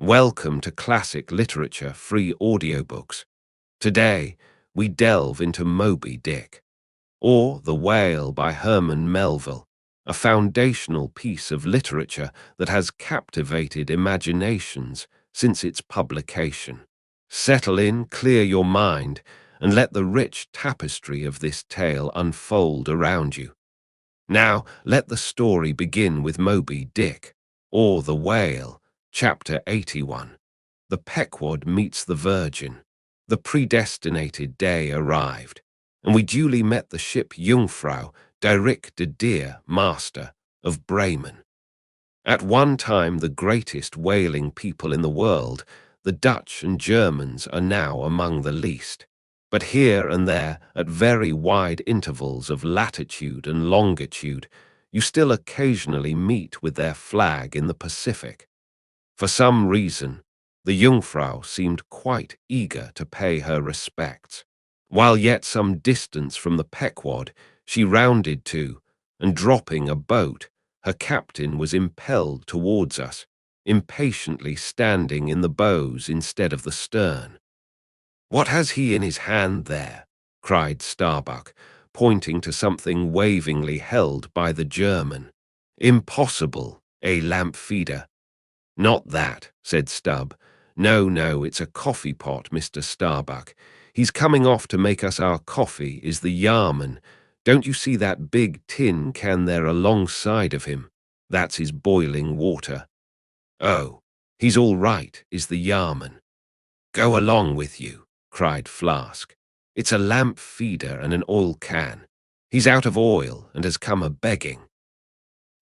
Welcome to Classic Literature Free Audiobooks. Today, we delve into Moby Dick, or The Whale by Herman Melville, a foundational piece of literature that has captivated imaginations since its publication. Settle in, clear your mind, and let the rich tapestry of this tale unfold around you. Now, let the story begin with Moby Dick, or The Whale, Chapter 81. The Pequod meets the Virgin. The predestinated day arrived, and we duly met the ship Jungfrau, Dirk de Deer, master of Bremen. At one time the greatest whaling people in the world, the Dutch and Germans are now among the least. But here and there, at very wide intervals of latitude and longitude, you still occasionally meet with their flag in the Pacific. For some reason, the Jungfrau seemed quite eager to pay her respects. While yet some distance from the Pequod, she rounded to, and dropping a boat, her captain was impelled towards us, impatiently standing in the bows instead of the stern. "What has he in his hand there?" cried Starbuck, pointing to something wavingly held by the German. "Impossible, a lamp feeder." "Not that," said Stubb. No, it's a coffee pot, Mr. Starbuck. He's coming off to make us our coffee, is the Yarman. Don't you see that big tin can there alongside of him? That's his boiling water." "Oh, he's all right, is the Yarman." "Go along with you," cried Flask. "It's a lamp feeder and an oil can. He's out of oil and has come a-begging."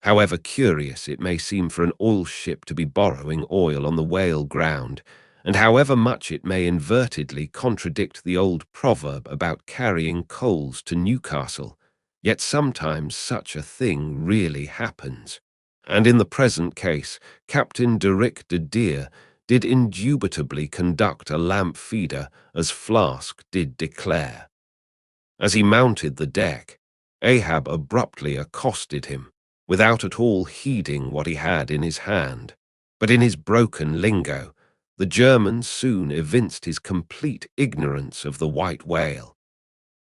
However curious it may seem for an oil ship to be borrowing oil on the whale ground, and however much it may invertedly contradict the old proverb about carrying coals to Newcastle, yet sometimes such a thing really happens. And in the present case, Captain Dirk de Deer did indubitably conduct a lamp feeder, as Flask did declare. As he mounted the deck, Ahab abruptly accosted him, without at all heeding what he had in his hand. But in his broken lingo, the German soon evinced his complete ignorance of the white whale,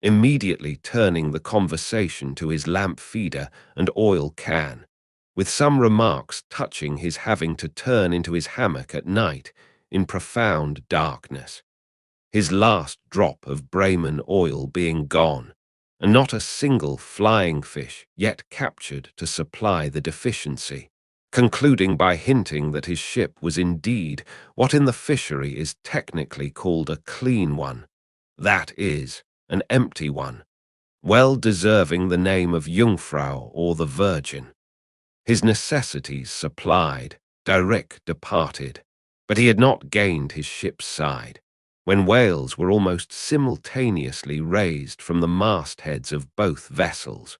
immediately turning the conversation to his lamp feeder and oil can, with some remarks touching his having to turn into his hammock at night in profound darkness, his last drop of Bremen oil being gone, and not a single flying fish yet captured to supply the deficiency, concluding by hinting that his ship was indeed what in the fishery is technically called a clean one, that is, an empty one, well deserving the name of Jungfrau or the Virgin. His necessities supplied, Dirk departed, but he had not gained his ship's side, when whales were almost simultaneously raised from the mastheads of both vessels.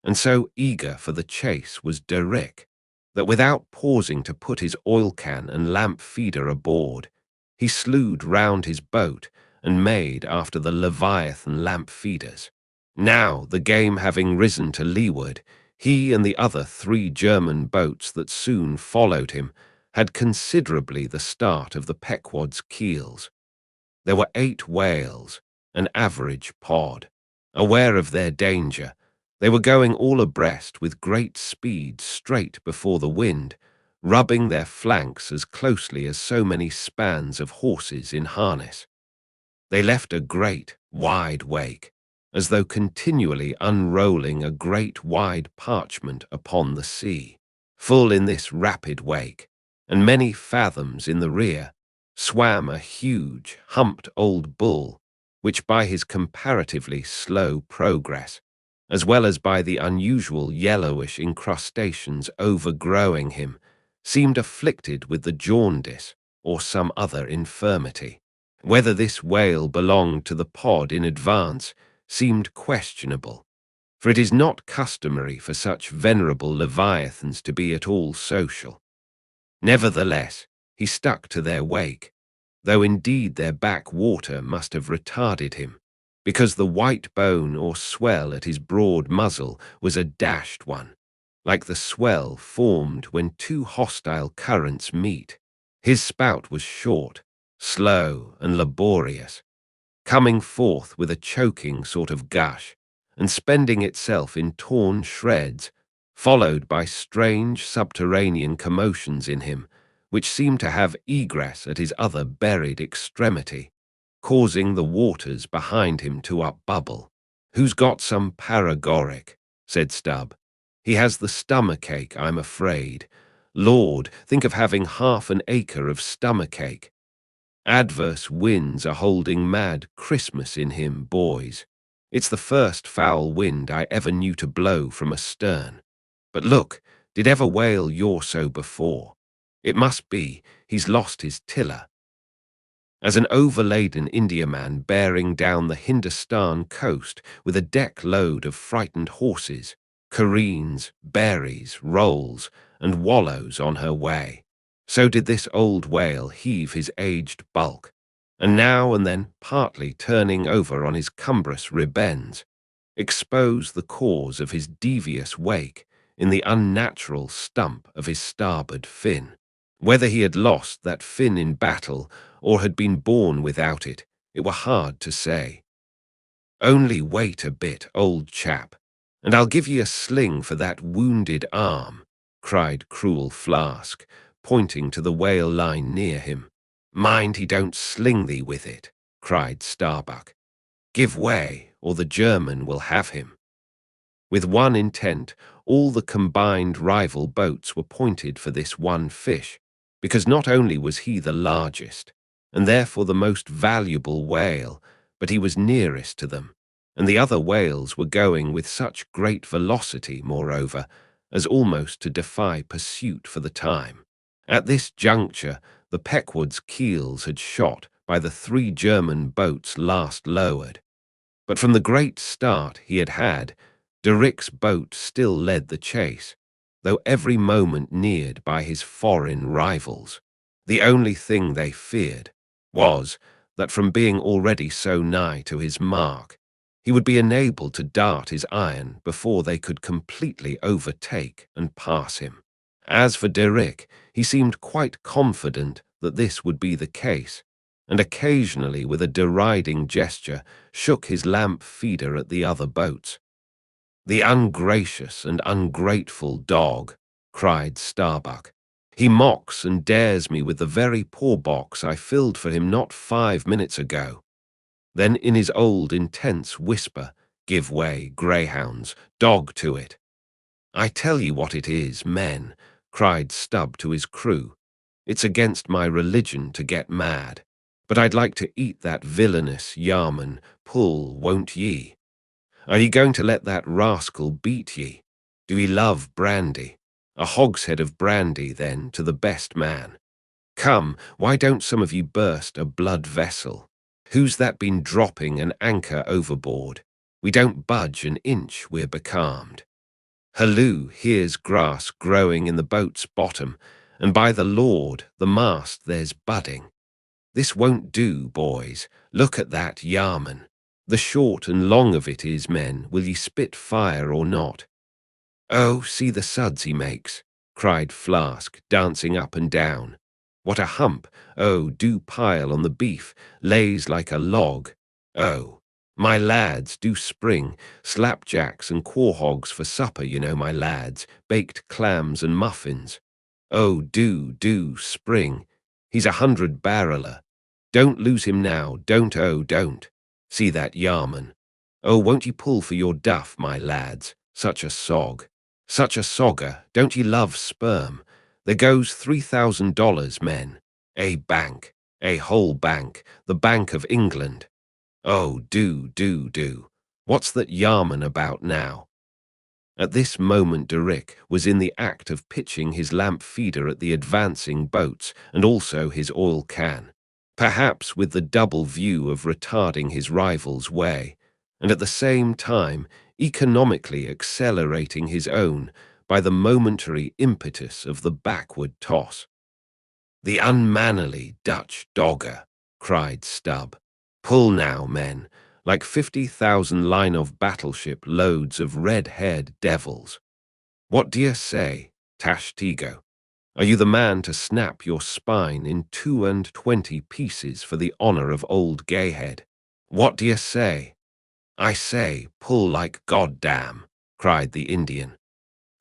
And so eager for the chase was Dirk, that without pausing to put his oil can and lamp feeder aboard, he slewed round his boat and made after the Leviathan lamp feeders. Now, the game having risen to leeward, he and the other 3 German boats that soon followed him had considerably the start of the Pequod's keels. There were 8 whales, an average pod. Aware of their danger, they were going all abreast with great speed straight before the wind, rubbing their flanks as closely as so many spans of horses in harness. They left a great, wide wake, as though continually unrolling a great wide parchment upon the sea. Full in this rapid wake, and many fathoms in the rear, swam a huge, humped old bull, which by his comparatively slow progress, as well as by the unusual yellowish incrustations overgrowing him, seemed afflicted with the jaundice or some other infirmity. Whether this whale belonged to the pod in advance seemed questionable, for it is not customary for such venerable leviathans to be at all social. Nevertheless, he stuck to their wake, though indeed their back water must have retarded him, because the white bone or swell at his broad muzzle was a dashed one, like the swell formed when 2 hostile currents meet, His spout was short, slow, and laborious, coming forth with a choking sort of gush, and spending itself in torn shreds, followed by strange subterranean commotions in him, which seemed to have egress at his other buried extremity, causing the waters behind him to upbubble. "Who's got some paregoric?" said Stubb. "He has the stomachache, I'm afraid. Lord, think of having half an acre of stomachache. Adverse winds are holding mad Christmas in him, boys. It's the first foul wind I ever knew to blow from astern. But look, did ever whale yaw so before? It must be, he's lost his tiller." As an overladen Indiaman bearing down the Hindustan coast with a deck load of frightened horses, careens, berries, rolls, and wallows on her way, so did this old whale heave his aged bulk, and now and then partly turning over on his cumbrous rib ends, expose the cause of his devious wake in the unnatural stump of his starboard fin. Whether he had lost that fin in battle or had been born without it, it were hard to say. "Only wait a bit, old chap, and I'll give ye a sling for that wounded arm," cried cruel Flask, pointing to the whale line near him. "Mind he don't sling thee with it," cried Starbuck. "Give way, or the German will have him." With one intent, all the combined rival boats were pointed for this one fish, because not only was he the largest, and therefore the most valuable whale, but he was nearest to them, and the other whales were going with such great velocity, moreover, as almost to defy pursuit for the time. At this juncture, the Pequod's keels had shot by the 3 German boats last lowered, but from the great start he had had, Derrick's boat still led the chase, though every moment neared by his foreign rivals. The only thing they feared was that from being already so nigh to his mark, he would be enabled to dart his iron before they could completely overtake and pass him. As for Derrick, he seemed quite confident that this would be the case, and occasionally with a deriding gesture shook his lamp feeder at the other boats. "The ungracious and ungrateful dog," cried Starbuck. "He mocks and dares me with the very poor box I filled for him not 5 minutes ago." Then in his old intense whisper, "Give way, greyhounds, dog to it." "I tell ye what it is, men," cried Stubb to his crew. "It's against my religion to get mad, but I'd like to eat that villainous Yarman Pull, won't ye? Are ye going to let that rascal beat ye? Do ye love brandy? A hogshead of brandy, then, to the best man. Come, why don't some of ye burst a blood vessel? Who's that been dropping an anchor overboard? We don't budge an inch, we're becalmed. Halloo, here's grass growing in the boat's bottom, and by the Lord, the mast there's budding. This won't do, boys. Look at that Yarman. The short and long of it is, men, will ye spit fire or not?" "Oh, see the suds he makes," cried Flask, dancing up and down. "What a hump! Oh, do pile on the beef, lays like a log. Oh, my lads, do spring, slapjacks and quahogs for supper, you know, my lads, baked clams and muffins. Oh, do spring. He's 100-barreler. Don't lose him now, don't, oh, don't. See that Yarman. Oh, won't ye pull for your duff, my lads? Such a sog. Such a sogger, don't ye love sperm? There goes $3,000, men. A bank, a whole bank, the Bank of England. Oh, do. What's that Yarman about now?" At this moment Derrick was in the act of pitching his lamp feeder at the advancing boats and also his oil can, perhaps with the double view of retarding his rival's way, and at the same time economically accelerating his own by the momentary impetus of the backward toss. "The unmannerly Dutch dogger," cried Stubb. "Pull now, men, like 50,000 line of battleship loads of red-haired devils. What d'ye say, Tashtego?" Are you the man to snap your spine in 22 pieces for the honor of old Gayhead? What do you say?" "I say, pull like goddamn," cried the Indian.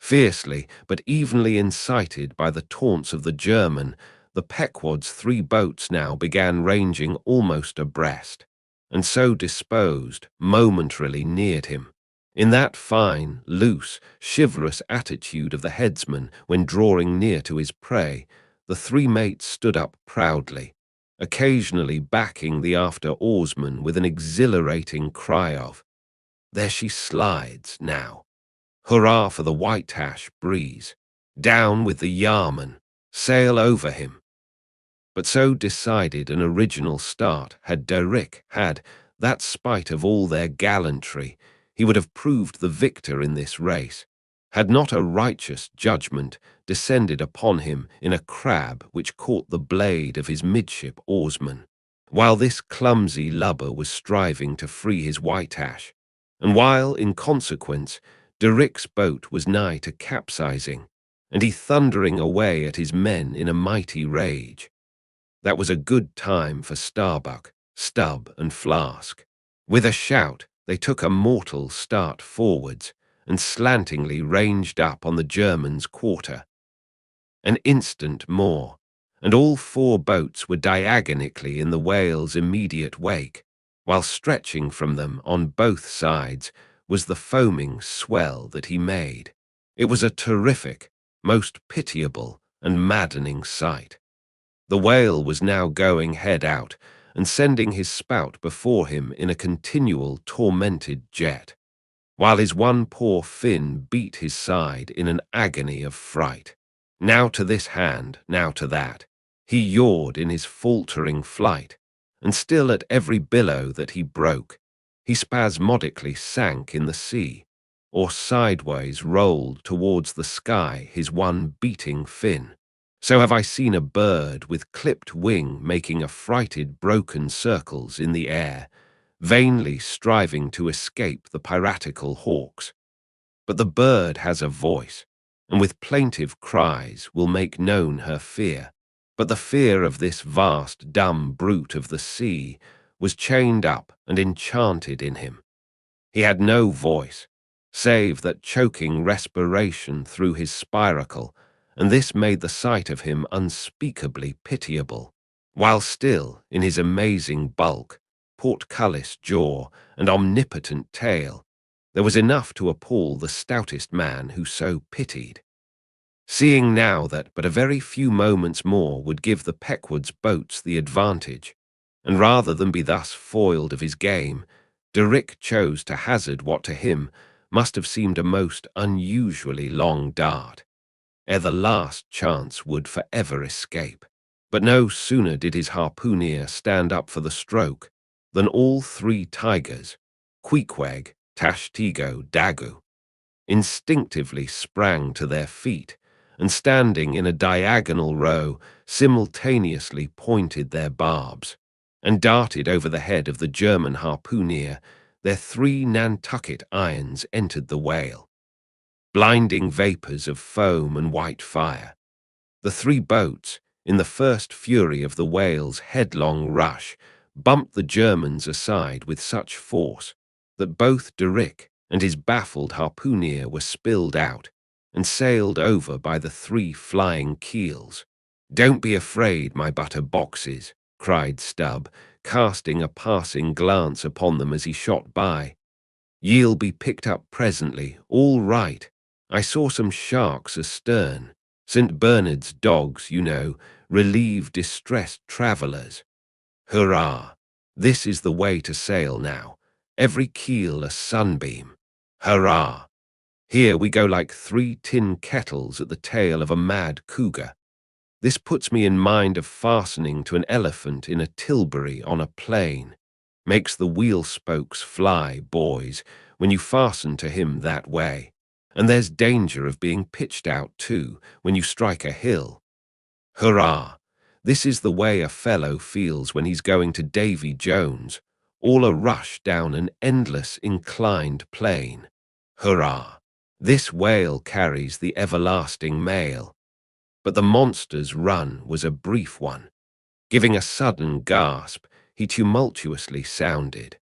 Fiercely but evenly incited by the taunts of the German, the Pequod's 3 boats now began ranging almost abreast, and so disposed, momentarily neared him. In that fine, loose, chivalrous attitude of the headsman when drawing near to his prey, the 3 mates stood up proudly, occasionally backing the after oarsman with an exhilarating cry of, "There she slides, now. Hurrah for the white-ash breeze. Down with the Yarman. Sail over him." But so decided an original start had Derrick had, that spite of all their gallantry, he would have proved the victor in this race, had not a righteous judgment descended upon him in a crab which caught the blade of his midship oarsman, while this clumsy lubber was striving to free his white-ash, and while, in consequence, Derrick's boat was nigh to capsizing, and he thundering away at his men in a mighty rage. That was a good time for Starbuck, Stubb, and Flask. With a shout, they took a mortal start forwards, and slantingly ranged up on the German's quarter. An instant more, and all 4 boats were diagonally in the whale's immediate wake, while stretching from them on both sides was the foaming swell that he made. It was a terrific, most pitiable, and maddening sight. The whale was now going head out and sending his spout before him in a continual tormented jet, while his one poor fin beat his side in an agony of fright. Now to this hand, now to that, he yawed in his faltering flight, and still at every billow that he broke, he spasmodically sank in the sea, or sideways rolled towards the sky his one beating fin. So have I seen a bird with clipped wing making affrighted broken circles in the air, vainly striving to escape the piratical hawks. But the bird has a voice, and with plaintive cries will make known her fear. But the fear of this vast, dumb brute of the sea was chained up and enchanted in him. He had no voice, save that choking respiration through his spiracle, and this made the sight of him unspeakably pitiable, while still, in his amazing bulk, portcullis jaw, and omnipotent tail, there was enough to appall the stoutest man who so pitied. Seeing now that but a very few moments more would give the Pequod's boats the advantage, and rather than be thus foiled of his game, Derrick chose to hazard what to him must have seemed a most unusually long dart, ere the last chance would forever escape. But no sooner did his harpooner stand up for the stroke than all 3 tigers, Queequeg, Tashtego, Dagu, instinctively sprang to their feet, and standing in a diagonal row, simultaneously pointed their barbs, and darted over the head of the German harpooner. Their 3 Nantucket irons entered the whale, blinding vapors of foam and white fire. The 3 boats, in the first fury of the whale's headlong rush, bumped the Germans aside with such force that both Derrick and his baffled harpooner were spilled out and sailed over by the 3 flying keels. "Don't be afraid, my butter boxes," cried Stubb, casting a passing glance upon them as he shot by. "Ye'll be picked up presently, all right. I saw some sharks astern. St. Bernard's dogs, you know, relieve distressed travellers. Hurrah! This is the way to sail now. Every keel a sunbeam. Hurrah! Here we go like 3 tin kettles at the tail of a mad cougar. This puts me in mind of fastening to an elephant in a tilbury on a plain. Makes the wheel spokes fly, boys, when you fasten to him that way. And there's danger of being pitched out, too, when you strike a hill. Hurrah! This is the way a fellow feels when he's going to Davy Jones, all a rush down an endless inclined plane. Hurrah! This whale carries the everlasting mail. But the monster's run was a brief one. Giving a sudden gasp, he tumultuously sounded.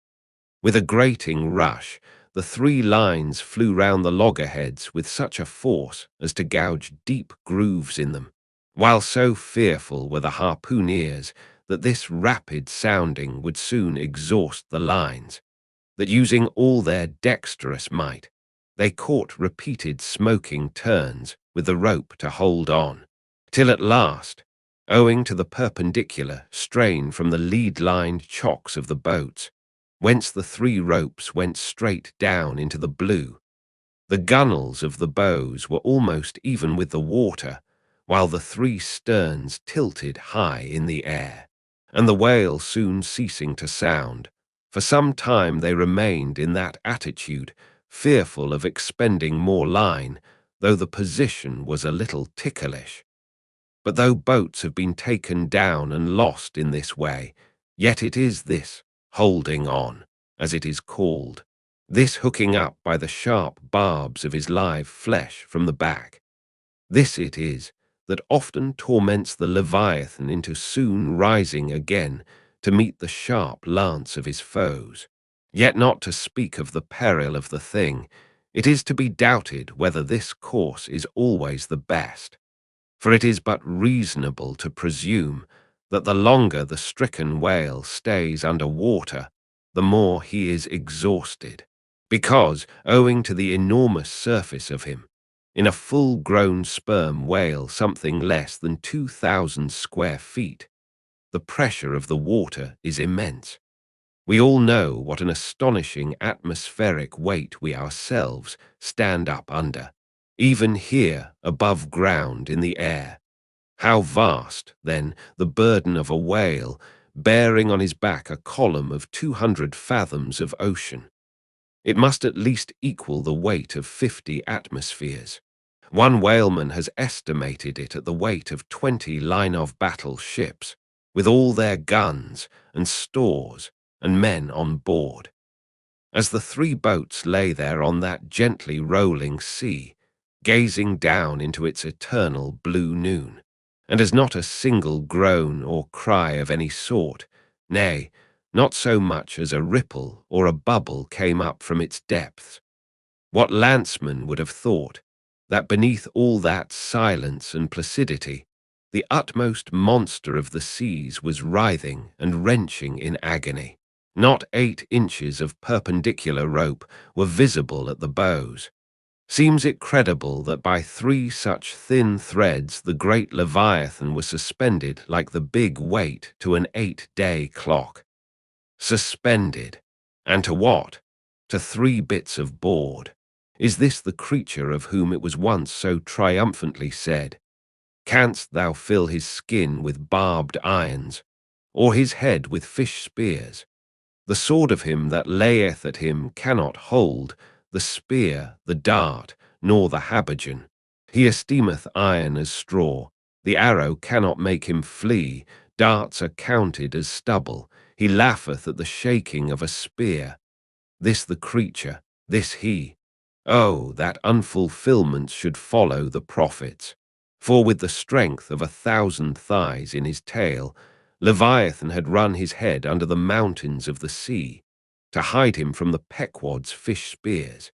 With a grating rush, the three lines flew round the loggerheads with such a force as to gouge deep grooves in them, while so fearful were the harpooneers that this rapid sounding would soon exhaust the lines, that using all their dexterous might, they caught repeated smoking turns with the rope to hold on, till at last, owing to the perpendicular strain from the lead-lined chocks of the boats, whence the three ropes went straight down into the blue, the gunwales of the bows were almost even with the water, while the three sterns tilted high in the air, and the whale soon ceasing to sound, for some time they remained in that attitude, fearful of expending more line, though the position was a little ticklish. But though boats have been taken down and lost in this way, yet it is this holding on, as it is called, this hooking up by the sharp barbs of his live flesh from the back. This it is that often torments the Leviathan into soon rising again to meet the sharp lance of his foes. Yet not to speak of the peril of the thing, it is to be doubted whether this course is always the best, for it is but reasonable to presume that the longer the stricken whale stays under water, the more he is exhausted, because, owing to the enormous surface of him, in a full-grown sperm whale something less than 2,000 square feet, the pressure of the water is immense. We all know what an astonishing atmospheric weight we ourselves stand up under, even here above ground in the air. How vast, then, the burden of a whale, bearing on his back a column of 200 fathoms of ocean. It must at least equal the weight of 50 atmospheres. One whaleman has estimated it at the weight of 20 line-of-battle ships, with all their guns and stores and men on board. As the three boats lay there on that gently rolling sea, gazing down into its eternal blue noon, and as not a single groan or cry of any sort, nay, not so much as a ripple or a bubble came up from its depths, what landsman would have thought that beneath all that silence and placidity, the utmost monster of the seas was writhing and wrenching in agony? Not 8 inches of perpendicular rope were visible at the bows. Seems it credible that by 3 such thin threads the great Leviathan was suspended like the big weight to an 8-day clock? Suspended. And to what? To 3 bits of board. Is this the creature of whom it was once so triumphantly said, "Canst thou fill his skin with barbed irons, or his head with fish spears? The sword of him that layeth at him cannot hold, the spear, the dart, nor the habergeon. He esteemeth iron as straw, the arrow cannot make him flee, darts are counted as stubble, he laugheth at the shaking of a spear." This the creature, this he. Oh, that unfulfillments should follow the prophets! For with the strength of 1,000 thighs in his tail, Leviathan had run his head under the mountains of the sea, to hide him from the Pequod's fish spears.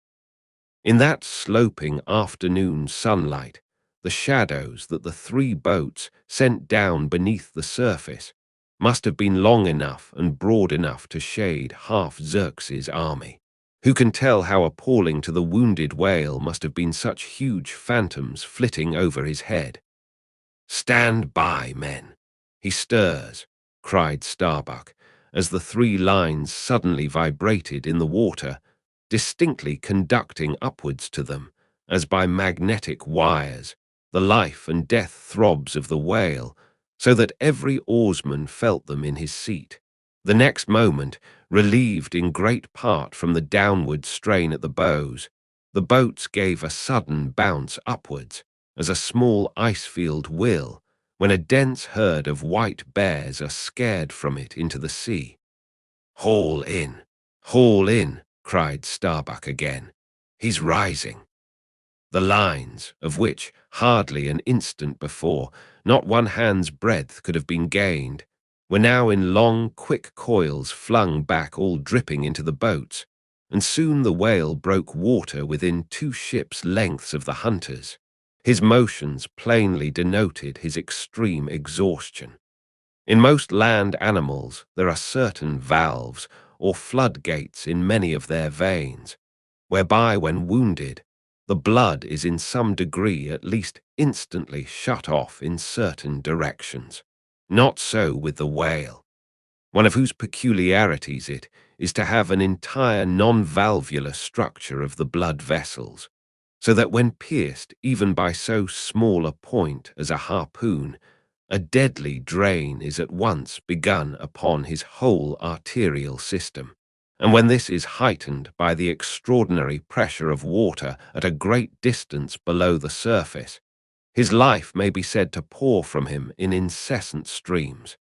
In that sloping afternoon sunlight, the shadows that the 3 boats sent down beneath the surface must have been long enough and broad enough to shade half Xerxes' army. Who can tell how appalling to the wounded whale must have been such huge phantoms flitting over his head? "Stand by, men! He stirs," cried Starbuck, as the 3 lines suddenly vibrated in the water, distinctly conducting upwards to them, as by magnetic wires, the life and death throbs of the whale, so that every oarsman felt them in his seat. The next moment, relieved in great part from the downward strain at the bows, the boats gave a sudden bounce upwards, as a small ice-field will, when a dense herd of white bears are scared from it into the sea. Haul in, cried Starbuck again. "He's rising." The lines, of which, hardly an instant before, not one hand's breadth could have been gained, were now in long, quick coils flung back all dripping into the boats, and soon the whale broke water within 2 ships' lengths of the hunters. His motions plainly denoted his extreme exhaustion. In most land animals, there are certain valves or floodgates in many of their veins, whereby, when wounded, the blood is in some degree at least instantly shut off in certain directions. Not so with the whale, one of whose peculiarities it is to have an entire non-valvular structure of the blood vessels, so that when pierced even by so small a point as a harpoon, a deadly drain is at once begun upon his whole arterial system. And when this is heightened by the extraordinary pressure of water at a great distance below the surface, his life may be said to pour from him in incessant streams.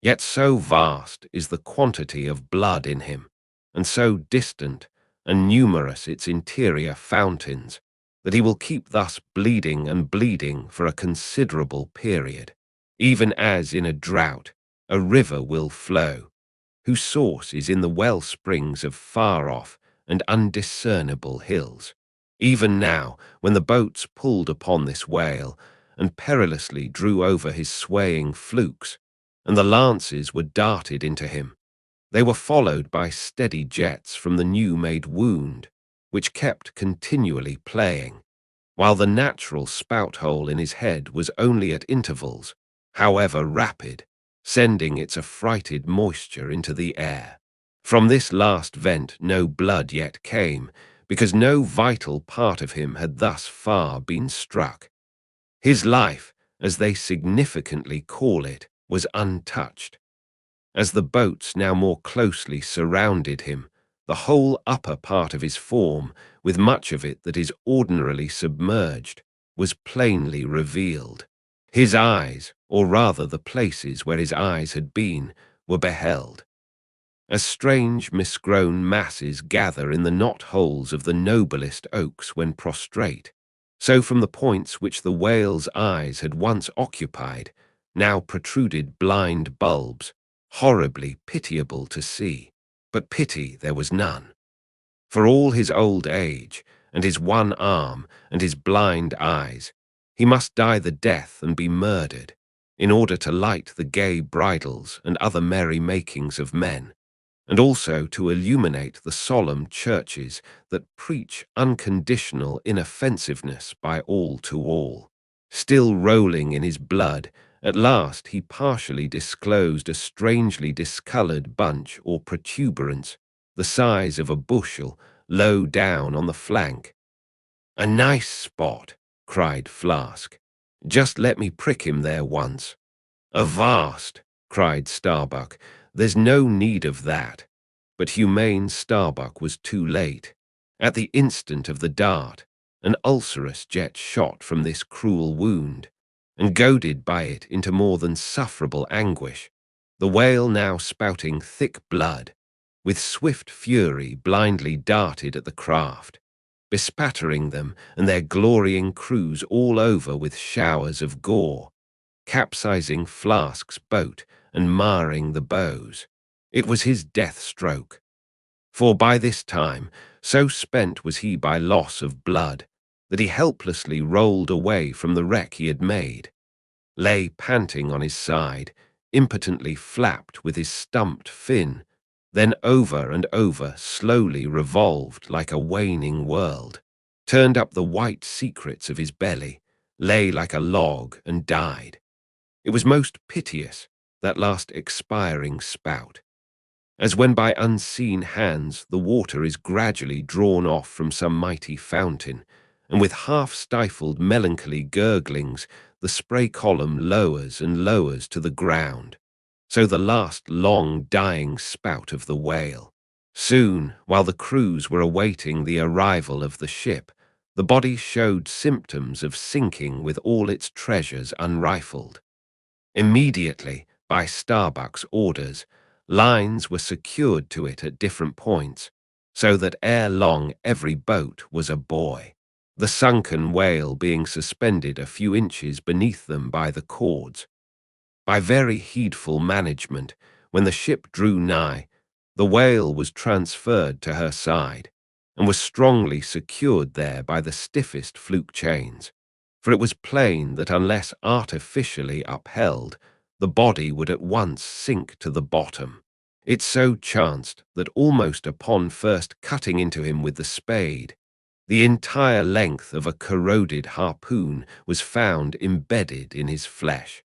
Yet so vast is the quantity of blood in him, and so distant and numerous its interior fountains, that he will keep thus bleeding and bleeding for a considerable period, even as in a drought a river will flow, whose source is in the well springs of far-off and undiscernible hills. Even now, when the boats pulled upon this whale, and perilously drew over his swaying flukes, and the lances were darted into him, they were followed by steady jets from the new-made wound, which kept continually playing, while the natural spout-hole in his head was only at intervals, however rapid, sending its affrighted moisture into the air. From this last vent no blood yet came, because no vital part of him had thus far been struck. His life, as they significantly call it, was untouched. As the boats now more closely surrounded him, the whole upper part of his form, with much of it that is ordinarily submerged, was plainly revealed. His eyes, or rather the places where his eyes had been, were beheld. As strange misgrown masses gather in the knot-holes of the noblest oaks when prostrate, so from the points which the whale's eyes had once occupied, now protruded blind bulbs, horribly pitiable to see. But pity there was none. For all his old age, and his one arm, and his blind eyes, he must die the death and be murdered, in order to light the gay bridals and other merry makings of men, and also to illuminate the solemn churches that preach unconditional inoffensiveness by all to all. Still rolling in his blood, at last he partially disclosed a strangely discolored bunch or protuberance, the size of a bushel, low down on the flank. "A nice spot," cried Flask. "Just let me prick him there once." "Avast," cried Starbuck. "There's no need of that." But humane Starbuck was too late. At the instant of the dart, an ulcerous jet shot from this cruel wound, and goaded by it into more than sufferable anguish, the whale, now spouting thick blood, with swift fury blindly darted at the craft, bespattering them and their glorying crews all over with showers of gore, capsizing Flask's boat and marring the bows. It was his death stroke. For by this time, so spent was he by loss of blood, that he helplessly rolled away from the wreck he had made, lay panting on his side, impotently flapped with his stumped fin, then over and over slowly revolved like a waning world, turned up the white secrets of his belly, lay like a log and died. It was most piteous, that last expiring spout, as when by unseen hands the water is gradually drawn off from some mighty fountain, and with half-stifled melancholy gurglings the spray column lowers and lowers to the ground, so the last long dying spout of the whale. Soon, while the crews were awaiting the arrival of the ship, the body showed symptoms of sinking with all its treasures unrifled. Immediately, by Starbuck's orders, lines were secured to it at different points, so that ere long every boat was a buoy. the sunken whale being suspended a few inches beneath them by the cords. By very heedful management, when the ship drew nigh, the whale was transferred to her side, and was strongly secured there by the stiffest fluke chains, for it was plain that unless artificially upheld, the body would at once sink to the bottom. It so chanced that almost upon first cutting into him with the spade, the entire length of a corroded harpoon was found embedded in his flesh,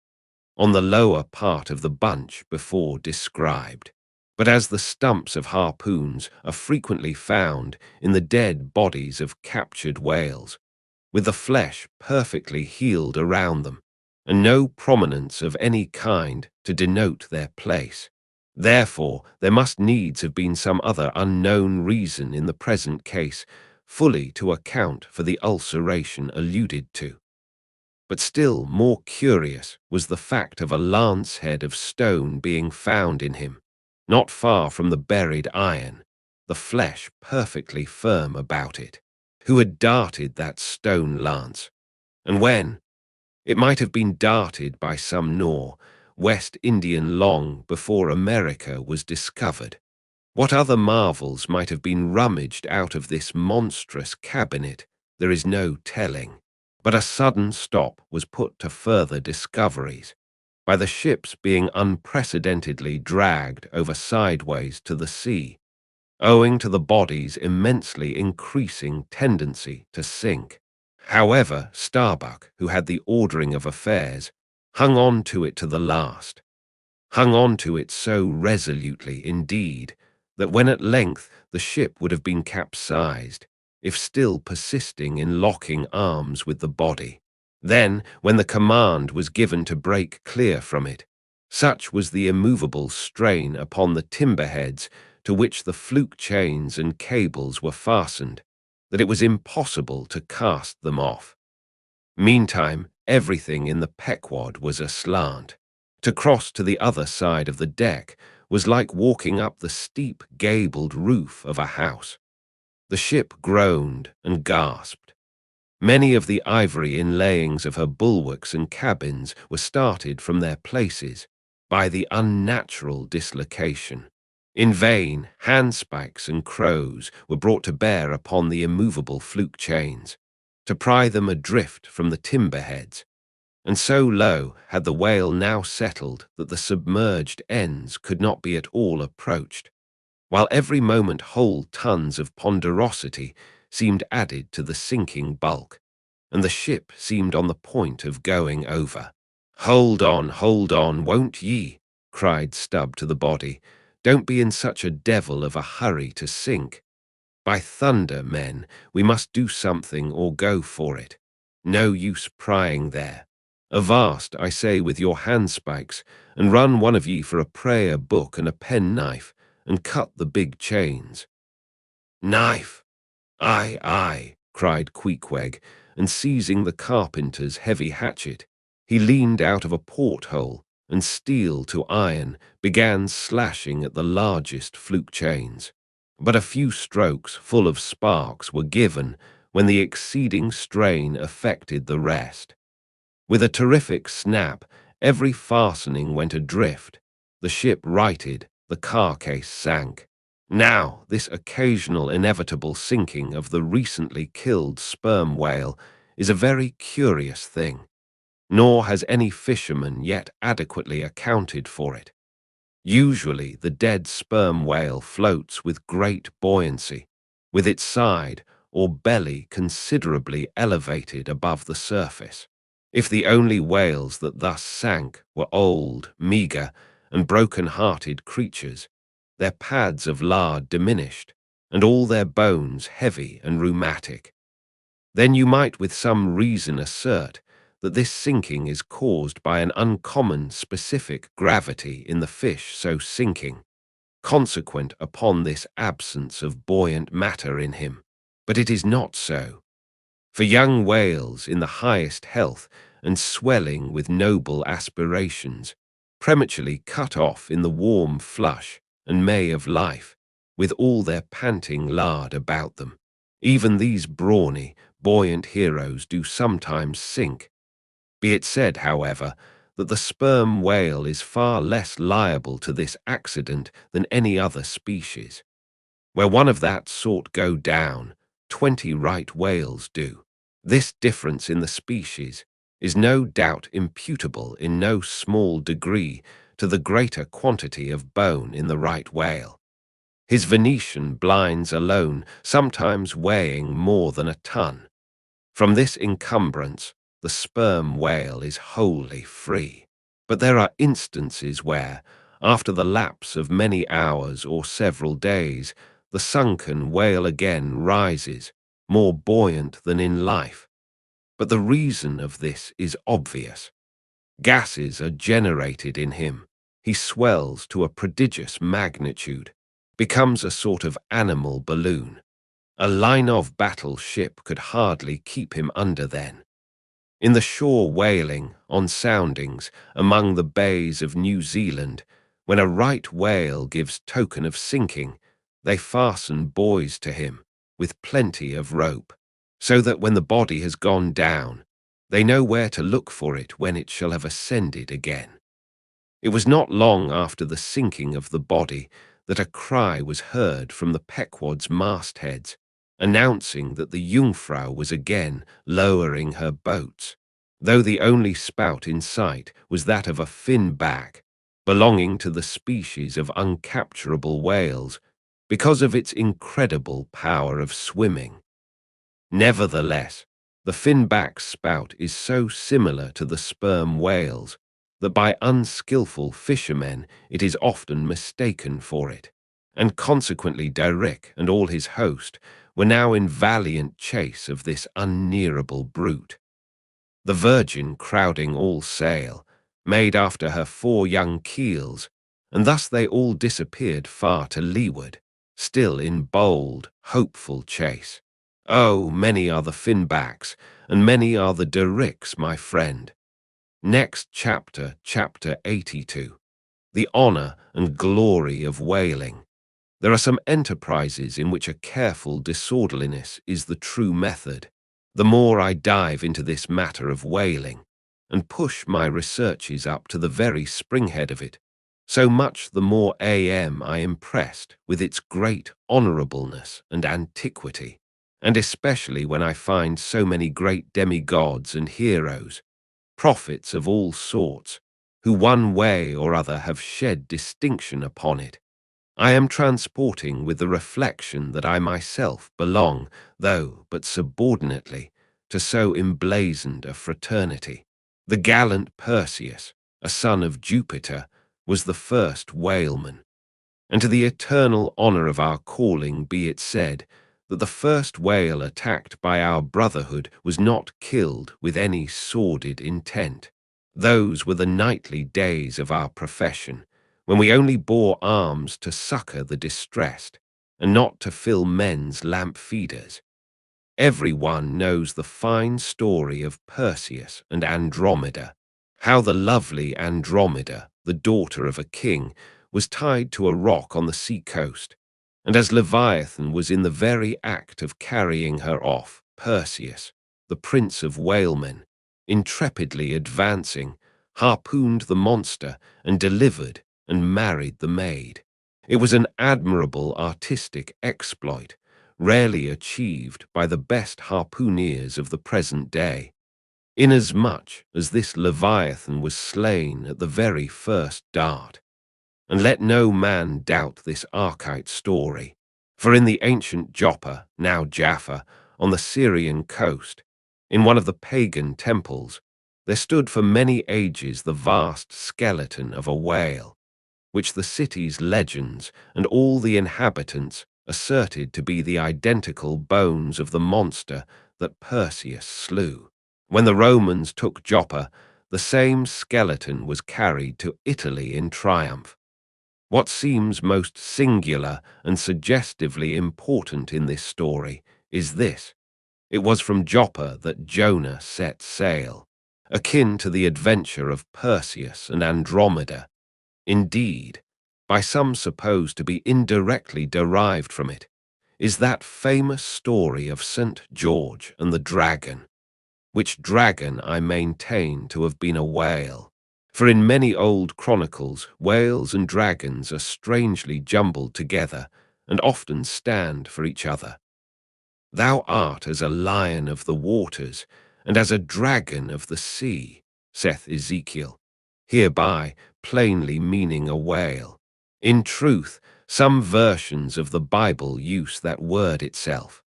on the lower part of the bunch before described. But as the stumps of harpoons are frequently found in the dead bodies of captured whales, with the flesh perfectly healed around them, and no prominence of any kind to denote their place, therefore there must needs have been some other unknown reason in the present case fully to account for the ulceration alluded to. But still more curious was the fact of a lance head of stone being found in him, not far from the buried iron, the flesh perfectly firm about it. Who had darted that stone lance, and when? It might have been darted by some West Indian long before America was discovered. What other marvels might have been rummaged out of this monstrous cabinet, there is no telling. But a sudden stop was put to further discoveries by the ships being unprecedentedly dragged over sideways to the sea, owing to the body's immensely increasing tendency to sink. However, Starbuck, who had the ordering of affairs, hung on to it to the last, hung on to it so resolutely indeed that when at length the ship would have been capsized, if still persisting in locking arms with the body, then, when the command was given to break clear from it, such was the immovable strain upon the timber-heads to which the fluke chains and cables were fastened, that it was impossible to cast them off. Meantime, everything in the Pequod was aslant. To cross to the other side of the deck was like walking up the steep gabled roof of a house. The ship groaned and gasped. Many of the ivory inlayings of her bulwarks and cabins were started from their places by the unnatural dislocation. In vain, handspikes and crows were brought to bear upon the immovable fluke chains, to pry them adrift from the timber heads, and so low had the whale now settled that the submerged ends could not be at all approached, while every moment whole tons of ponderosity seemed added to the sinking bulk, and the ship seemed on the point of going over. Hold on, won't ye?" cried Stubb to the body. "Don't be in such a devil of a hurry to sink. By thunder, men, we must do something or go for it. No use prying there. Avast, I say, with your handspikes, and run one of ye for a prayer book and a penknife, and cut the big chains." "Knife! Aye, aye," cried Queequeg, and seizing the carpenter's heavy hatchet, he leaned out of a porthole, and steel to iron began slashing at the largest fluke chains. But a few strokes full of sparks were given when the exceeding strain affected the rest. With a terrific snap, every fastening went adrift. The ship righted, the carcase sank. Now, this occasional inevitable sinking of the recently killed sperm whale is a very curious thing, nor has any fisherman yet adequately accounted for it. Usually, the dead sperm whale floats with great buoyancy, with its side or belly considerably elevated above the surface. If the only whales that thus sank were old, meagre, and broken-hearted creatures, their pads of lard diminished, and all their bones heavy and rheumatic, then you might with some reason assert that this sinking is caused by an uncommon specific gravity in the fish so sinking, consequent upon this absence of buoyant matter in him. But it is not so. For young whales in the highest health and swelling with noble aspirations, prematurely cut off in the warm flush and May of life, with all their panting lard about them, even these brawny, buoyant heroes do sometimes sink. Be it said, however, that the sperm whale is far less liable to this accident than any other species. Where one of that sort go down, 20 right whales do. This difference in the species is no doubt imputable in no small degree to the greater quantity of bone in the right whale. His Venetian blinds alone sometimes weighing more than a ton. From this encumbrance, the sperm whale is wholly free. But there are instances where, after the lapse of many hours or several days, the sunken whale again rises, more buoyant than in life. But the reason of this is obvious. Gases are generated in him. He swells to a prodigious magnitude, becomes a sort of animal balloon. A line-of battle ship could hardly keep him under then. In the shore whaling, on soundings, among the bays of New Zealand, when a right whale gives token of sinking, they fasten buoys to him, with plenty of rope, so that when the body has gone down, they know where to look for it when it shall have ascended again. It was not long after the sinking of the body that a cry was heard from the Pequod's mastheads, announcing that the Jungfrau was again lowering her boats, though the only spout in sight was that of a fin-back, belonging to the species of uncapturable whales, because of its incredible power of swimming. Nevertheless, the fin-back spout is so similar to the sperm whales that by unskilful fishermen it is often mistaken for it, and consequently Derick and all his host were now in valiant chase of this unnearable brute. The Virgin, crowding all sail, made after her 4 young keels, and thus they all disappeared far to leeward, still in bold, hopeful chase. Oh, many are the fin-backs, and many are the Derricks, my friend. Next chapter, chapter 82. The Honour and Glory of Whaling. There are some enterprises in which a careful disorderliness is the true method. The more I dive into this matter of whaling, and push my researches up to the very springhead of it, so much the more am I impressed with its great honourableness and antiquity, and especially when I find so many great demigods and heroes, prophets of all sorts, who one way or other have shed distinction upon it. I am transporting with the reflection that I myself belong, though but subordinately, to so emblazoned a fraternity. The gallant Perseus, a son of Jupiter, was the first whaleman. And to the eternal honour of our calling be it said, that the first whale attacked by our brotherhood was not killed with any sordid intent. Those were the nightly days of our profession, when we only bore arms to succour the distressed, and not to fill men's lamp feeders. Every one knows the fine story of Perseus and Andromeda, how the lovely Andromeda, the daughter of a king, was tied to a rock on the sea-coast, and as Leviathan was in the very act of carrying her off, Perseus, the prince of whalemen, intrepidly advancing, harpooned the monster and delivered and married the maid. It was an admirable artistic exploit, rarely achieved by the best harpooneers of the present day, inasmuch as this Leviathan was slain at the very first dart. And let no man doubt this archite story, for in the ancient Joppa, now Jaffa, on the Syrian coast, in one of the pagan temples, there stood for many ages the vast skeleton of a whale, which the city's legends and all the inhabitants asserted to be the identical bones of the monster that Perseus slew. When the Romans took Joppa, the same skeleton was carried to Italy in triumph. What seems most singular and suggestively important in this story is this. It was from Joppa that Jonah set sail, akin to the adventure of Perseus and Andromeda. Indeed, by some supposed to be indirectly derived from it, is that famous story of St. George and the dragon, which dragon I maintain to have been a whale. For in many old chronicles, whales and dragons are strangely jumbled together and often stand for each other. Thou art as a lion of the waters, and as a dragon of the sea, saith Ezekiel, hereby plainly meaning a whale. In truth, some versions of the Bible use that word itself.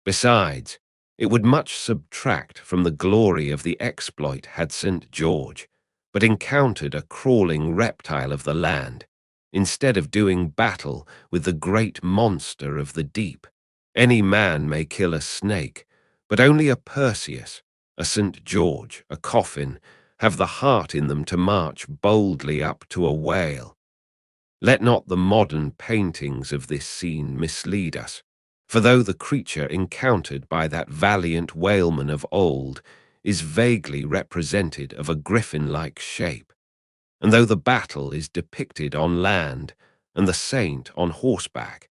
Besides, it would much subtract from the glory of the exploit had St. George but encountered a crawling reptile of the land, instead of doing battle with the great monster of the deep. Any man may kill a snake, but only a Perseus, a St. George, a coffin, have the heart in them to march boldly up to a whale. Let not the modern paintings of this scene mislead us, for though the creature encountered by that valiant whaleman of old is vaguely represented of a griffin-like shape, and though the battle is depicted on land and the saint on horseback,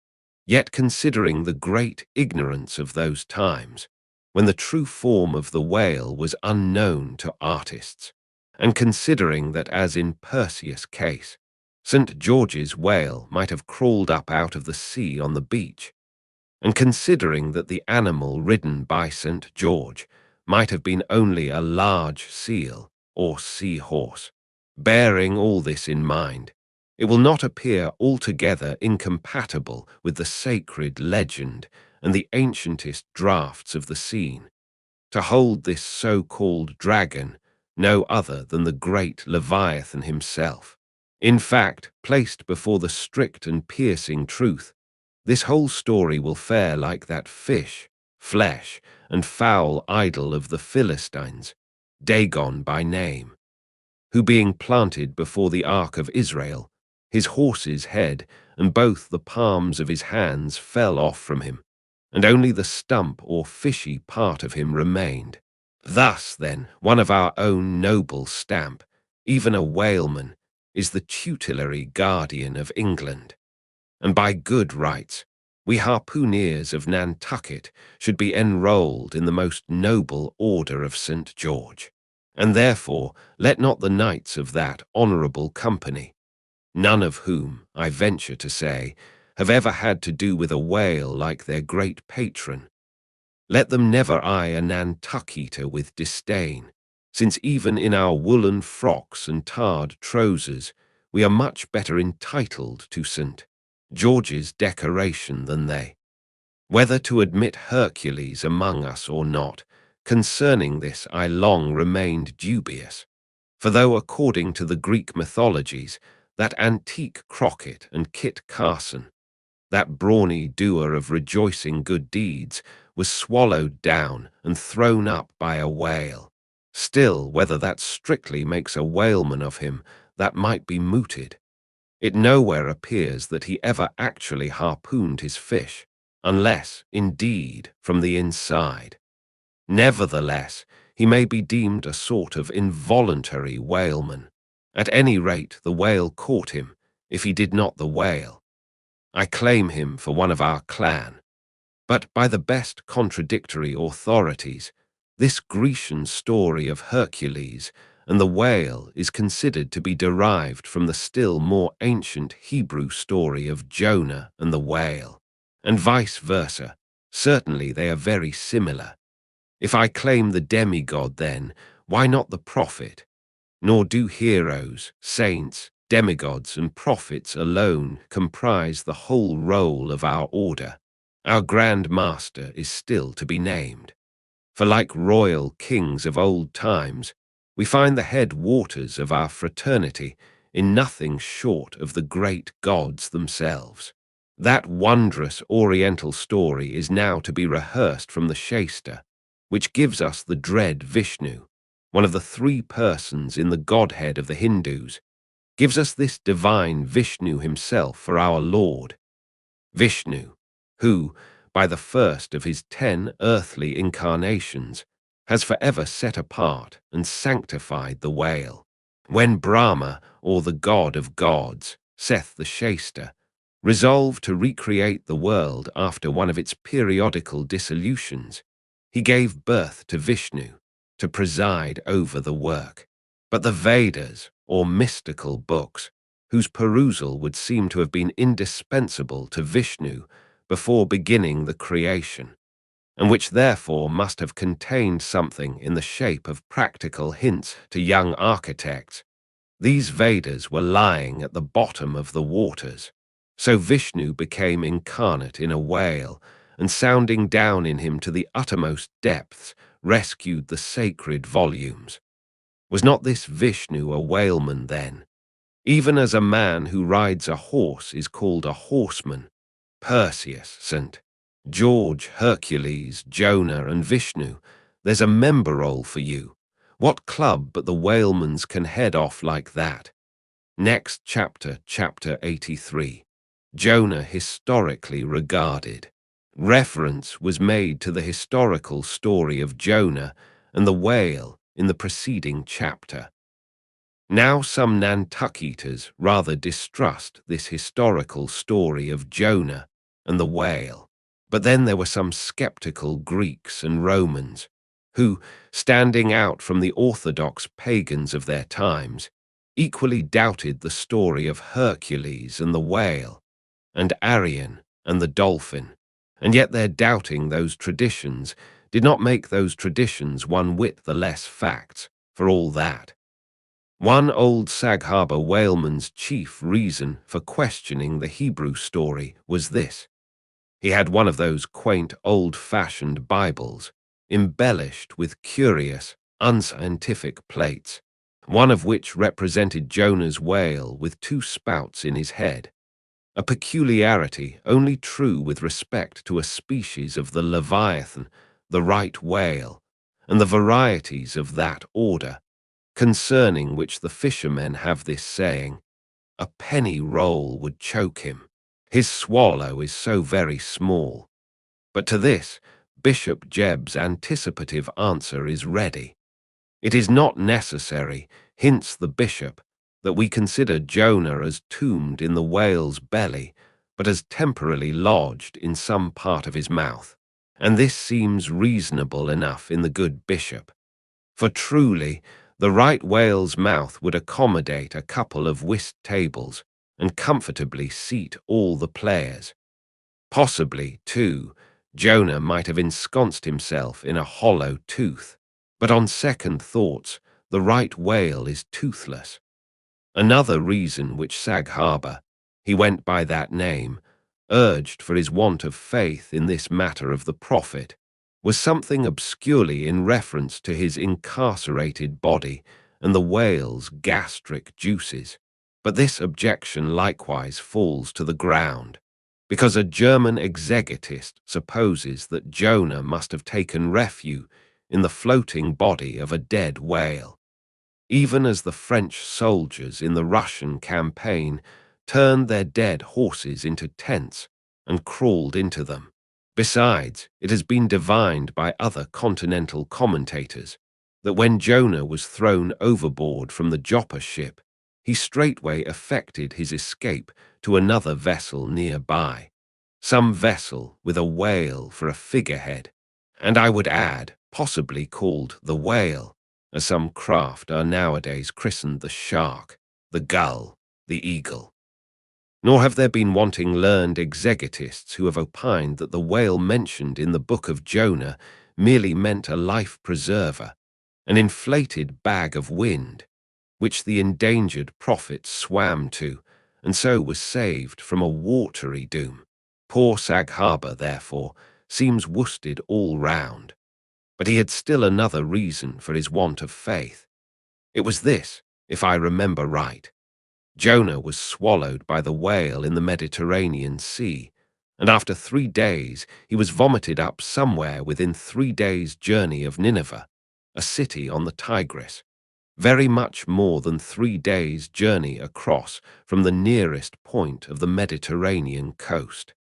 yet considering the great ignorance of those times, when the true form of the whale was unknown to artists, and considering that as in Perseus' case, St. George's whale might have crawled up out of the sea on the beach, and considering that the animal ridden by St. George might have been only a large seal or sea-horse, bearing all this in mind, it will not appear altogether incompatible with the sacred legend and the ancientest drafts of the scene, to hold this so-called dragon no other than the great Leviathan himself. In fact, placed before the strict and piercing truth, this whole story will fare like that fish, flesh, and foul idol of the Philistines, Dagon by name, who being planted before the ark of Israel, his horse's head and both the palms of his hands fell off from him, and only the stump or fishy part of him remained. Thus, then, one of our own noble stamp, even a whaleman, is the tutelary guardian of England. And by good rights, we harpooneers of Nantucket should be enrolled in the most noble order of St. George. And therefore let not the knights of that honourable company, none of whom, I venture to say, have ever had to do with a whale like their great patron, let them never eye a Nantucketer with disdain, since even in our woolen frocks and tarred trousers we are much better entitled to St. George's decoration than they. Whether to admit Hercules among us or not, concerning this I long remained dubious, for though according to the Greek mythologies, that antique Crockett and Kit Carson, that brawny doer of rejoicing good deeds, was swallowed down and thrown up by a whale, still whether that strictly makes a whaleman of him, that might be mooted. It nowhere appears that he ever actually harpooned his fish, unless, indeed, from the inside. Nevertheless, he may be deemed a sort of involuntary whaleman. At any rate, the whale caught him, if he did not the whale. I claim him for one of our clan. But by the best contradictory authorities, this Grecian story of Hercules and the whale is considered to be derived from the still more ancient Hebrew story of Jonah and the whale, and vice versa. Certainly they are very similar. If I claim the demigod, then, why not the prophet? Nor do heroes, saints, demigods, and prophets alone comprise the whole roll of our order. Our Grand Master is still to be named. For like royal kings of old times, we find the head waters of our fraternity in nothing short of the great gods themselves. That wondrous oriental story is now to be rehearsed from the Shasta, which gives us the dread Vishnu, one of the three persons in the Godhead of the Hindus, gives us this divine Vishnu himself for our Lord. Vishnu, who, by the first of his 10 earthly incarnations, has forever set apart and sanctified the whale. When Brahma, or the god of gods, saith the Shasta, Resolved to recreate the world after one of its periodical dissolutions, he gave birth to Vishnu to preside over the work. But the Vedas, or mystical books, whose perusal would seem to have been indispensable to Vishnu before beginning the creation, and which therefore must have contained something in the shape of practical hints to young architects, these Vedas were lying at the bottom of the waters. So Vishnu became incarnate in a whale, and sounding down in him to the uttermost depths, rescued the sacred volumes. Was not this Vishnu a whaleman then? Even as a man who rides a horse is called a horseman, Perseus, St. George, Hercules, Jonah, and Vishnu, there's a member roll for you. What club but the whaleman's can head off like that? Next chapter, chapter 83. Jonah historically regarded. Reference was made to the historical story of Jonah and the whale in the preceding chapter. Now some Nantucketers rather distrust this historical story of Jonah and the whale. But then there were some skeptical Greeks and Romans who, standing out from the orthodox pagans of their times, equally doubted the story of Hercules and the whale, and Arion and the dolphin, and yet their doubting those traditions did not make those traditions one whit the less facts, for all that. One old Sag Harbor whaleman's chief reason for questioning the Hebrew story was this. He had one of those quaint old-fashioned Bibles, embellished with curious, unscientific plates, one of which represented Jonah's whale with two spouts in his head, a peculiarity only true with respect to a species of the Leviathan, the right whale, and the varieties of that order, concerning which the fishermen have this saying, "A penny roll would choke him. His swallow is so very small." But to this, Bishop Jebb's anticipative answer is ready. It is not necessary, hints the bishop, that we consider Jonah as tombed in the whale's belly, but as temporarily lodged in some part of his mouth. And this seems reasonable enough in the good bishop. For truly, the right whale's mouth would accommodate a couple of whist tables and comfortably seat all the players. Possibly, too, Jonah might have ensconced himself in a hollow tooth, but on second thoughts, the right whale is toothless. Another reason which Sag Harbor, he went by that name, urged for his want of faith in this matter of the prophet, was something obscurely in reference to his incarcerated body and the whale's gastric juices. But this objection likewise falls to the ground, because a German exegetist supposes that Jonah must have taken refuge in the floating body of a dead whale, even as the French soldiers in the Russian campaign turned their dead horses into tents and crawled into them. Besides, it has been divined by other continental commentators that when Jonah was thrown overboard from the Joppa ship, he straightway effected his escape to another vessel nearby, some vessel with a whale for a figurehead, and I would add, possibly called the whale, as some craft are nowadays christened the shark, the gull, the eagle. Nor have there been wanting learned exegetists who have opined that the whale mentioned in the book of Jonah merely meant a life preserver, an inflated bag of wind, which the endangered prophet swam to, and so was saved from a watery doom. Poor Sag Harbor, therefore, seems worsted all round. But he had still another reason for his want of faith. It was this, if I remember right. Jonah was swallowed by the whale in the Mediterranean Sea, and after 3 days he was vomited up somewhere within 3 days' journey of Nineveh, a city on the Tigris, very much more than 3 days' journey across from the nearest point of the Mediterranean coast.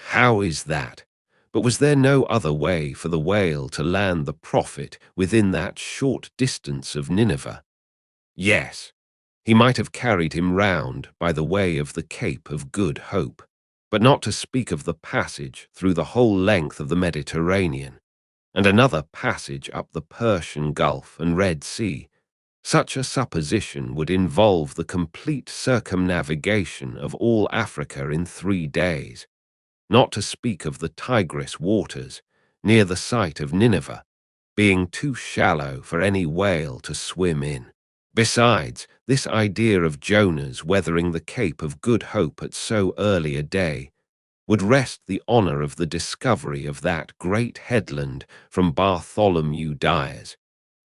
How is that? But was there no other way for the whale to land the prophet within that short distance of Nineveh? Yes, he might have carried him round by the way of the Cape of Good Hope. but not to speak of the passage through the whole length of the Mediterranean, and another passage up the Persian Gulf and Red Sea. Such a supposition would involve the complete circumnavigation of all Africa in 3 days, not to speak of the Tigris waters, near the site of Nineveh, being too shallow for any whale to swim in. Besides, this idea of Jonah's weathering the Cape of Good Hope at so early a day would wrest the honor of the discovery of that great headland from Bartholomew Dyers,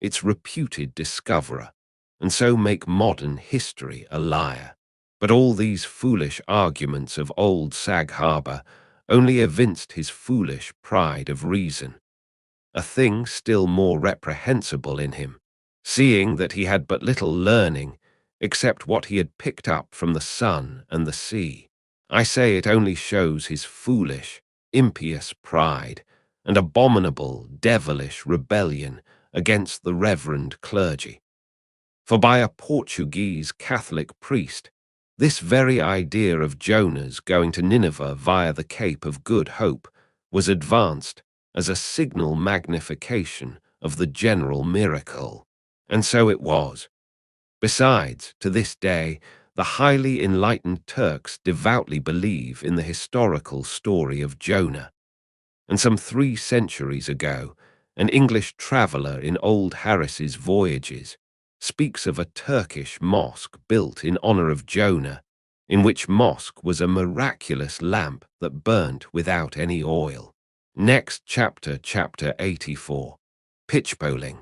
its reputed discoverer, and so make modern history a liar. But all these foolish arguments of old Sag Harbor only evinced his foolish pride of reason, a thing still more reprehensible in him, seeing that he had but little learning except what he had picked up from the sun and the sea. I say it only shows his foolish, impious pride and abominable, devilish rebellion against the reverend clergy. For by a Portuguese Catholic priest, this very idea of Jonah's going to Nineveh via the Cape of Good Hope was advanced as a signal magnification of the general miracle. And so it was. Besides, to this day, the highly enlightened Turks devoutly believe in the historical story of Jonah. And some 3 centuries ago, an English traveller in Old Harris's Voyages speaks of a Turkish mosque built in honor of Jonah, in which mosque was a miraculous lamp that burnt without any oil. Next chapter, chapter 84, pitchpoling.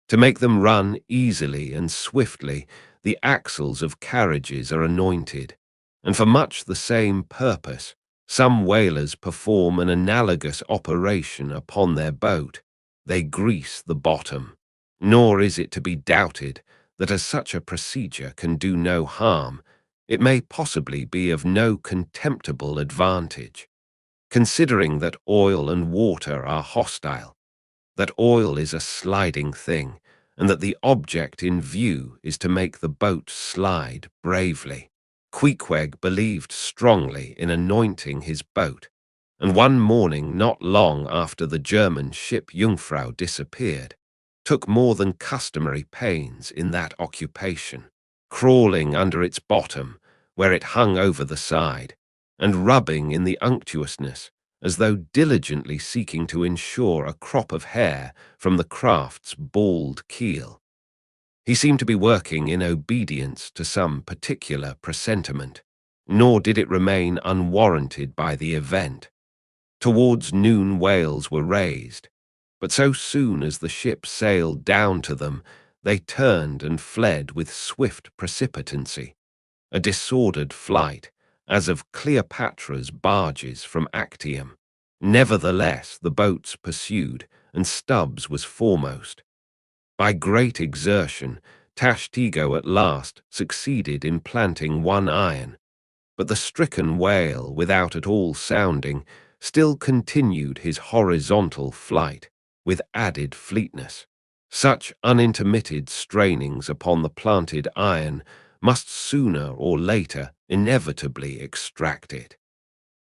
To make them run easily and swiftly, the axles of carriages are anointed, and for much the same purpose, some whalers perform an analogous operation upon their boat. They grease the bottom. Nor is it to be doubted that as such a procedure can do no harm, it may possibly be of no contemptible advantage, considering that oil and water are hostile, that oil is a sliding thing, and that the object in view is to make the boat slide bravely. Queequeg believed strongly in anointing his boat, and one morning not long after the German ship Jungfrau disappeared, took more than customary pains in that occupation, crawling under its bottom where it hung over the side, and rubbing in the unctuousness as though diligently seeking to ensure a crop of hair from the craft's bald keel. He seemed to be working in obedience to some particular presentiment, nor did it remain unwarranted by the event. Towards noon whales were raised, but so soon as the ship sailed down to them, they turned and fled with swift precipitancy, a disordered flight, as of Cleopatra's barges from Actium. Nevertheless, the boats pursued, and Stubbs was foremost. By great exertion, Tashtego at last succeeded in planting one iron, but the stricken whale, without at all sounding, still continued his horizontal flight with added fleetness. Such unintermitted strainings upon the planted iron must sooner or later inevitably extract it.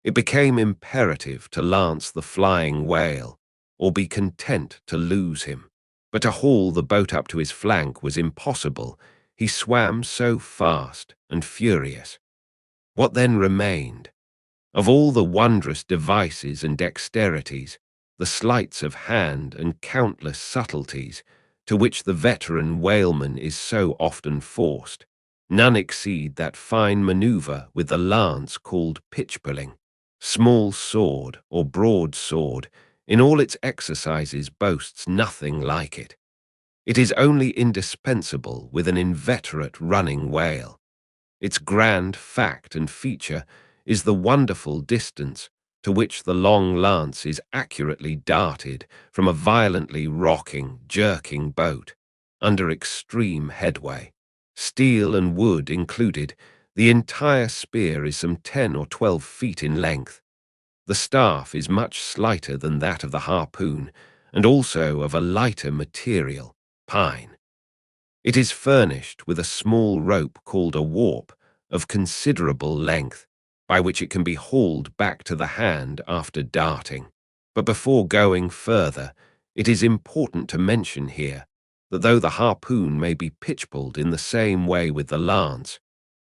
It became imperative to lance the flying whale, or be content to lose him. But to haul the boat up to his flank was impossible. He swam so fast and furious. What then remained? Of all the wondrous devices and dexterities, the sleights of hand and countless subtleties to which the veteran whaleman is so often forced, none exceed that fine maneuver with the lance called pitchpulling. Small sword or broad sword in all its exercises boasts nothing like it. It is only indispensable with an inveterate running whale. Its grand fact and feature is the wonderful distance to which the long lance is accurately darted from a violently rocking, jerking boat under extreme headway. Steel and wood included, the entire spear is some 10 or 12 feet in length. The staff is much slighter than that of the harpoon, and also of a lighter material, pine. It is furnished with a small rope called a warp, of considerable length, by which it can be hauled back to the hand after darting. But before going further, it is important to mention here that though the harpoon may be pitchpuled in the same way with the lance,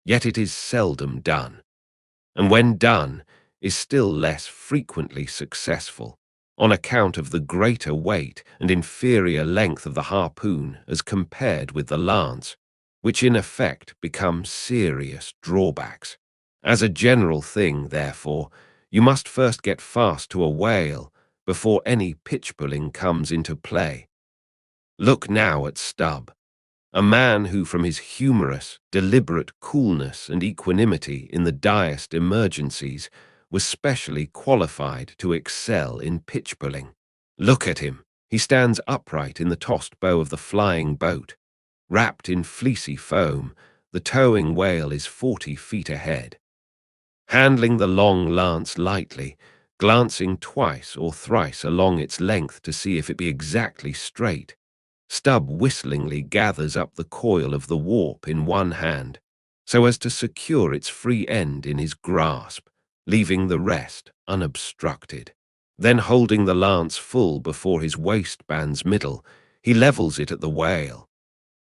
yet it is seldom done, and when done, is still less frequently successful, on account of the greater weight and inferior length of the harpoon as compared with the lance, which in effect become serious drawbacks. As a general thing, therefore, you must first get fast to a whale before any pitch-pulling comes into play. Look now at Stubb, a man who from his humorous, deliberate coolness and equanimity in the direst emergencies was specially qualified to excel in pitch-pulling. Look at him. He stands upright in the tossed bow of the flying boat. Wrapped in fleecy foam, the towing whale is 40 feet ahead. Handling the long lance lightly, glancing twice or thrice along its length to see if it be exactly straight, Stubb whistlingly gathers up the coil of the warp in one hand, so as to secure its free end in his grasp, leaving the rest unobstructed. Then, holding the lance full before his waistband's middle, he levels it at the whale.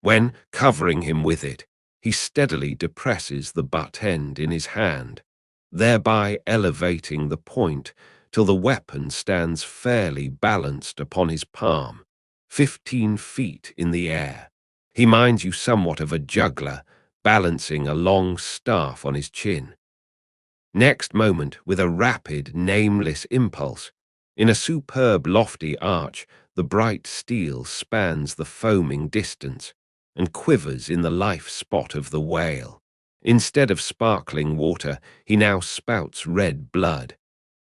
When, covering him with it, he steadily depresses the butt end in his hand, thereby elevating the point till the weapon stands fairly balanced upon his palm, 15 feet in the air. He minds you somewhat of a juggler, balancing a long staff on his chin. Next moment, with a rapid, nameless impulse, in a superb lofty arch, the bright steel spans the foaming distance and quivers in the life spot of the whale. Instead of sparkling water, he now spouts red blood.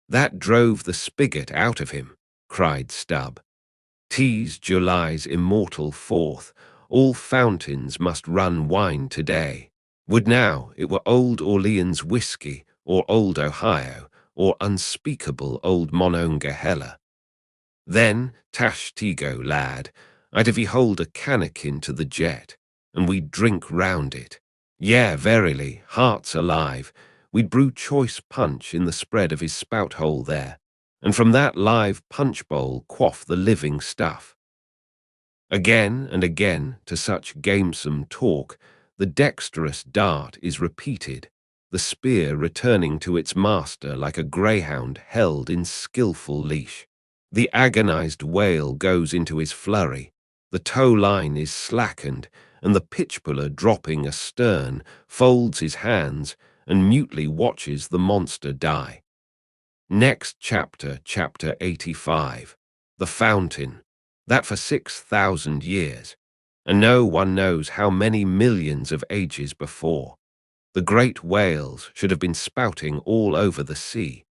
"That drove the spigot out of him," cried Stubb. "'Tis July's immortal 4th. All fountains must run wine today. Would now it were old Orleans whiskey, or old Ohio, or unspeakable old Monongahela. Then, Tashtego, lad, I'd have ye hold a cannikin to the jet, and we'd drink round it. Yea, verily, hearts alive, we'd brew choice punch in the spread of his spout-hole there, and from that live punch-bowl quaff the living stuff." Again and again, to such gamesome talk, the dexterous dart is repeated, the spear returning to its master like a greyhound held in skilful leash. The agonized whale goes into his flurry, the tow line is slackened, and the pitch-puller, dropping astern, folds his hands and mutely watches the monster die. Next chapter, chapter 85, The Fountain, that for 6,000 years, and no one knows how many millions of ages before, the great whales should have been spouting all over the sea,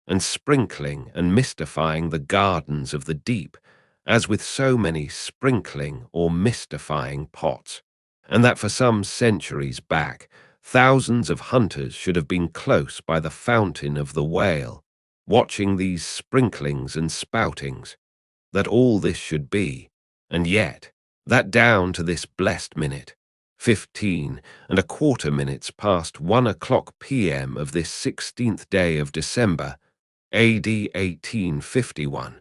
and sprinkling and mystifying the gardens of the deep, as with so many sprinkling or mystifying pots, and that for some centuries back, thousands of hunters should have been close by the fountain of the whale, watching these sprinklings and spoutings, that all this should be, and yet, that down to this blessed minute, 15¼ minutes past 1 o'clock p.m. of this 16th day of December, A.D. 1851,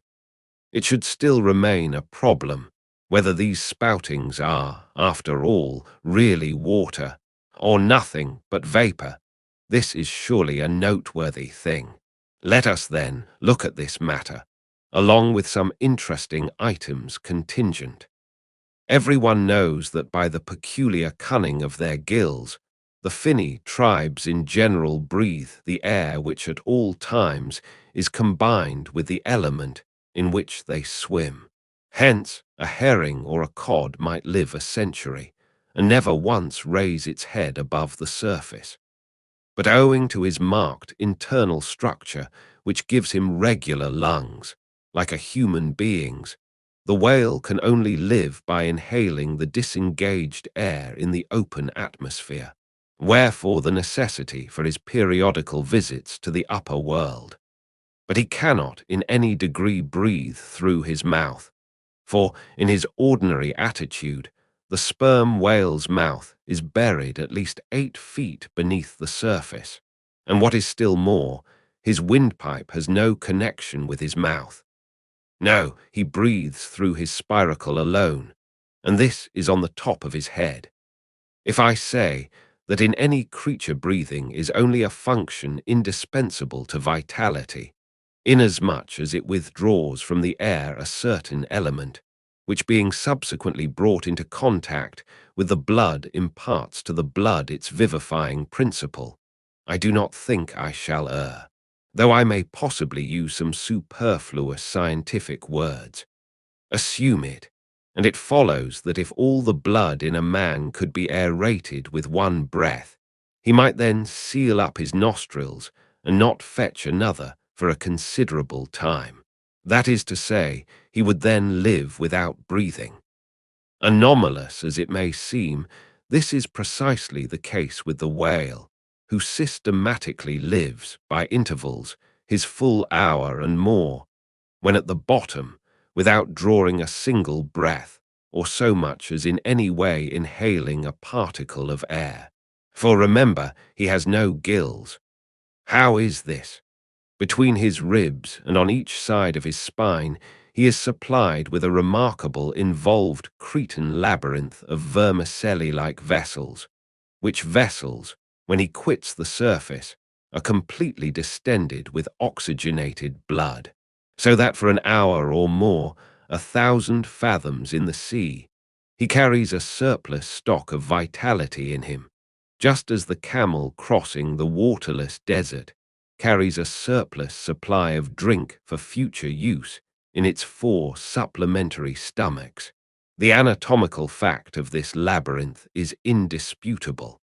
it should still remain a problem whether these spoutings are, after all, really water, or nothing but vapor. This is surely a noteworthy thing. Let us, then, look at this matter, along with some interesting items contingent. Everyone knows that by the peculiar cunning of their gills, the finny tribes in general breathe the air which at all times is combined with the element in which they swim. Hence, a herring or a cod might live a century, and never once raise its head above the surface. But owing to his marked internal structure, which gives him regular lungs, like a human being's, the whale can only live by inhaling the disengaged air in the open atmosphere, wherefore the necessity for his periodical visits to the upper world. But he cannot in any degree breathe through his mouth, for in his ordinary attitude, the sperm whale's mouth is buried at least 8 feet beneath the surface. And what is still more, his windpipe has no connection with his mouth. No, he breathes through his spiracle alone, and this is on the top of his head. If I say that in any creature breathing is only a function indispensable to vitality, inasmuch as it withdraws from the air a certain element, which being subsequently brought into contact with the blood imparts to the blood its vivifying principle, I do not think I shall err, though I may possibly use some superfluous scientific words. Assume it, and it follows that if all the blood in a man could be aerated with one breath, he might then seal up his nostrils and not fetch another for a considerable time. That is to say, he would then live without breathing. Anomalous as it may seem, this is precisely the case with the whale, who systematically lives, by intervals, his full hour and more, when at the bottom, without drawing a single breath, or so much as in any way inhaling a particle of air. For remember, he has no gills. How is this? Between his ribs and on each side of his spine, he is supplied with a remarkable involved Cretan labyrinth of vermicelli-like vessels, which vessels, when he quits the surface, are completely distended with oxygenated blood, so that for an hour or more, 1,000 fathoms in the sea, he carries a surplus stock of vitality in him, just as the camel crossing the waterless desert carries a surplus supply of drink for future use in its 4 supplementary stomachs. The anatomical fact of this labyrinth is indisputable,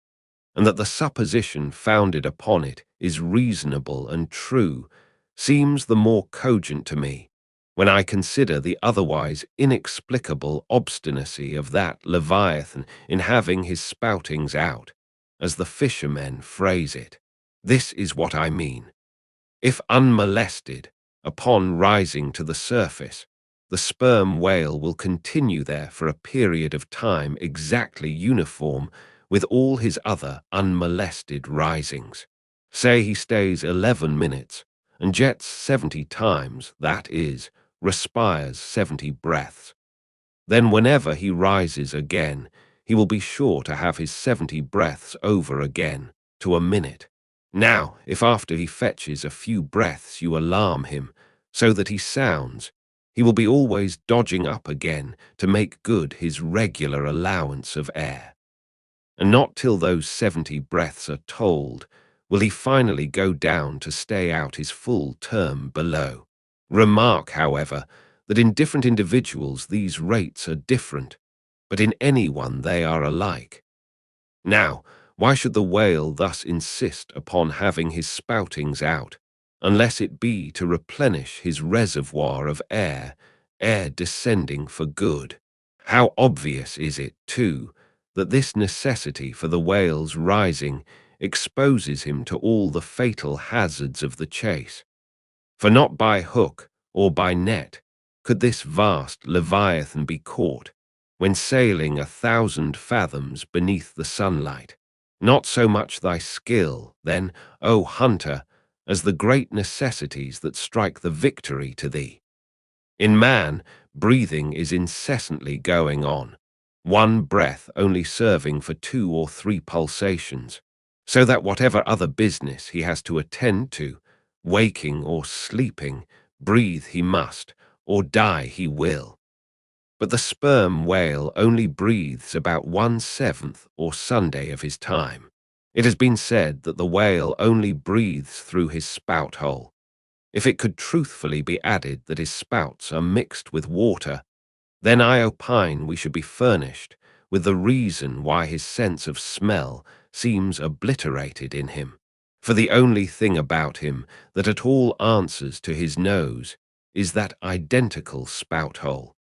and that the supposition founded upon it is reasonable and true seems the more cogent to me when I consider the otherwise inexplicable obstinacy of that Leviathan in having his spoutings out, as the fishermen phrase it. This is what I mean. If unmolested, upon rising to the surface, the sperm whale will continue there for a period of time exactly uniform with all his other unmolested risings. Say he stays 11 minutes and jets 70 times, that is, respires 70 breaths. Then whenever he rises again, he will be sure to have his 70 breaths over again, to a minute. Now, if after he fetches a few breaths you alarm him, so that he sounds, he will be always dodging up again to make good his regular allowance of air. And not till those 70 breaths are told will he finally go down to stay out his full term below. Remark, however, that in different individuals these rates are different, but in any one they are alike. Now, why should the whale thus insist upon having his spoutings out, unless it be to replenish his reservoir of air descending for good? How obvious is it, too, that this necessity for the whale's rising exposes him to all the fatal hazards of the chase. For not by hook or by net could this vast Leviathan be caught when sailing 1,000 fathoms beneath the sunlight. Not so much thy skill, then, O hunter, as the great necessities that strike the victory to thee. In man, breathing is incessantly going on, one breath only serving for 2 or 3 pulsations, so that whatever other business he has to attend to, waking or sleeping, breathe he must, or die he will. But the sperm whale only breathes about 1/7 or Sunday of his time. It has been said that the whale only breathes through his spout hole. If it could truthfully be added that his spouts are mixed with water, then I opine we should be furnished with the reason why his sense of smell seems obliterated in him. For the only thing about him that at all answers to his nose is that identical spout hole.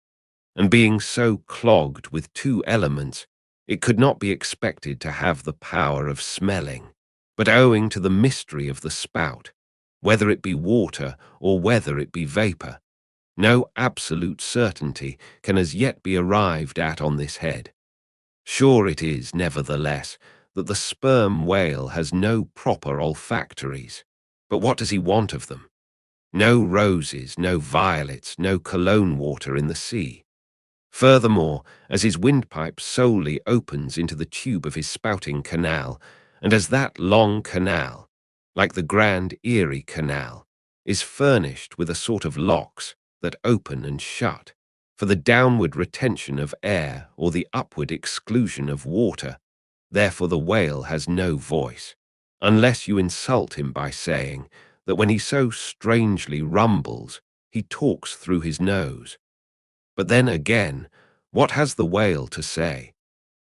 And being so clogged with 2 elements, it could not be expected to have the power of smelling. But owing to the mystery of the spout, whether it be water or whether it be vapor, no absolute certainty can as yet be arrived at on this head. Sure it is, nevertheless, that the sperm whale has no proper olfactories. But what does he want of them? No roses, no violets, no cologne water in the sea. Furthermore, as his windpipe solely opens into the tube of his spouting canal, and as that long canal, like the Grand Erie Canal, is furnished with a sort of locks that open and shut, for the downward retention of air or the upward exclusion of water, therefore the whale has no voice, unless you insult him by saying that when he so strangely rumbles, he talks through his nose. But then again, what has the whale to say?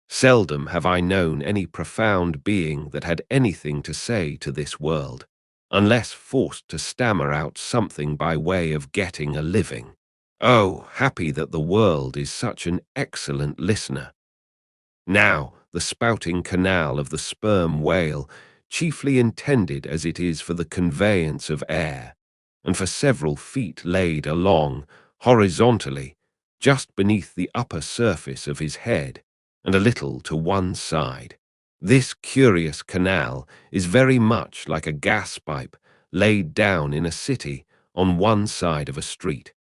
Seldom have I known any profound being that had anything to say to this world, unless forced to stammer out something by way of getting a living. Oh, happy that the world is such an excellent listener. Now, the spouting canal of the sperm whale, chiefly intended as it is for the conveyance of air, and for several feet laid along, horizontally, just beneath the upper surface of his head, and a little to one side. This curious canal is very much like a gas pipe laid down in a city on one side of a street.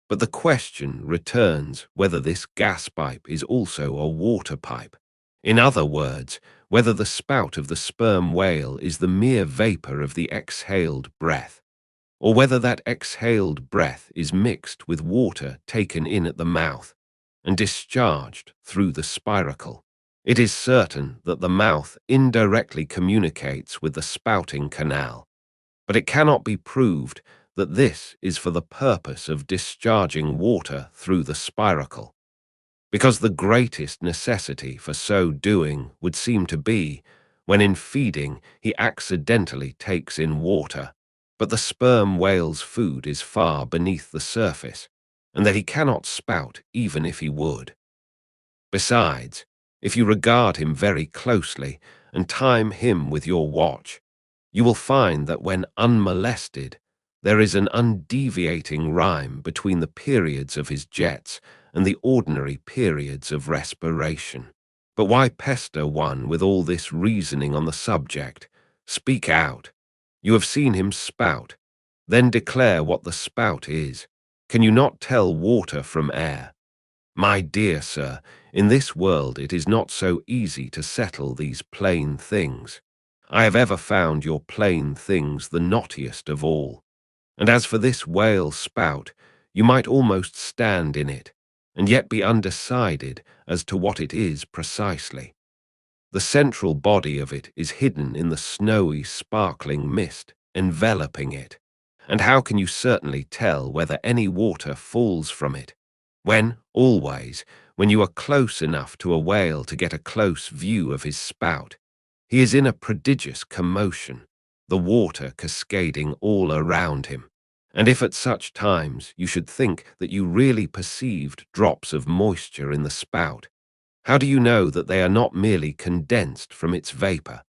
But the question returns whether this gas pipe is also a water pipe. In other words, whether the spout of the sperm whale is the mere vapor of the exhaled breath, or whether that exhaled breath is mixed with water taken in at the mouth and discharged through the spiracle. It is certain that the mouth indirectly communicates with the spouting canal, but it cannot be proved that this is for the purpose of discharging water through the spiracle, because the greatest necessity for so doing would seem to be when in feeding he accidentally takes in water, but the sperm whale's food is far beneath the surface, and that he cannot spout even if he would. Besides, if you regard him very closely and time him with your watch, you will find that when unmolested, there is an undeviating rhyme between the periods of his jets and the ordinary periods of respiration. But why pester one with all this reasoning on the subject? Speak out. You have seen him spout. Then declare what the spout is. Can you not tell water from air? My dear sir, in this world it is not so easy to settle these plain things. I have ever found your plain things the knottiest of all. And as for this whale spout, you might almost stand in it, and yet be undecided as to what it is precisely. The central body of it is hidden in the snowy, sparkling mist enveloping it. And how can you certainly tell whether any water falls from it, when, always, when you are close enough to a whale to get a close view of his spout, he is in a prodigious commotion, the water cascading all around him? And if at such times you should think that you really perceived drops of moisture in the spout, how do you know that they are not merely condensed from its vapor?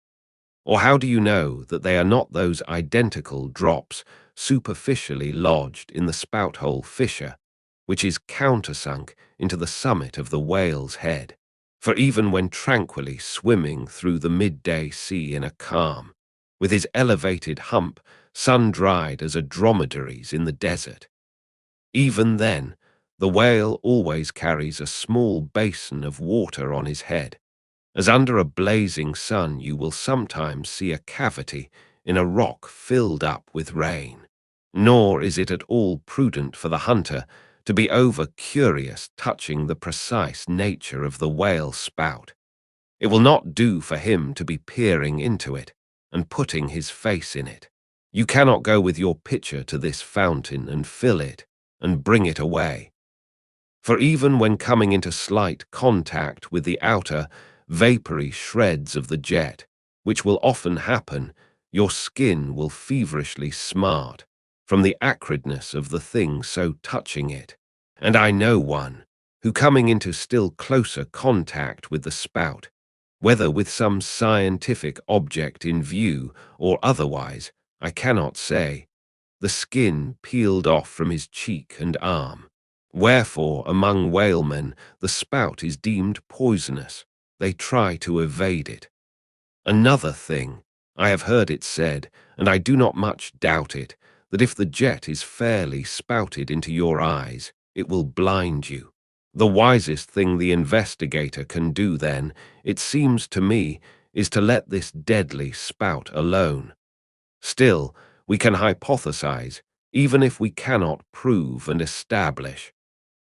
Or how do you know that they are not those identical drops superficially lodged in the spout-hole fissure, which is countersunk into the summit of the whale's head? For even when tranquilly swimming through the midday sea in a calm, with his elevated hump sun-dried as a dromedary's in the desert, even then the whale always carries a small basin of water on his head, as under a blazing sun you will sometimes see a cavity in a rock filled up with rain. Nor is it at all prudent for the hunter to be over-curious touching the precise nature of the whale spout. It will not do for him to be peering into it and putting his face in it. You cannot go with your pitcher to this fountain and fill it and bring it away. For even when coming into slight contact with the outer, vapory shreds of the jet, which will often happen, your skin will feverishly smart from the acridness of the thing so touching it. And I know one who, coming into still closer contact with the spout, whether with some scientific object in view or otherwise, I cannot say, the skin peeled off from his cheek and arm. Wherefore, among whalemen, the spout is deemed poisonous. They try to evade it. Another thing, I have heard it said, and I do not much doubt it, that if the jet is fairly spouted into your eyes, it will blind you. The wisest thing the investigator can do then, it seems to me, is to let this deadly spout alone. Still, we can hypothesize, even if we cannot prove and establish.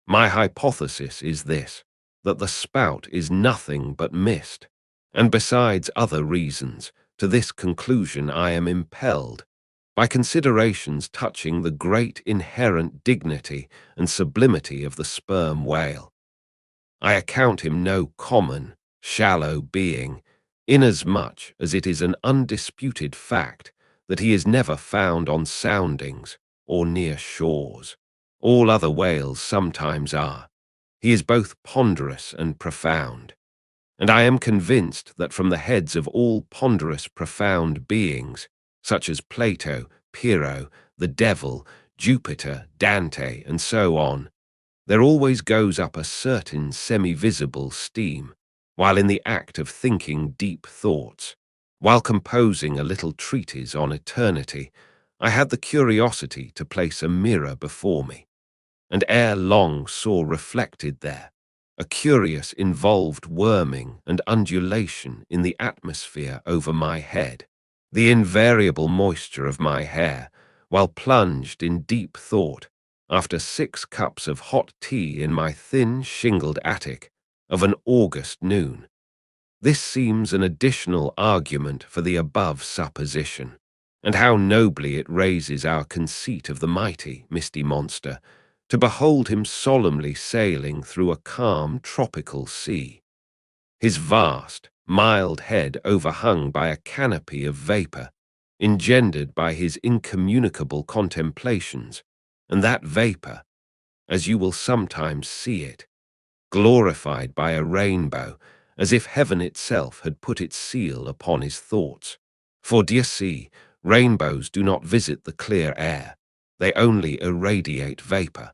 My hypothesis is this, that the spout is nothing but mist, and besides other reasons, to this conclusion I am impelled by considerations touching the great inherent dignity and sublimity of the sperm whale. I account him no common, shallow being, inasmuch as it is an undisputed fact that he is never found on soundings or near shores. All other whales sometimes are. He is both ponderous and profound, and I am convinced that from the heads of all ponderous, profound beings, such as Plato, Pyrrho, the devil, Jupiter, Dante, and so on, there always goes up a certain semi-visible steam, while in the act of thinking deep thoughts, while composing a little treatise on eternity, I had the curiosity to place a mirror before me, and ere long saw reflected there a curious involved worming and undulation in the atmosphere over my head, the invariable moisture of my hair, while plunged in deep thought, after 6 cups of hot tea in my thin shingled attic of an August noon. This seems an additional argument for the above supposition, and how nobly it raises our conceit of the mighty, misty monster, to behold him solemnly sailing through a calm tropical sea, his vast, mild head overhung by a canopy of vapour, engendered by his incommunicable contemplations, and that vapour, as you will sometimes see it, glorified by a rainbow, as if heaven itself had put its seal upon his thoughts. For, d'ye see, rainbows do not visit the clear air, they only irradiate vapour.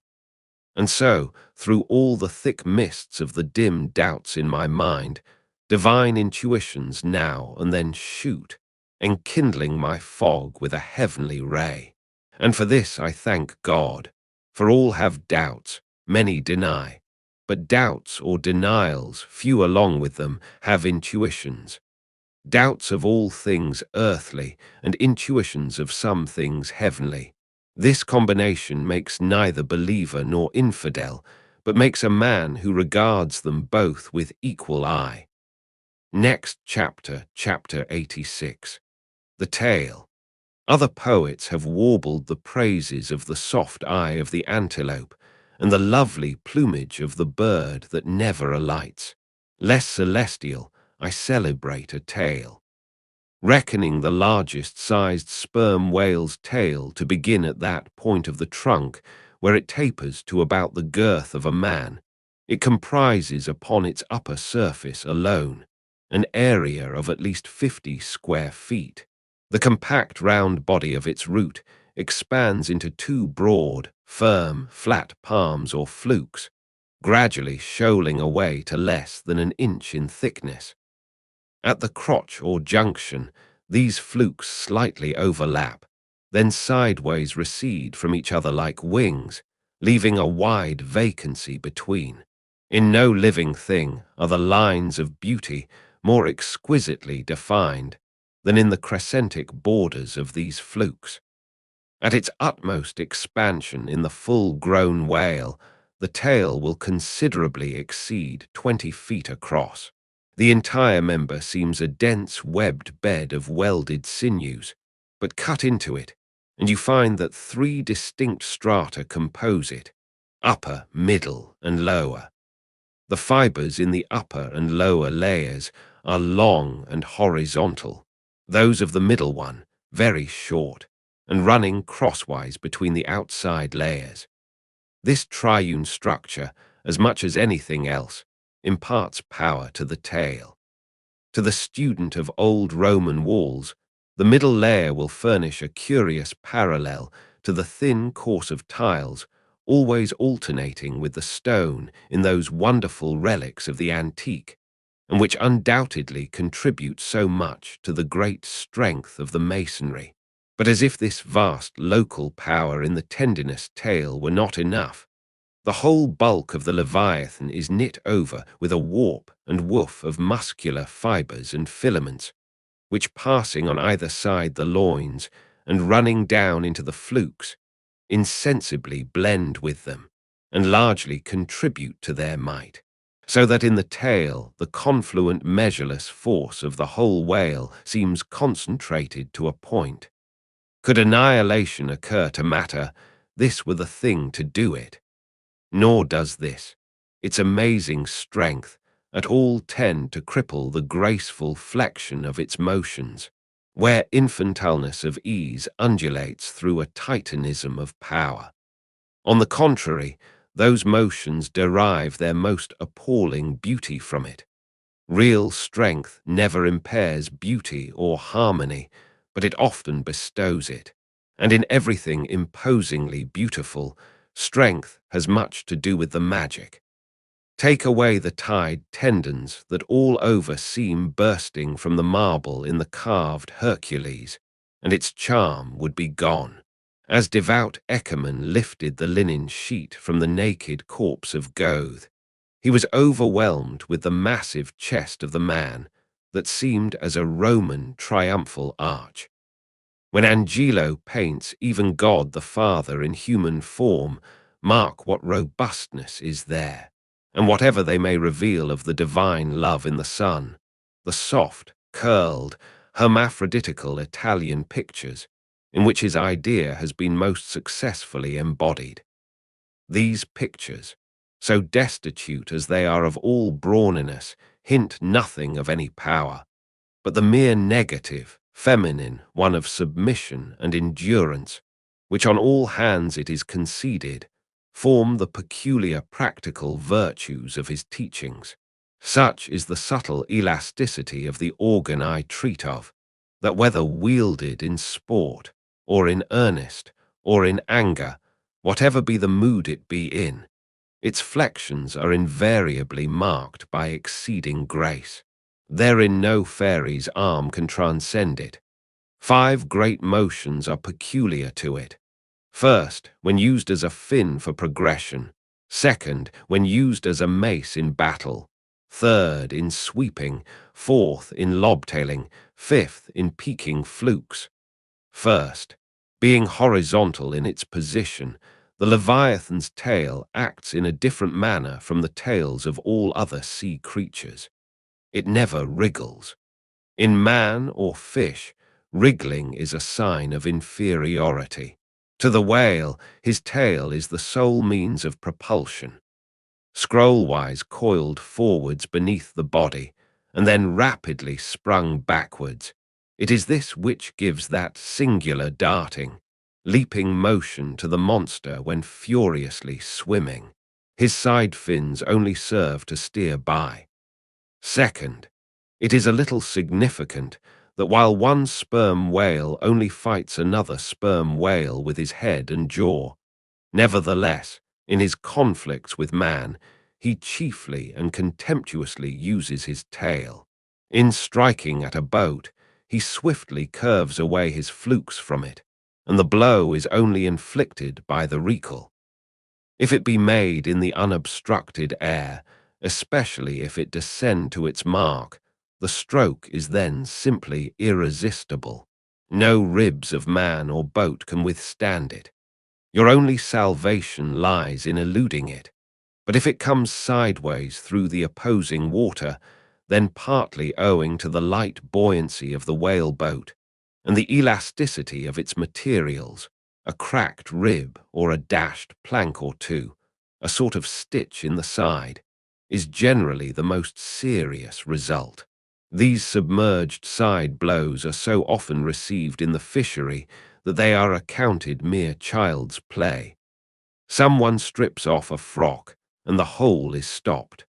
And so, through all the thick mists of the dim doubts in my mind, divine intuitions now and then shoot, enkindling my fog with a heavenly ray. And for this I thank God, for all have doubts, many deny, but doubts or denials, few along with them, have intuitions. Doubts of all things earthly, and intuitions of some things heavenly. This combination makes neither believer nor infidel, but makes a man who regards them both with equal eye. Next chapter, chapter 86. The Tale. Other poets have warbled the praises of the soft eye of the antelope and the lovely plumage of the bird that never alights. Less celestial, I celebrate a tale. Reckoning the largest-sized sperm whale's tail to begin at that point of the trunk where it tapers to about the girth of a man, it comprises upon its upper surface alone an area of at least 50 square feet. The compact round body of its root expands into 2 broad, firm, flat palms or flukes, gradually shoaling away to less than an inch in thickness. At the crotch or junction, these flukes slightly overlap, then sideways recede from each other like wings, leaving a wide vacancy between. In no living thing are the lines of beauty more exquisitely defined than in the crescentic borders of these flukes. At its utmost expansion in the full-grown whale, the tail will considerably exceed 20 feet across. The entire member seems a dense webbed bed of welded sinews, but cut into it, and you find that 3 distinct strata compose it, upper, middle, and lower. The fibers in the upper and lower layers are long and horizontal, those of the middle one very short, and running crosswise between the outside layers. This triune structure, as much as anything else, imparts power to the tail. To the student of old Roman walls, the middle layer will furnish a curious parallel to the thin course of tiles, always alternating with the stone in those wonderful relics of the antique, and which undoubtedly contribute so much to the great strength of the masonry. But as if this vast local power in the tendinous tail were not enough, the whole bulk of the Leviathan is knit over with a warp and woof of muscular fibers and filaments, which passing on either side the loins and running down into the flukes, insensibly blend with them, and largely contribute to their might, so that in the tail the confluent measureless force of the whole whale seems concentrated to a point. Could annihilation occur to matter, this were the thing to do it. Nor does this, its amazing strength, at all tend to cripple the graceful flexion of its motions, where infantileness of ease undulates through a titanism of power. On the contrary, those motions derive their most appalling beauty from it. Real strength never impairs beauty or harmony, but it often bestows it. And in everything imposingly beautiful, strength has much to do with the magic. Take away the tied tendons that all over seem bursting from the marble in the carved Hercules, and its charm would be gone. As devout Eckermann lifted the linen sheet from the naked corpse of Goethe, he was overwhelmed with the massive chest of the man that seemed as a Roman triumphal arch. When Angelo paints even God the Father in human form, mark what robustness is there, and whatever they may reveal of the divine love in the Son, the soft, curled, hermaphroditical Italian pictures, in which his idea has been most successfully embodied. These pictures, so destitute as they are of all brawniness, hint nothing of any power, but the mere negative, feminine one of submission and endurance, which on all hands it is conceded, form the peculiar practical virtues of his teachings. Such is the subtle elasticity of the organ I treat of, that whether wielded in sport, or in earnest, or in anger, whatever be the mood it be in, its flexions are invariably marked by exceeding grace. Therein no fairy's arm can transcend it. 5 great motions are peculiar to it. First, when used as a fin for progression. Second, when used as a mace in battle. Third, in sweeping. Fourth, in lobtailing. Fifth, in peaking flukes. First, being horizontal in its position, the Leviathan's tail acts in a different manner from the tails of all other sea creatures. It never wriggles. In man or fish, wriggling is a sign of inferiority. To the whale, his tail is the sole means of propulsion. Scroll-wise coiled forwards beneath the body, and then rapidly sprung backwards, it is this which gives that singular darting, leaping motion to the monster when furiously swimming. His side fins only serve to steer by. Second, it is a little significant that while one sperm whale only fights another sperm whale with his head and jaw, nevertheless, in his conflicts with man, he chiefly and contemptuously uses his tail. In striking at a boat, he swiftly curves away his flukes from it, and the blow is only inflicted by the recoil. If it be made in the unobstructed air, especially if it descend to its mark, the stroke is then simply irresistible. No ribs of man or boat can withstand it. Your only salvation lies in eluding it. But if it comes sideways through the opposing water, then partly owing to the light buoyancy of the whale boat and the elasticity of its materials, a cracked rib or a dashed plank or two, a sort of stitch in the side, is generally the most serious result. These submerged side blows are so often received in the fishery that they are accounted mere child's play. Someone strips off a frock, and the whole is stopped.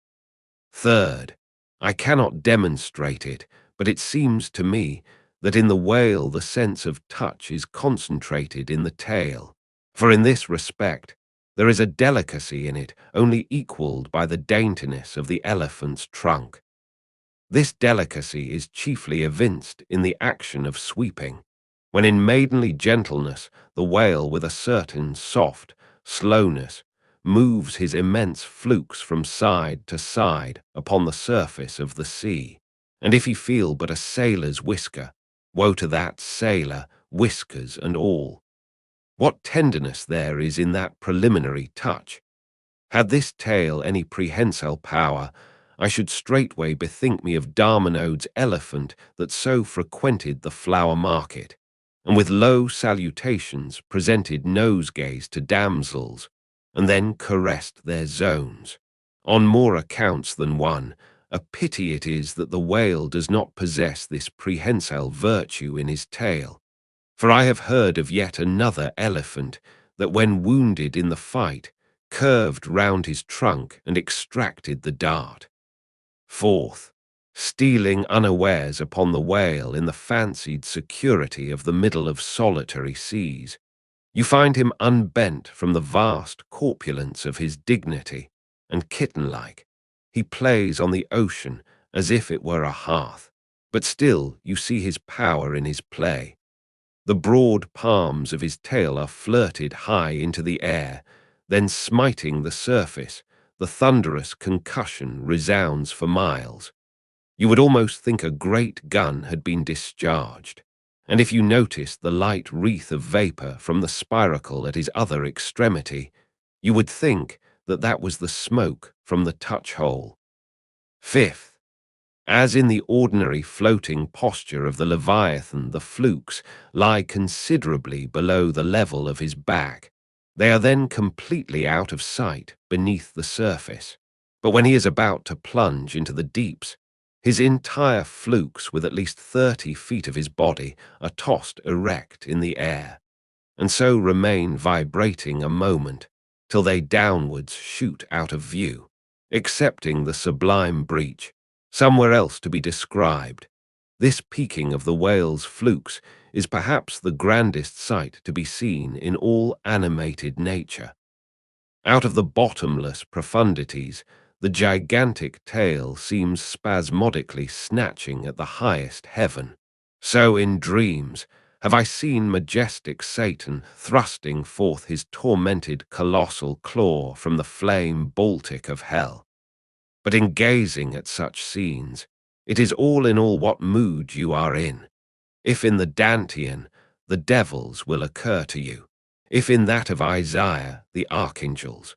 Third, I cannot demonstrate it, but it seems to me that in the whale the sense of touch is concentrated in the tail, for in this respect there is a delicacy in it only equalled by the daintiness of the elephant's trunk. This delicacy is chiefly evinced in the action of sweeping, when in maidenly gentleness the whale with a certain soft slowness moves his immense flukes from side to side upon the surface of the sea. And if he feel but a sailor's whisker, woe to that sailor, whiskers and all. What tenderness there is in that preliminary touch! Had this tale any prehensile power, I should straightway bethink me of Darmanode's elephant that so frequented the flower market, and with low salutations presented nosegays to damsels, and then caressed their zones. On more accounts than one, a pity it is that the whale does not possess this prehensile virtue in his tail, for I have heard of yet another elephant that when wounded in the fight, curved round his trunk and extracted the dart. Fourth, stealing unawares upon the whale in the fancied security of the middle of solitary seas, you find him unbent from the vast corpulence of his dignity, and kitten-like, he plays on the ocean as if it were a hearth, but still you see his power in his play. The broad palms of his tail are flirted high into the air, then smiting the surface, the thunderous concussion resounds for miles. You would almost think a great gun had been discharged, and if you noticed the light wreath of vapor from the spiracle at his other extremity, you would think that that was the smoke from the touch-hole. Fifth, as in the ordinary floating posture of the Leviathan, the flukes lie considerably below the level of his back. They are then completely out of sight beneath the surface. But when he is about to plunge into the deeps, his entire flukes, with at least 30 feet of his body, are tossed erect in the air, and so remain vibrating a moment, till they downwards shoot out of view, excepting the sublime breach, somewhere else to be described. This peaking of the whale's flukes is perhaps the grandest sight to be seen in all animated nature. Out of the bottomless profundities, the gigantic tail seems spasmodically snatching at the highest heaven. So in dreams have I seen majestic Satan thrusting forth his tormented colossal claw from the flame Baltic of hell. But in gazing at such scenes, it is all in all what mood you are in. If in the Dantean, the devils will occur to you; if in that of Isaiah, the archangels.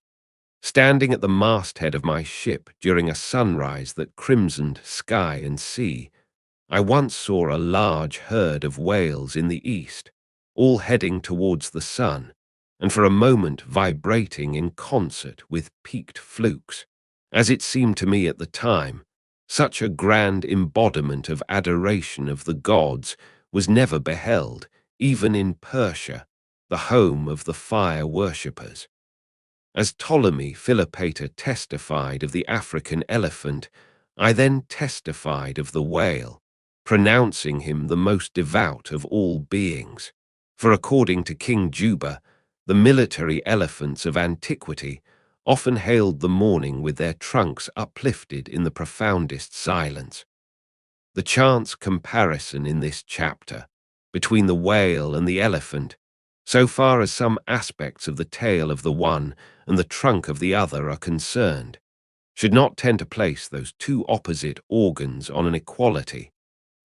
Standing at the masthead of my ship during a sunrise that crimsoned sky and sea, I once saw a large herd of whales in the east, all heading towards the sun, and for a moment vibrating in concert with peaked flukes. As it seemed to me at the time, such a grand embodiment of adoration of the gods was never beheld, even in Persia, the home of the fire worshippers. As Ptolemy Philopater testified of the African elephant, I then testified of the whale, pronouncing him the most devout of all beings. For according to King Juba, the military elephants of antiquity often hailed the morning with their trunks uplifted in the profoundest silence. The chance comparison in this chapter between the whale and the elephant, so far as some aspects of the tail of the one and the trunk of the other are concerned, should not tend to place those two opposite organs on an equality,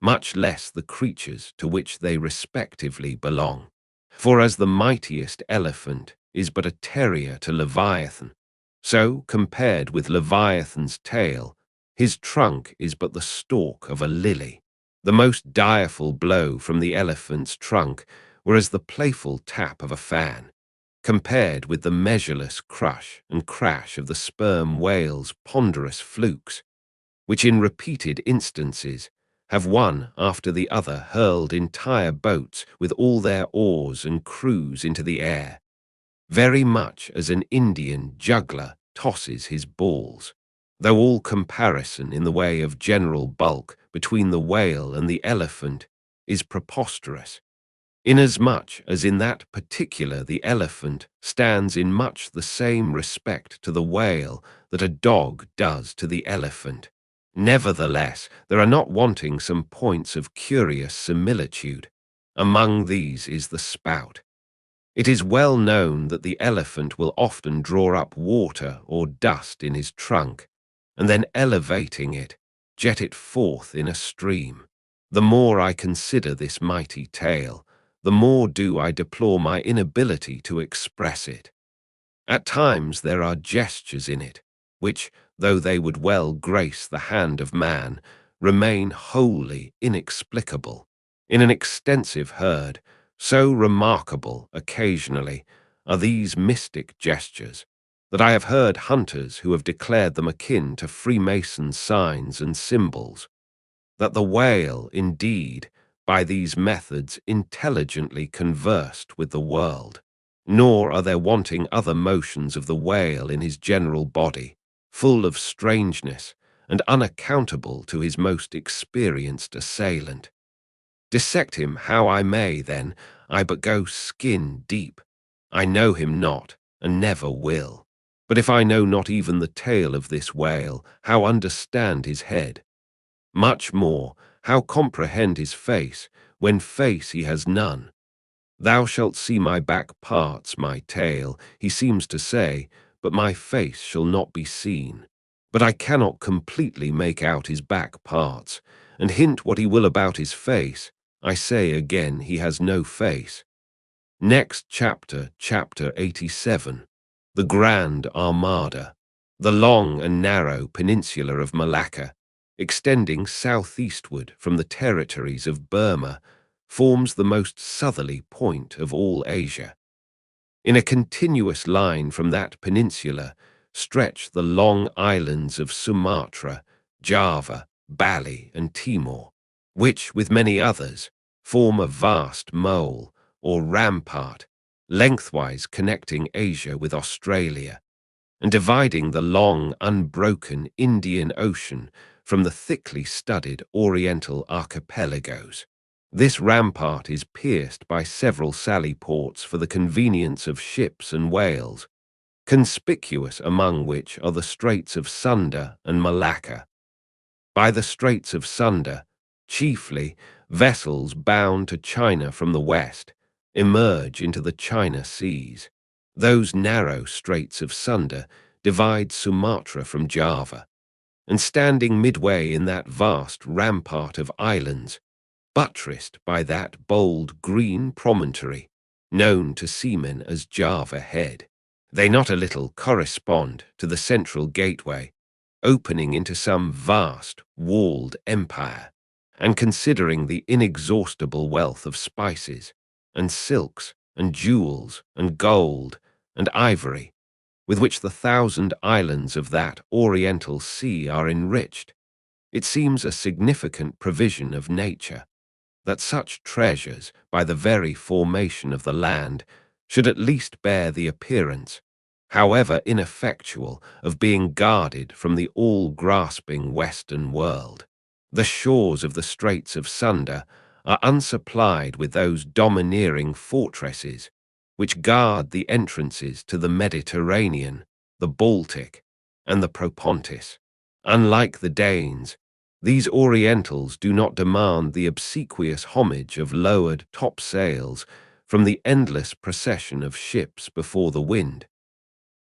much less the creatures to which they respectively belong. For as the mightiest elephant is but a terrier to Leviathan, so, compared with Leviathan's tail, his trunk is but the stalk of a lily. The most direful blow from the elephant's trunk were as the playful tap of a fan, compared with the measureless crush and crash of the sperm whale's ponderous flukes, which in repeated instances have one after the other hurled entire boats with all their oars and crews into the air, very much as an Indian juggler tosses his balls, though all comparison in the way of general bulk between the whale and the elephant is preposterous, inasmuch as in that particular the elephant stands in much the same respect to the whale that a dog does to the elephant, Nevertheless, there are not wanting some points of curious similitude. Among these is the spout. It is well known that the elephant will often draw up water or dust in his trunk, and then elevating it, jet it forth in a stream. The more I consider this mighty tale, the more do I deplore my inability to express it. At times there are gestures in it, which, though they would well grace the hand of man, remain wholly inexplicable. In an extensive herd, so remarkable occasionally are these mystic gestures, that I have heard hunters who have declared them akin to Freemason signs and symbols, that the whale, indeed, by these methods intelligently conversed with the world. Nor are there wanting other motions of the whale in his general body, full of strangeness and unaccountable to his most experienced assailant. Dissect him how I may, then, I but go skin deep. I know him not, and never will. But if I know not even the tail of this whale, how understand his head? Much more, how comprehend his face, when face he has none? Thou shalt see my back parts, my tail, he seems to say, but my face shall not be seen. But I cannot completely make out his back parts, and hint what he will about his face, I say again he has no face. Next chapter, chapter 87, the Grand Armada, the long and narrow peninsula of Malacca, extending southeastward from the territories of Burma, forms the most southerly point of all Asia. In a continuous line from that peninsula stretch the long islands of Sumatra, Java, Bali, and Timor, which, with many others, form a vast mole, or rampart, lengthwise connecting Asia with Australia, and dividing the long, unbroken Indian Ocean from the thickly studded Oriental archipelagos. This rampart is pierced by several sally ports for the convenience of ships and whales, conspicuous among which are the Straits of Sunda and Malacca. By the Straits of Sunda, chiefly, vessels bound to China from the west emerge into the China seas. Those narrow Straits of Sunda divide Sumatra from Java, and standing midway in that vast rampart of islands, buttressed by that bold green promontory, known to seamen as Java Head, they not a little correspond to the central gateway, opening into some vast, walled empire, and considering the inexhaustible wealth of spices, and silks, and jewels, and gold, and ivory, with which the 1,000 islands of that oriental sea are enriched, it seems a significant provision of nature, that such treasures, by the very formation of the land, should at least bear the appearance, however ineffectual, of being guarded from the all-grasping Western world. The shores of the Straits of Sunda are unsupplied with those domineering fortresses which guard the entrances to the Mediterranean, the Baltic, and the Propontis. Unlike the Danes, these Orientals do not demand the obsequious homage of lowered topsails from the endless procession of ships before the wind,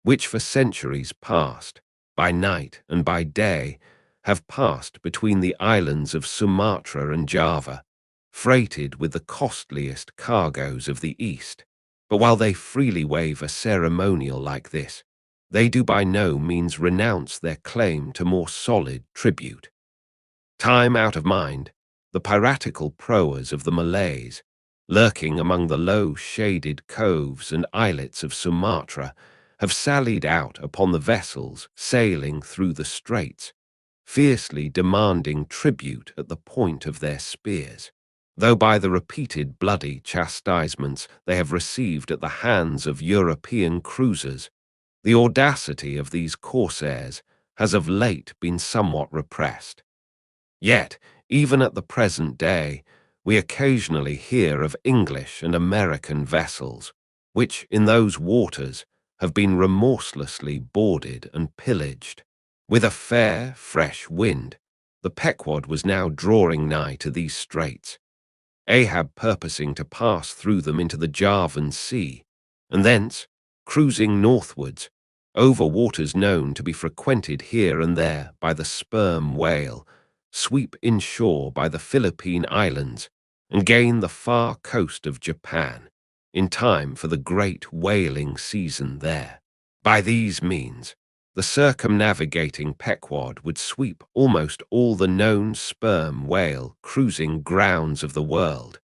which for centuries past, by night and by day, have passed between the islands of Sumatra and Java, freighted with the costliest cargoes of the East. But while they freely waive a ceremonial like this, they do by no means renounce their claim to more solid tribute. Time out of mind, the piratical proas of the Malays, lurking among the low-shaded coves and islets of Sumatra, have sallied out upon the vessels sailing through the straits, fiercely demanding tribute at the point of their spears, though by the repeated bloody chastisements they have received at the hands of European cruisers, the audacity of these corsairs has of late been somewhat repressed. Yet, even at the present day, we occasionally hear of English and American vessels, which, in those waters, have been remorselessly boarded and pillaged. With a fair, fresh wind, The Pequod was now drawing nigh to these straits, Ahab purposing to pass through them into the Javan Sea, and thence, cruising northwards, over waters known to be frequented here and there by the sperm whale, sweep inshore by the Philippine Islands, and gain the far coast of Japan, in time for the great whaling season there. By these means, the circumnavigating Pequod would sweep almost all the known sperm whale cruising grounds of the world,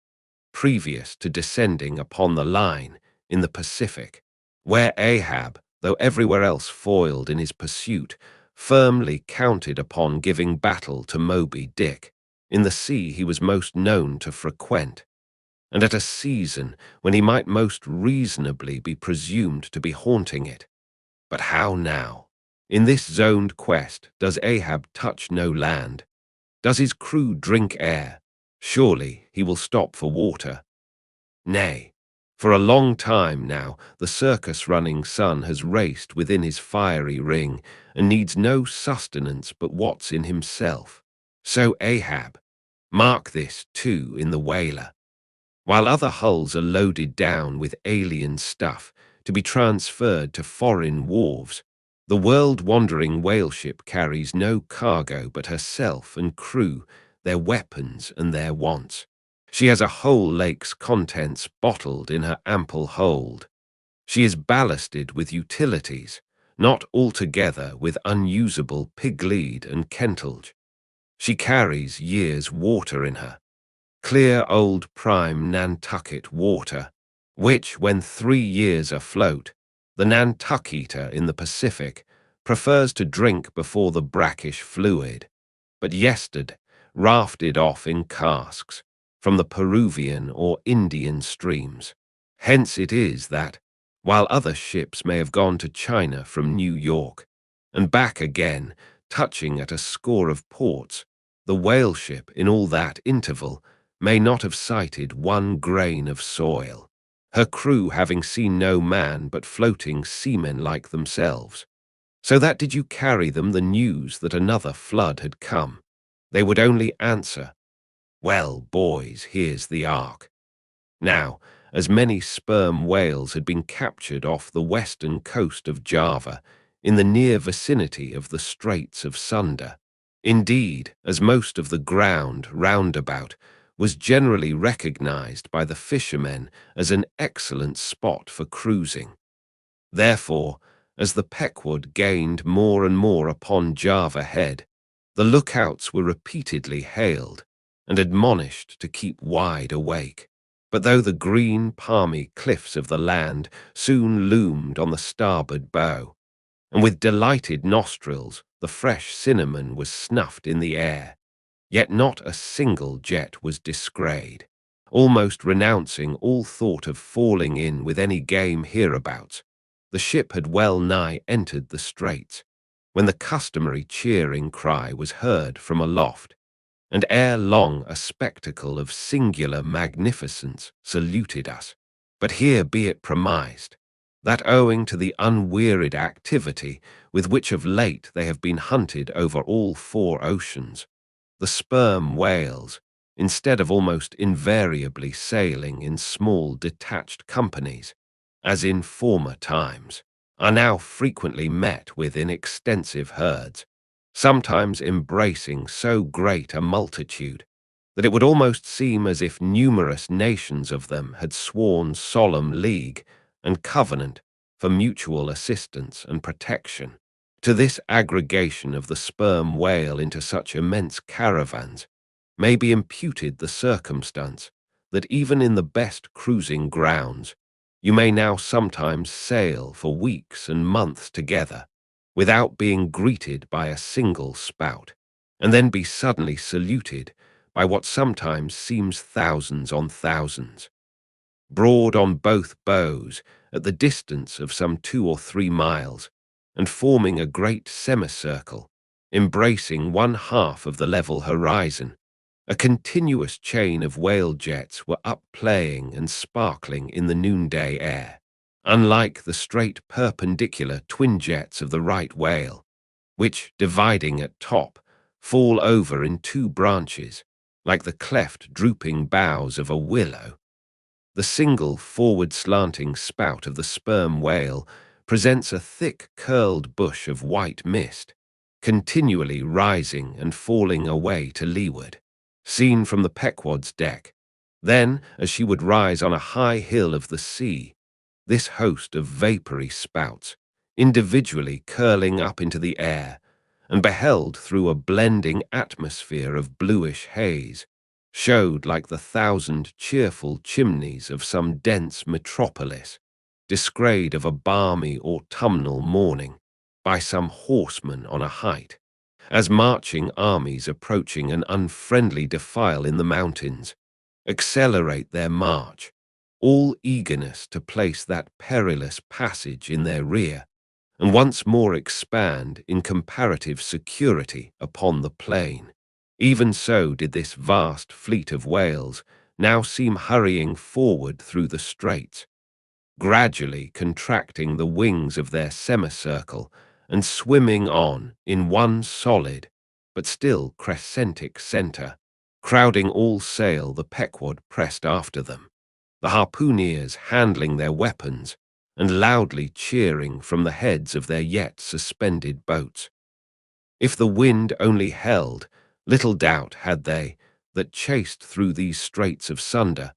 previous to descending upon the line in the Pacific, where Ahab, though everywhere else foiled in his pursuit, firmly counted upon giving battle to Moby Dick, in the sea he was most known to frequent, and at a season when he might most reasonably be presumed to be haunting it. But how now? In this zoned quest does Ahab touch no land? Does his crew drink air? Surely he will stop for water. Nay, for a long time now the circus-running sun has raced within his fiery ring, and needs no sustenance but what's in himself. So Ahab, mark this too in the whaler, while other hulls are loaded down with alien stuff to be transferred to foreign wharves, the world-wandering whaleship carries no cargo but herself and crew, their weapons and their wants. She has a whole lake's contents bottled in her ample hold. She is ballasted with utilities, not altogether with unusable pig-lead and kentelge. She carries years' water in her, clear old prime Nantucket water, which, when 3 years afloat, the Nantucketer in the Pacific prefers to drink before the brackish fluid, but yesterday rafted off in casks from the Peruvian or Indian streams. Hence it is that, while other ships may have gone to China from New York, and back again, touching at a score of ports, the whaleship in all that interval may not have sighted one grain of soil, her crew having seen no man but floating seamen like themselves. So that did you carry them the news that another flood had come, they would only answer, "Well, boys, here's the ark." Now, as many sperm whales had been captured off the western coast of Java, in the near vicinity of the Straits of Sunda, indeed, as most of the ground roundabout was generally recognized by the fishermen as an excellent spot for cruising. Therefore, as the Pequod gained more and more upon Java Head, the lookouts were repeatedly hailed and admonished to keep wide awake. But though the green, palmy cliffs of the land soon loomed on the starboard bow, and with delighted nostrils the fresh cinnamon was snuffed in the air, yet not a single jet was descried. Almost renouncing all thought of falling in with any game hereabouts, the ship had well nigh entered the straits, when the customary cheering cry was heard from aloft, and ere long a spectacle of singular magnificence saluted us. But here be it premised, that owing to the unwearied activity with which of late they have been hunted over all 4 oceans, the sperm whales, instead of almost invariably sailing in small detached companies, as in former times, are now frequently met with in extensive herds, sometimes embracing so great a multitude that it would almost seem as if numerous nations of them had sworn solemn league and covenant for mutual assistance and protection. To this aggregation of the sperm whale into such immense caravans may be imputed the circumstance that even in the best cruising grounds you may now sometimes sail for weeks and months together without being greeted by a single spout, and then be suddenly saluted by what sometimes seems thousands on thousands. Broad on both bows, at the distance of some 2 or 3 miles, and forming a great semicircle, embracing one half of the level horizon, a continuous chain of whale jets were up playing and sparkling in the noonday air, unlike the straight perpendicular twin jets of the right whale, which, dividing at top, fall over in two branches, like the cleft drooping boughs of a willow. The single forward slanting spout of the sperm whale presents a thick curled bush of white mist, continually rising and falling away to leeward, seen from the Pequod's deck. Then, as she would rise on a high hill of the sea, this host of vapory spouts, individually curling up into the air, and beheld through a blending atmosphere of bluish haze, showed like the thousand cheerful chimneys of some dense metropolis, disgrayed of a balmy autumnal morning by some horseman on a height, as marching armies approaching an unfriendly defile in the mountains accelerate their march, all eagerness to place that perilous passage in their rear, and once more expand in comparative security upon the plain. Even so did this vast fleet of whales now seem hurrying forward through the straits, gradually contracting the wings of their semicircle and swimming on in one solid, but still crescentic center, crowding all sail. The Pequod pressed after them, the harpooneers handling their weapons and loudly cheering from the heads of their yet suspended boats. If the wind only held, little doubt had they that, chased through these straits of sunder,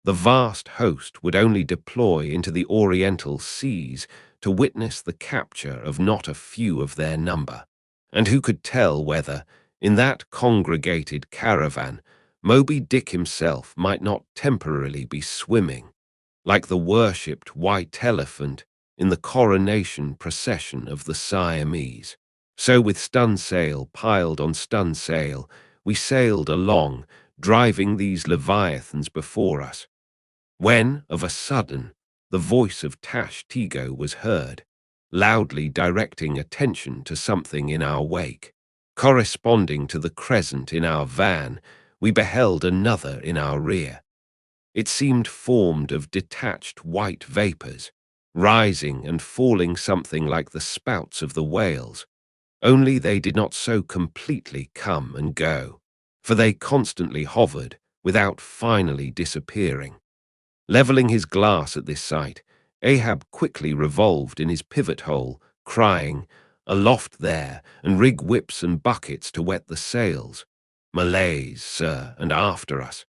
the vast host would only deploy into the oriental seas to witness the capture of not a few of their number. And who could tell whether, in that congregated caravan, Moby Dick himself might not temporarily be swimming, like the worshipped white elephant in the coronation procession of the Siamese. So with stun sail piled on stun sail, we sailed along, driving these leviathans before us, when, of a sudden, the voice of Tash-Tego was heard, loudly directing attention to something in our wake. Corresponding to the crescent in our van, we beheld another in our rear. It seemed formed of detached white vapors, rising and falling something like the spouts of the whales, only they did not so completely come and go, for they constantly hovered without finally disappearing. Leveling his glass at this sight, Ahab quickly revolved in his pivot hole, crying, "Aloft there, and rig whips and buckets to wet the sails. Malays, sir, and after us."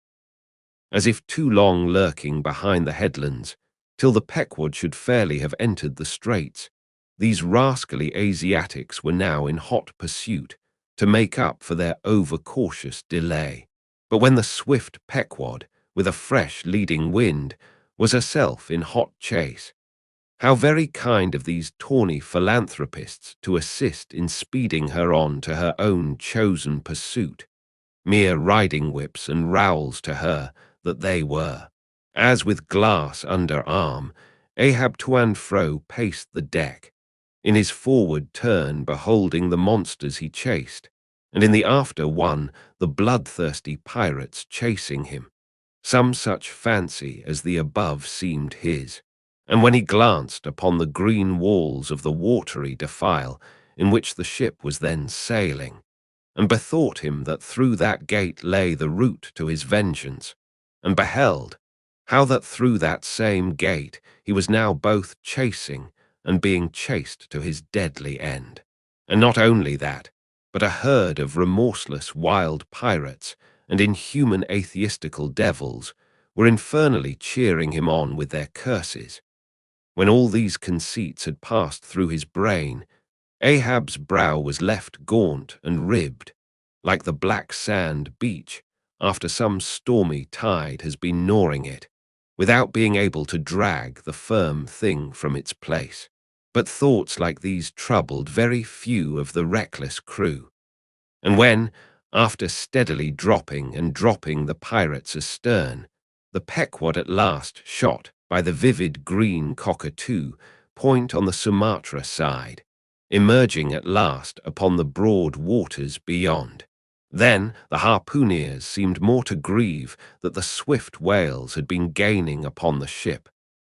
As if too long lurking behind the headlands, till the Pequod should fairly have entered the straits, these rascally Asiatics were now in hot pursuit to make up for their overcautious delay. But when the swift Pequod, with a fresh leading wind, was herself in hot chase, how very kind of these tawny philanthropists to assist in speeding her on to her own chosen pursuit, mere riding whips and rowels to her that they were. As with glass under arm, Ahab to and fro paced the deck, in his forward turn beholding the monsters he chased, and in the after one the bloodthirsty pirates chasing him. Some such fancy as the above seemed his, and when he glanced upon the green walls of the watery defile in which the ship was then sailing, and bethought him that through that gate lay the route to his vengeance, and beheld how that through that same gate he was now both chasing and being chased to his deadly end. And not only that, but a herd of remorseless wild pirates and inhuman atheistical devils were infernally cheering him on with their curses. When all these conceits had passed through his brain, Ahab's brow was left gaunt and ribbed, like the black sand beach after some stormy tide has been gnawing it, without being able to drag the firm thing from its place. But thoughts like these troubled very few of the reckless crew. And when, after steadily dropping and dropping the pirates astern, the Pequod at last shot by the vivid green cockatoo point on the Sumatra side, emerging at last upon the broad waters beyond, then the harpooneers seemed more to grieve that the swift whales had been gaining upon the ship,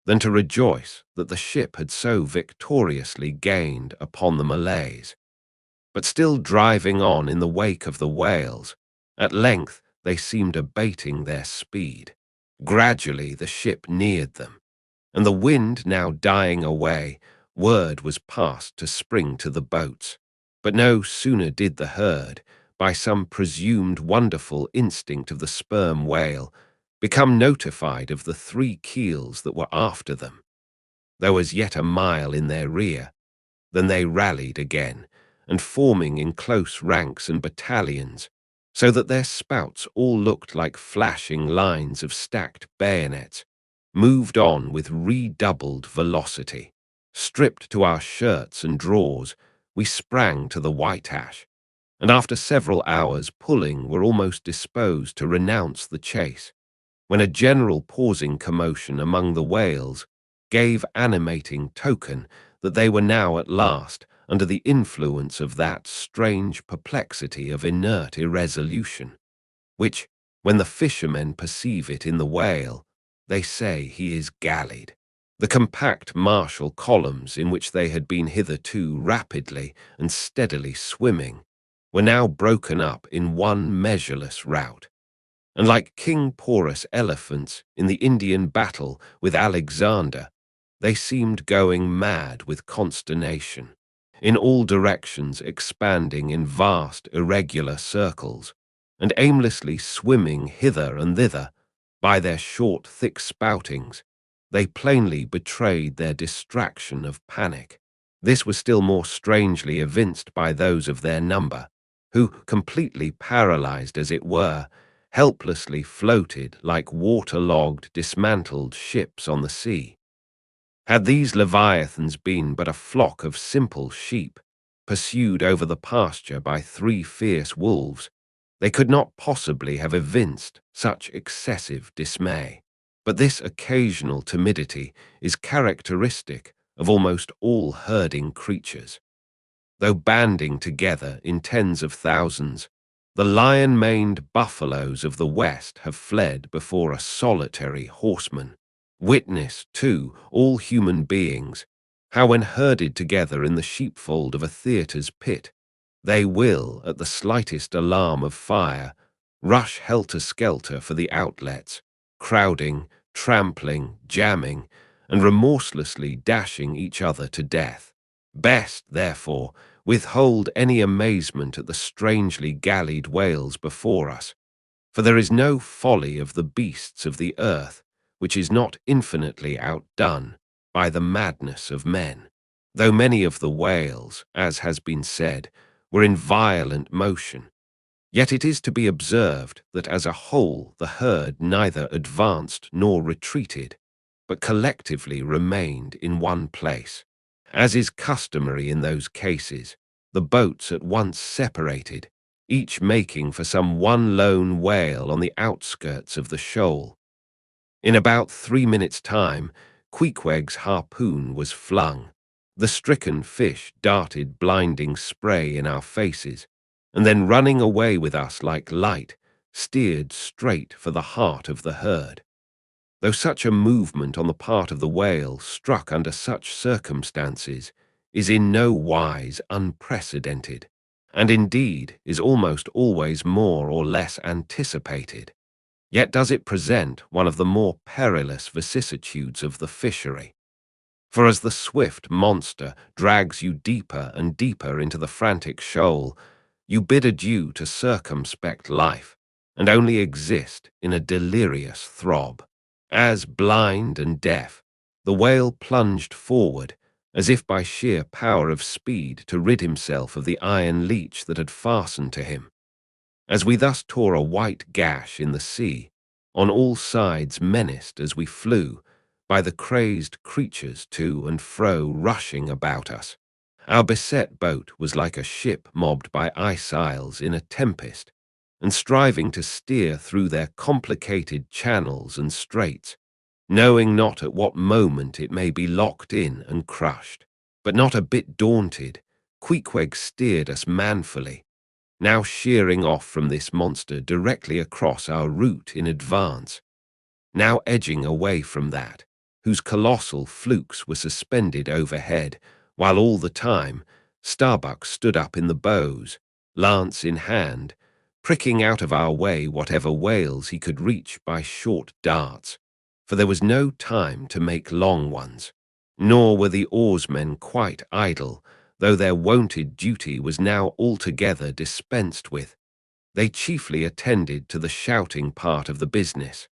than to rejoice that the ship had so victoriously gained upon the Malays. but still driving on in the wake of the whales. At length they seemed abating their speed. Gradually the ship neared them, and the wind now dying away, word was passed to spring to the boats. But no sooner did the herd, by some presumed wonderful instinct of the sperm whale, become notified of the 3 keels that were after them, though as yet a mile in their rear, than they rallied again, and forming in close ranks and battalions, so that their spouts all looked like flashing lines of stacked bayonets, moved on with redoubled velocity. Stripped to our shirts and drawers, we sprang to the white ash, and after several hours pulling were almost disposed to renounce the chase, when a general pausing commotion among the whales gave animating token that they were now at last under the influence of that strange perplexity of inert irresolution, which, when the fishermen perceive it in the whale, they say he is gallied. The compact martial columns in which they had been hitherto rapidly and steadily swimming were now broken up in one measureless rout, and like King Porus elephants in the Indian battle with Alexander, they seemed going mad with consternation, in all directions expanding in vast irregular circles, and aimlessly swimming hither and thither. By their short, thick spoutings, they plainly betrayed their distraction of panic. This was still more strangely evinced by those of their number, who, completely paralyzed as it were, helplessly floated like waterlogged, dismantled ships on the sea. Had these leviathans been but a flock of simple sheep, pursued over the pasture by 3 fierce wolves, they could not possibly have evinced such excessive dismay. But this occasional timidity is characteristic of almost all herding creatures. Though banding together in tens of thousands, the lion-maned buffaloes of the West have fled before a solitary horseman. Witness, too, all human beings, how when herded together in the sheepfold of a theatre's pit, they will, at the slightest alarm of fire, rush helter-skelter for the outlets, crowding, trampling, jamming, and remorselessly dashing each other to death. Best, therefore, withhold any amazement at the strangely gallied whales before us, for there is no folly of the beasts of the earth which is not infinitely outdone by the madness of men. Though many of the whales, as has been said, were in violent motion, yet it is to be observed that as a whole the herd neither advanced nor retreated, but collectively remained in one place. As is customary in those cases, the boats at once separated, each making for some one lone whale on the outskirts of the shoal. In about 3 minutes' time, Queequeg's harpoon was flung. The stricken fish darted blinding spray in our faces, and then running away with us like light, steered straight for the heart of the herd. Though such a movement on the part of the whale, struck under such circumstances, is in no wise unprecedented, and indeed is almost always more or less anticipated, yet does it present one of the more perilous vicissitudes of the fishery. For as the swift monster drags you deeper and deeper into the frantic shoal, you bid adieu to circumspect life, and only exist in a delirious throb. As, blind and deaf, the whale plunged forward, as if by sheer power of speed to rid himself of the iron leech that had fastened to him. As we thus tore a white gash in the sea, on all sides menaced as we flew, by the crazed creatures to and fro rushing about us, our beset boat was like a ship mobbed by ice isles in a tempest, and striving to steer through their complicated channels and straits, knowing not at what moment it may be locked in and crushed. But not a bit daunted, Queequeg steered us manfully, now sheering off from this monster directly across our route in advance, now edging away from that, whose colossal flukes were suspended overhead, while all the time Starbuck stood up in the bows, lance in hand, pricking out of our way whatever whales he could reach by short darts, for there was no time to make long ones. Nor were the oarsmen quite idle, though their wonted duty was now altogether dispensed with. They chiefly attended to the shouting part of the business.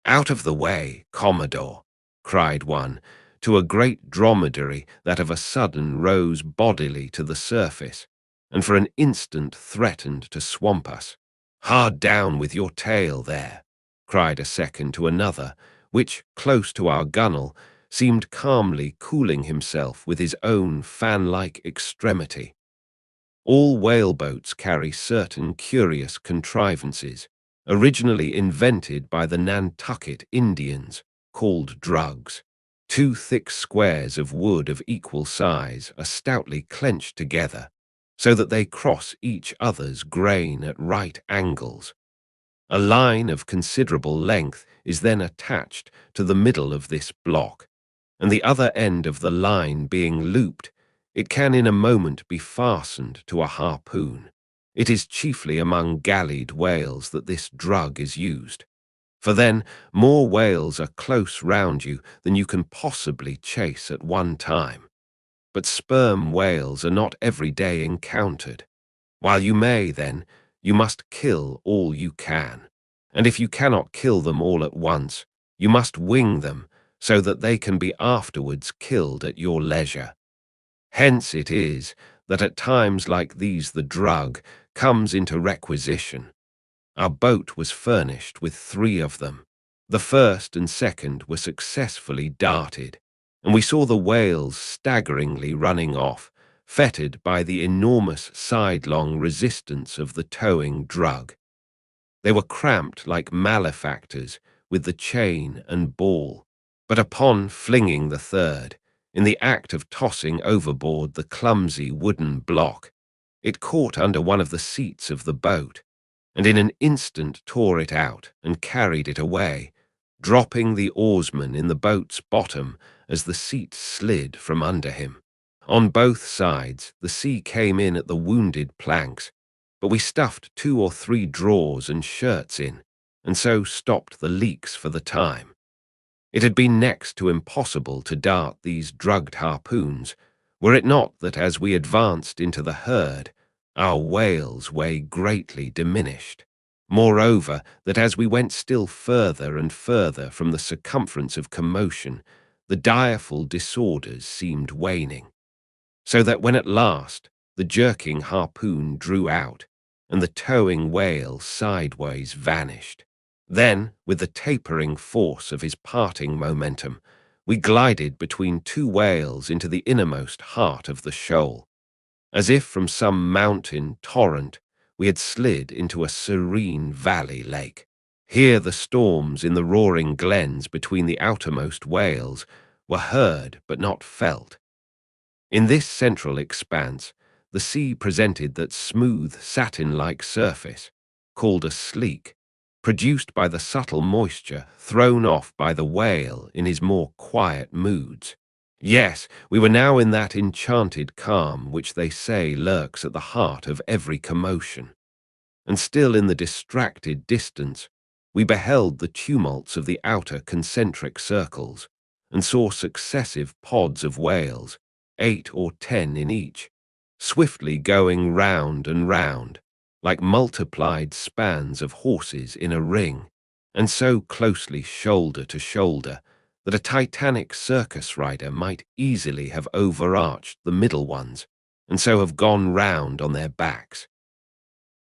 "Out of the way, Commodore!" cried one, to a great dromedary that of a sudden rose bodily to the surface, and for an instant threatened to swamp us. "Hard down with your tail there!" cried a second to another, which, close to our gunwale, seemed calmly cooling himself with his own fan-like extremity. All whaleboats carry certain curious contrivances, originally invented by the Nantucket Indians, called drugs. Two thick squares of wood of equal size are stoutly clenched together, so that they cross each other's grain at right angles. A line of considerable length is then attached to the middle of this block, and the other end of the line being looped, it can in a moment be fastened to a harpoon. It is chiefly among gallied whales that this drug is used, for then more whales are close round you than you can possibly chase at one time. But sperm whales are not every day encountered. While you may, then, you must kill all you can, and if you cannot kill them all at once, you must wing them so that they can be afterwards killed at your leisure. Hence it is that at times like these the drug comes into requisition. Our boat was furnished with 3 of them. The first and second were successfully darted, and we saw the whales staggeringly running off, fettered by the enormous sidelong resistance of the towing drug. They were cramped like malefactors with the chain and ball, but upon flinging the third, in the act of tossing overboard the clumsy wooden block, it caught under one of the seats of the boat, and in an instant tore it out and carried it away, dropping the oarsman in the boat's bottom as the seat slid from under him. On both sides the sea came in at the wounded planks, but we stuffed 2 or 3 drawers and shirts in, and so stopped the leaks for the time. It had been next to impossible to dart these drugged harpoons, were it not that as we advanced into the herd, our whale's way greatly diminished. Moreover, that as we went still further and further from the circumference of commotion, the direful disorders seemed waning, so that when at last the jerking harpoon drew out, and the towing whale sideways vanished, then, with the tapering force of his parting momentum, we glided between 2 whales into the innermost heart of the shoal. As if from some mountain torrent, we had slid into a serene valley lake. Here the storms in the roaring glens between the outermost whales were heard but not felt. In this central expanse, the sea presented that smooth, satin-like surface, called a sleek, produced by the subtle moisture thrown off by the whale in his more quiet moods. Yes, we were now in that enchanted calm which they say lurks at the heart of every commotion. And still in the distracted distance, we beheld the tumults of the outer concentric circles, and saw successive pods of whales, 8 or 10 in each, swiftly going round and round, like multiplied spans of horses in a ring, and so closely shoulder to shoulder that a titanic circus rider might easily have overarched the middle ones, and so have gone round on their backs.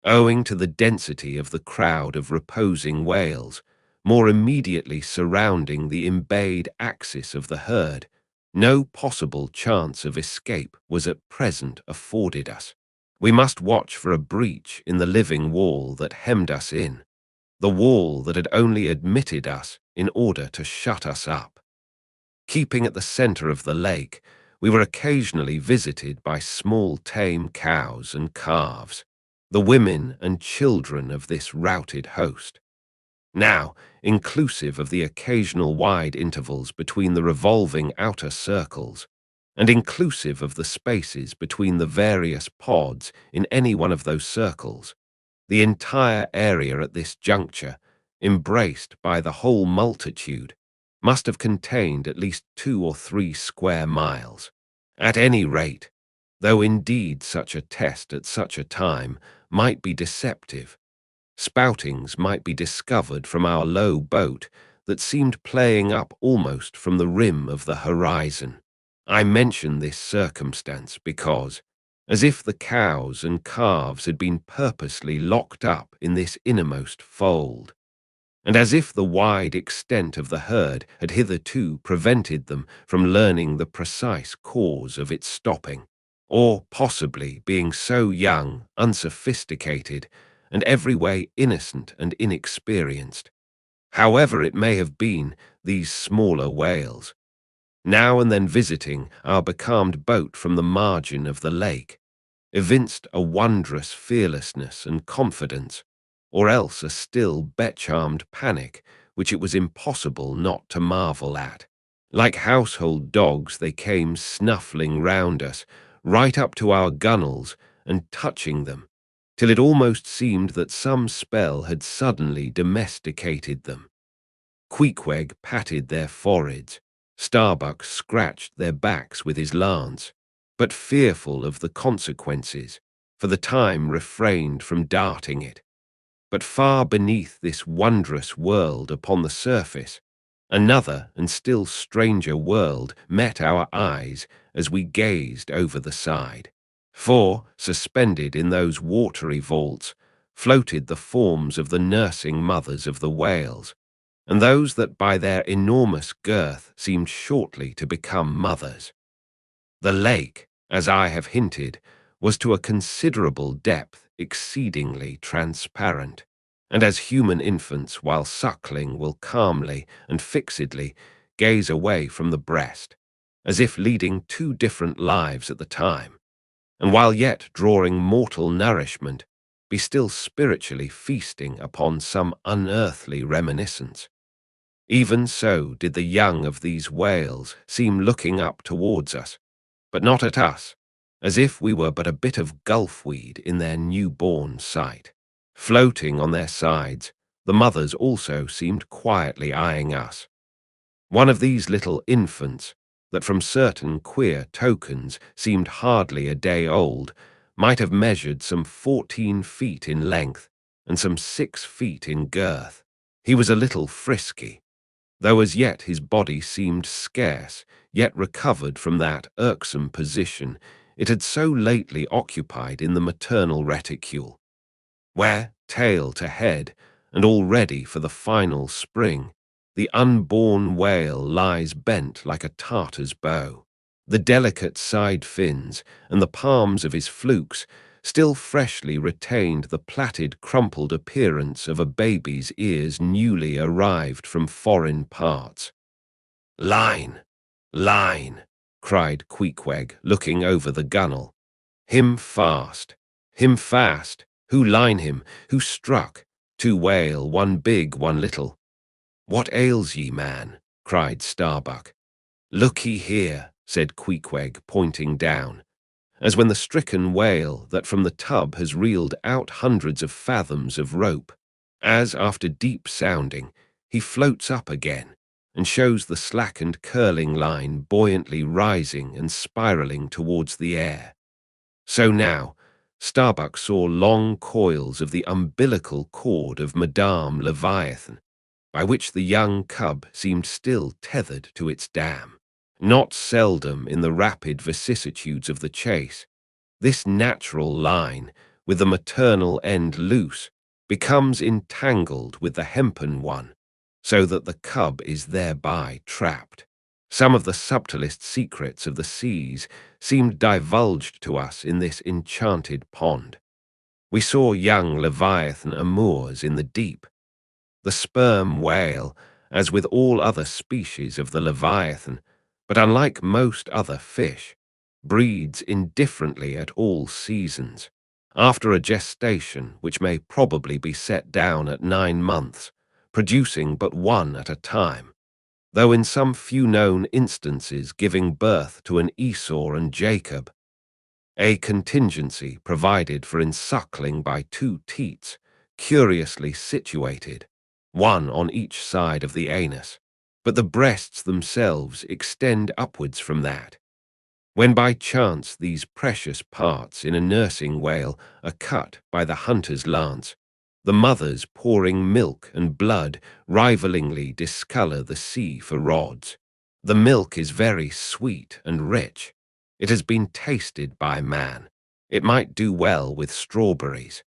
Owing to the density of the crowd of reposing whales, more immediately surrounding the embayed axis of the herd, no possible chance of escape was at present afforded us. We must watch for a breach in the living wall that hemmed us in, the wall that had only admitted us in order to shut us up. Keeping at the center of the lake, we were occasionally visited by small tame cows and calves, the women and children of this routed host. Now, inclusive of the occasional wide intervals between the revolving outer circles, and inclusive of the spaces between the various pods in any one of those circles. The entire area at this juncture, embraced by the whole multitude, must have contained at least 2 or 3 square miles. At any rate, though indeed such a test at such a time might be deceptive, spoutings might be discovered from our low boat that seemed playing up almost from the rim of the horizon. I mention this circumstance because, as if the cows and calves had been purposely locked up in this innermost fold, and as if the wide extent of the herd had hitherto prevented them from learning the precise cause of its stopping, or possibly being so young, unsophisticated, and every way innocent and inexperienced. However it may have been, these smaller whales, now and then visiting our becalmed boat from the margin of the lake, evinced a wondrous fearlessness and confidence, or else a still bet-charmed panic which it was impossible not to marvel at. Like household dogs they came snuffling round us, right up to our gunwales and touching them, till it almost seemed that some spell had suddenly domesticated them. Queequeg patted their foreheads, Starbuck scratched their backs with his lance, but fearful of the consequences, for the time refrained from darting it. But far beneath this wondrous world upon the surface, another and still stranger world met our eyes as we gazed over the side. For, suspended in those watery vaults, floated the forms of the nursing mothers of the whales, and those that by their enormous girth seemed shortly to become mothers. The lake, as I have hinted, was to a considerable depth exceedingly transparent, and as human infants while suckling will calmly and fixedly gaze away from the breast, as if leading 2 different lives at the time, and while yet drawing mortal nourishment, be still spiritually feasting upon some unearthly reminiscence. Even so did the young of these whales seem looking up towards us, but not at us, as if we were but a bit of gulfweed in their new-born sight. Floating on their sides, the mothers also seemed quietly eyeing us. One of these little infants, that from certain queer tokens seemed hardly a day old, might have measured some 14 feet in length and some 6 feet in girth. He was a little frisky, though as yet his body seemed scarce, yet recovered from that irksome position it had so lately occupied in the maternal reticule, where, tail to head, and all ready for the final spring, the unborn whale lies bent like a Tartar's bow. The delicate side fins and the palms of his flukes still freshly retained the plaited, crumpled appearance of a baby's ears newly arrived from foreign parts. "Line! Line!" cried Queequeg, looking over the gunwale. "Him fast! Him fast! Who line him? Who struck? 2 whale, 1 big, 1 little." "What ails ye, man?" cried Starbuck. "Look ye here," said Queequeg, pointing down, as when the stricken whale that from the tub has reeled out hundreds of fathoms of rope, as, after deep sounding, he floats up again, and shows the slackened curling line buoyantly rising and spiraling towards the air. So now, Starbuck saw long coils of the umbilical cord of Madame Leviathan, by which the young cub seemed still tethered to its dam. Not seldom in the rapid vicissitudes of the chase, this natural line, with the maternal end loose, becomes entangled with the hempen one, so that the cub is thereby trapped. Some of the subtlest secrets of the seas seemed divulged to us in this enchanted pond. We saw young Leviathan amours in the deep. The sperm whale, as with all other species of the Leviathan, but unlike most other fish, breeds indifferently at all seasons. After a gestation which may probably be set down at 9 months, producing but one at a time, though in some few known instances giving birth to an Esau and Jacob, a contingency provided for ensuckling by two teats, curiously situated, one on each side of the anus, but the breasts themselves extend upwards from that. When by chance these precious parts in a nursing whale are cut by the hunter's lance, the mothers pouring milk and blood rivalingly discolor the sea for rods. The milk is very sweet and rich. It has been tasted by man. It might do well with strawberries.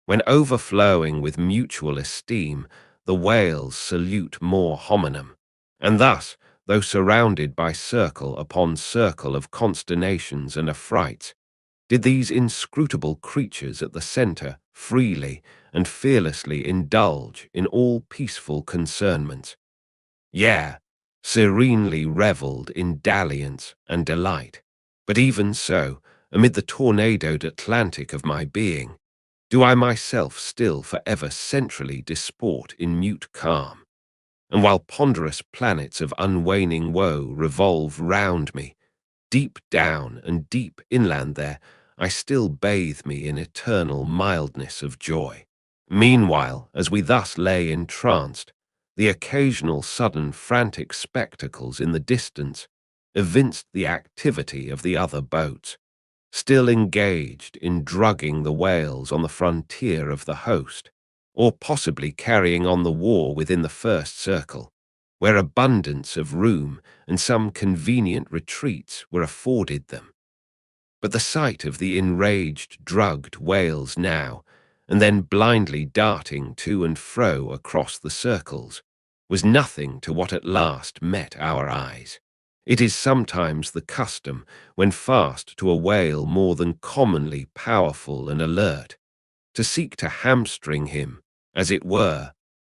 When overflowing with mutual esteem, the whales salute more hominum, and thus, though surrounded by circle upon circle of consternations and affrights, did these inscrutable creatures at the centre freely and fearlessly indulge in all peaceful concernments. Yea, serenely revelled in dalliance and delight. But even so, amid the tornadoed Atlantic of my being, do I myself still forever centrally disport in mute calm. And while ponderous planets of unwaning woe revolve round me, deep down and deep inland there, I still bathe me in eternal mildness of joy. Meanwhile, as we thus lay entranced, the occasional sudden frantic spectacles in the distance evinced the activity of the other boats, still engaged in drugging the whales on the frontier of the host, or possibly carrying on the war within the first circle, where abundance of room and some convenient retreats were afforded them. But the sight of the enraged, drugged whales now, and then blindly darting to and fro across the circles, was nothing to what at last met our eyes. It is sometimes the custom, when fast to a whale more than commonly powerful and alert, to seek to hamstring him, as it were,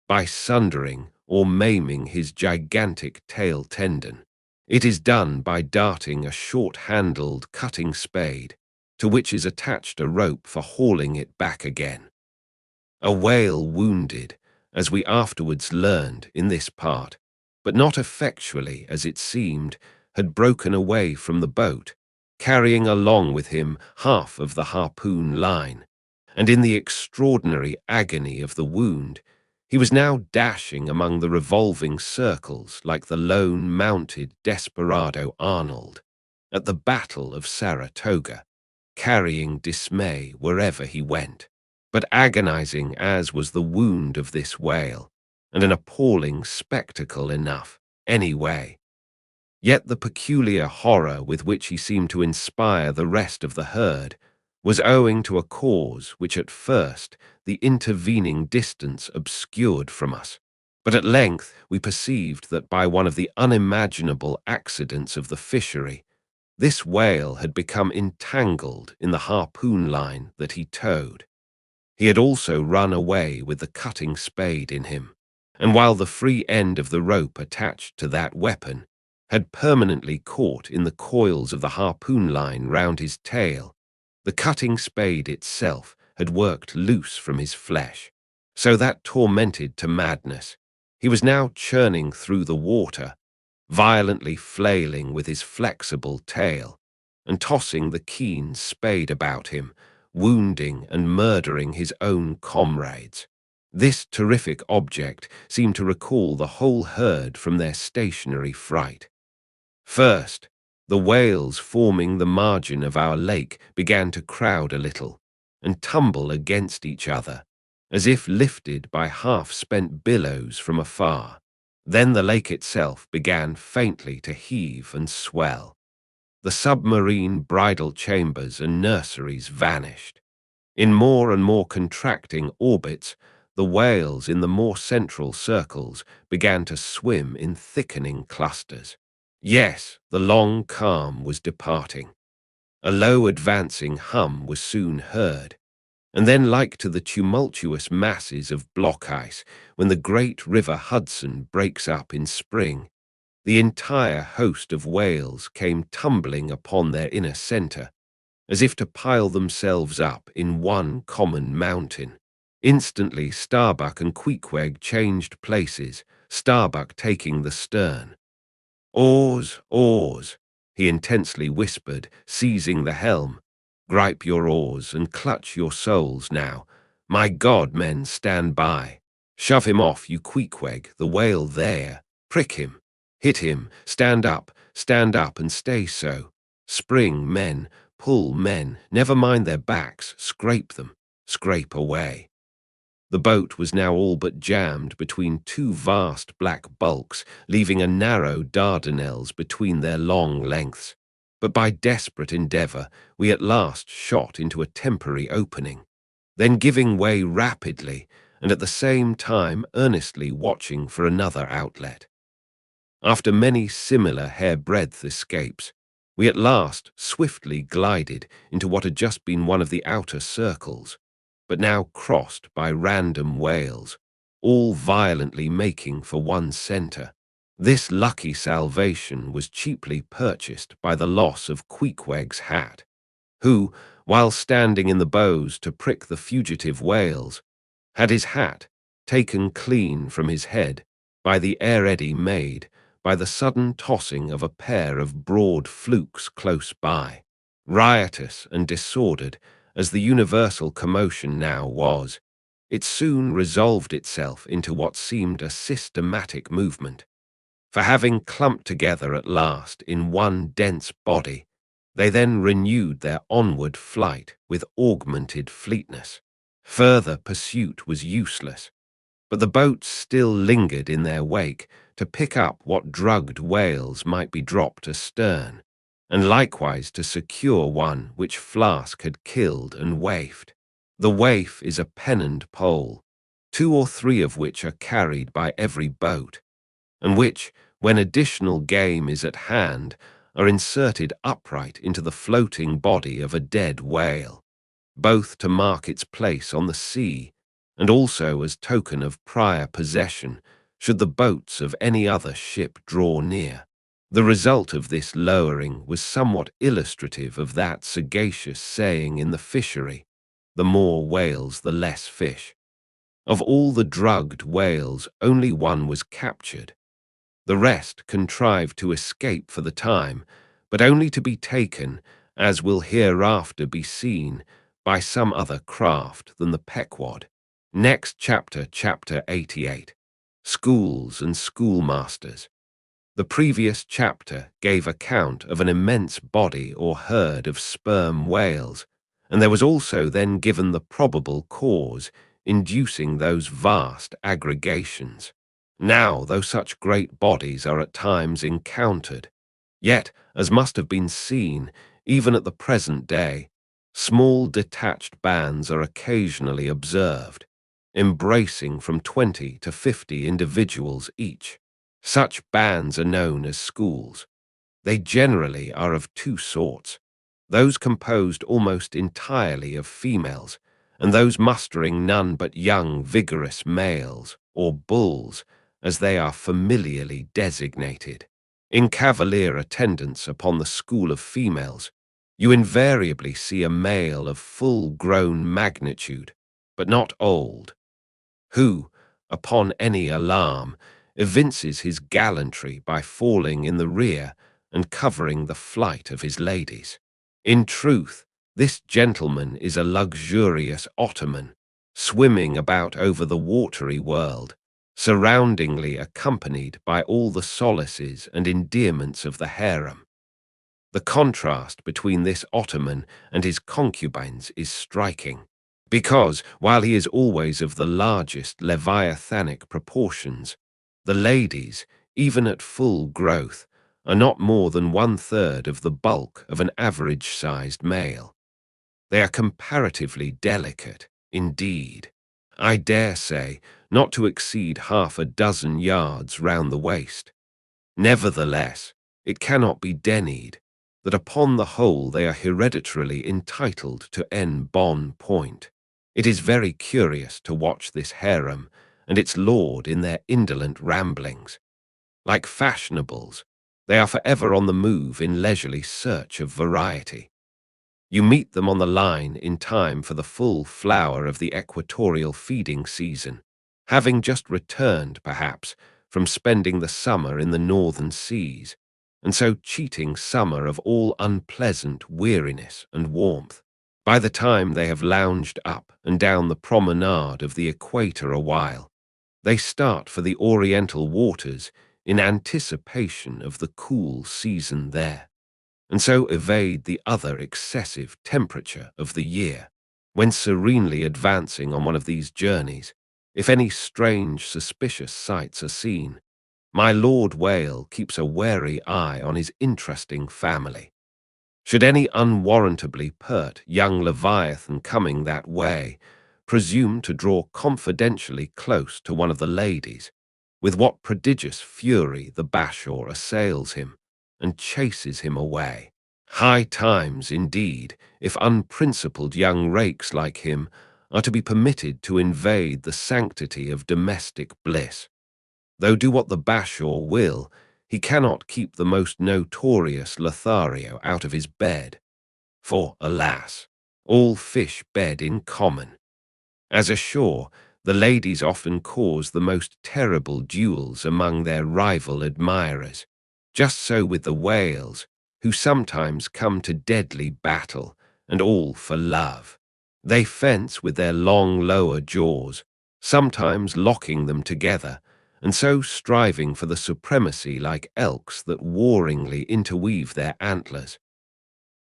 by sundering or maiming his gigantic tail tendon. It is done by darting a short-handled cutting spade, to which is attached a rope for hauling it back again. A whale wounded, as we afterwards learned in this part, but not effectually as it seemed, had broken away from the boat, carrying along with him half of the harpoon line, and in the extraordinary agony of the wound, he was now dashing among the revolving circles like the lone mounted desperado Arnold at the Battle of Saratoga, carrying dismay wherever he went. But agonizing as was the wound of this whale, and an appalling spectacle enough, anyway, yet the peculiar horror with which he seemed to inspire the rest of the herd was owing to a cause which at first the intervening distance obscured from us. But at length we perceived that by one of the unimaginable accidents of the fishery, this whale had become entangled in the harpoon line that he towed. He had also run away with the cutting spade in him, and while the free end of the rope attached to that weapon had permanently caught in the coils of the harpoon line round his tail, the cutting spade itself had worked loose from his flesh, so that, tormented to madness, he was now churning through the water, violently flailing with his flexible tail, and tossing the keen spade about him, wounding and murdering his own comrades. This terrific object seemed to recall the whole herd from their stationary fright. First, the whales forming the margin of our lake began to crowd a little and tumble against each other, as if lifted by half-spent billows from afar. Then the lake itself began faintly to heave and swell. The submarine bridal chambers and nurseries vanished. In more and more contracting orbits, the whales in the more central circles began to swim in thickening clusters. Yes, the long calm was departing. A low advancing hum was soon heard, and then, like to the tumultuous masses of block ice when the great river Hudson breaks up in spring, the entire host of whales came tumbling upon their inner centre, as if to pile themselves up in one common mountain. Instantly Starbuck and Queequeg changed places, Starbuck taking the stern. "Oars, oars," he intensely whispered, seizing the helm. "Gripe your oars and clutch your souls now. My God, men, stand by. Shove him off, you Queequeg, the whale there. Prick him. Hit him. Stand up and stay so. Spring, men, pull, men, never mind their backs, scrape them, scrape away." The boat was now all but jammed between two vast black bulks, leaving a narrow Dardanelles between their long lengths. But by desperate endeavour, we at last shot into a temporary opening, then giving way rapidly, and at the same time earnestly watching for another outlet. After many similar hair-breadth escapes, we at last swiftly glided into what had just been one of the outer circles, but now crossed by random whales, all violently making for one centre. This lucky salvation was cheaply purchased by the loss of Queequeg's hat, who, while standing in the bows to prick the fugitive whales, had his hat taken clean from his head by the air eddy made by the sudden tossing of a pair of broad flukes close by. Riotous and disordered as the universal commotion now was, it soon resolved itself into what seemed a systematic movement. For having clumped together at last in one dense body, they then renewed their onward flight with augmented fleetness. Further pursuit was useless, but the boats still lingered in their wake to pick up what drugged whales might be dropped astern, and likewise to secure one which Flask had killed and waifed. The waif is a pennant pole, 2 or 3 of which are carried by every boat, and which, when additional game is at hand, are inserted upright into the floating body of a dead whale, both to mark its place on the sea, and also as token of prior possession should the boats of any other ship draw near. The result of this lowering was somewhat illustrative of that sagacious saying in the fishery, "The more whales, the less fish." Of all the drugged whales, only one was captured. The rest contrived to escape for the time, but only to be taken, as will hereafter be seen, by some other craft than the Pequod. Next chapter, chapter 88, Schools and Schoolmasters. The previous chapter gave account of an immense body or herd of sperm whales, and there was also then given the probable cause inducing those vast aggregations. Now, though such great bodies are at times encountered, yet, as must have been seen, even at the present day, small detached bands are occasionally observed, embracing from 20 to 50 individuals each. Such bands are known as schools. They generally are of 2 sorts, those composed almost entirely of females, and those mustering none but young, vigorous males, or bulls, as they are familiarly designated. In cavalier attendance upon the school of females, you invariably see a male of full-grown magnitude, but not old, who, upon any alarm, evinces his gallantry by falling in the rear and covering the flight of his ladies. In truth, this gentleman is a luxurious Ottoman, swimming about over the watery world, surroundingly accompanied by all the solaces and endearments of the harem. The contrast between this Ottoman and his concubines is striking, because, while he is always of the largest leviathanic proportions, the ladies, even at full growth, are not more than 1/3 of the bulk of an average-sized male. They are comparatively delicate, indeed, I dare say, not to exceed 6 yards round the waist. Nevertheless, it cannot be denied that upon the whole they are hereditarily entitled to en bon point. It is very curious to watch this harem and its lord in their indolent ramblings. Like fashionables, they are forever on the move in leisurely search of variety. You meet them on the line in time for the full flower of the equatorial feeding season, having just returned, perhaps, from spending the summer in the northern seas, and so cheating summer of all unpleasant weariness and warmth. By the time they have lounged up and down the promenade of the equator a while, they start for the oriental waters in anticipation of the cool season there, and so evade the other excessive temperature of the year. When serenely advancing on one of these journeys, if any strange, suspicious sights are seen, my Lord Whale keeps a wary eye on his interesting family. Should any unwarrantably pert young Leviathan coming that way presume to draw confidentially close to one of the ladies, with what prodigious fury the Bashaw assails him and chases him away. High times, indeed, if unprincipled young rakes like him are to be permitted to invade the sanctity of domestic bliss. Though do what the Bashaw will, he cannot keep the most notorious Lothario out of his bed. For, alas, all fish bed in common. As ashore, the ladies often cause the most terrible duels among their rival admirers. Just so with the whales, who sometimes come to deadly battle, and all for love. They fence with their long lower jaws, sometimes locking them together, and so striving for the supremacy like elks that warringly interweave their antlers.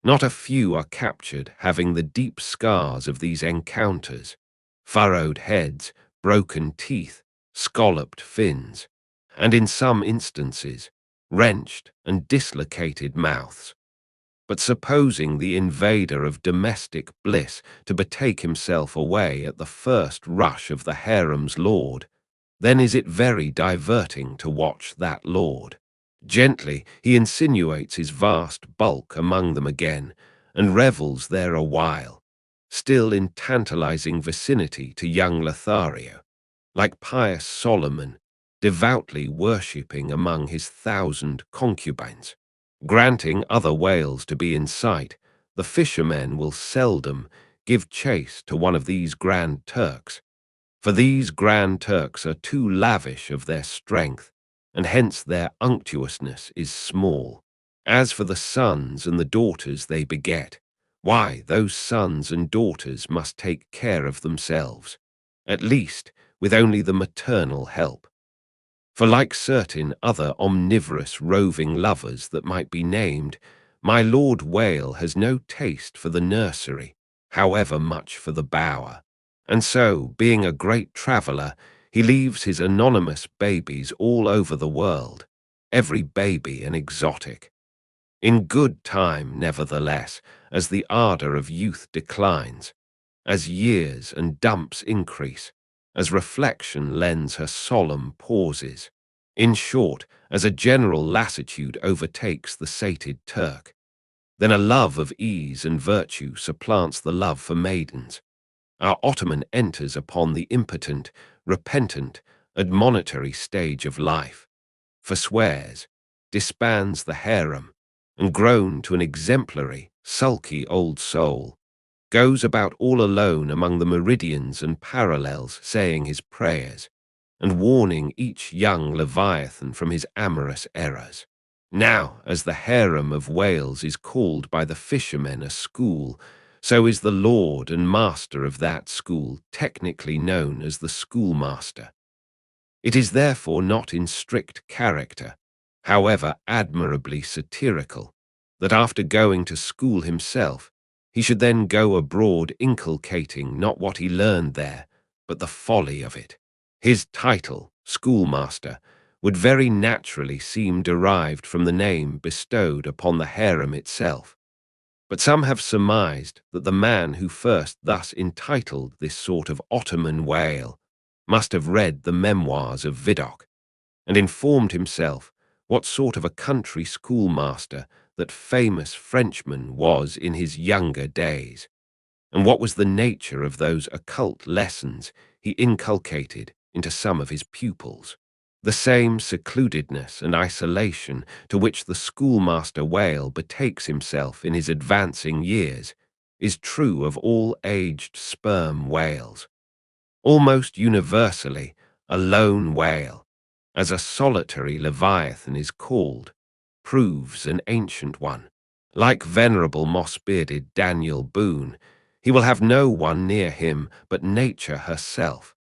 Not a few are captured having the deep scars of these encounters, furrowed heads, broken teeth, scalloped fins, and in some instances, wrenched and dislocated mouths. But supposing the invader of domestic bliss to betake himself away at the first rush of the harem's lord, then is it very diverting to watch that lord. Gently he insinuates his vast bulk among them again, and revels there a while, still in tantalizing vicinity to young Lothario, like pious Solomon, devoutly worshipping among his 1,000 concubines. Granting other whales to be in sight, the fishermen will seldom give chase to one of these Grand Turks, for these Grand Turks are too lavish of their strength, and hence their unctuousness is small. As for the sons and the daughters they beget, why, those sons and daughters must take care of themselves, at least with only the maternal help. For like certain other omnivorous roving lovers that might be named, my Lord Whale has no taste for the nursery, however much for the bower. And so, being a great traveller, he leaves his anonymous babies all over the world, every baby an exotic. In good time, nevertheless, as the ardour of youth declines, as years and dumps increase, as reflection lends her solemn pauses, in short, as a general lassitude overtakes the sated Turk, then a love of ease and virtue supplants the love for maidens. Our Ottoman enters upon the impotent, repentant, admonitory stage of life, forswears, disbands the harem, and grown to an exemplary, sulky old soul, goes about all alone among the meridians and parallels saying his prayers, and warning each young Leviathan from his amorous errors. Now, as the harem of Wales is called by the fishermen a school, so is the lord and master of that school technically known as the schoolmaster. It is therefore not in strict character, however admirably satirical, that after going to school himself, he should then go abroad inculcating not what he learned there, but the folly of it. His title, schoolmaster, would very naturally seem derived from the name bestowed upon the harem itself. But some have surmised that the man who first thus entitled this sort of Ottoman whale must have read the memoirs of Vidocq, and informed himself what sort of a country schoolmaster that famous Frenchman was in his younger days, and what was the nature of those occult lessons he inculcated into some of his pupils. The same secludedness and isolation to which the schoolmaster whale betakes himself in his advancing years is true of all aged sperm whales. Almost universally, a lone whale, as a solitary leviathan is called, proves an ancient one. Like venerable moss-bearded Daniel Boone, he will have no one near him but nature herself,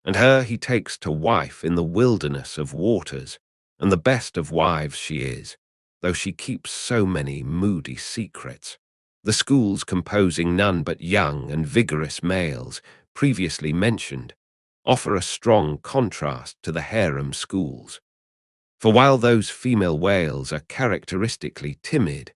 and her he takes to wife in the wilderness of waters, and the best of wives she is, though she keeps so many moody secrets. The schools composing none but young and vigorous males, previously mentioned, offer a strong contrast to the harem schools. For while those female whales are characteristically timid,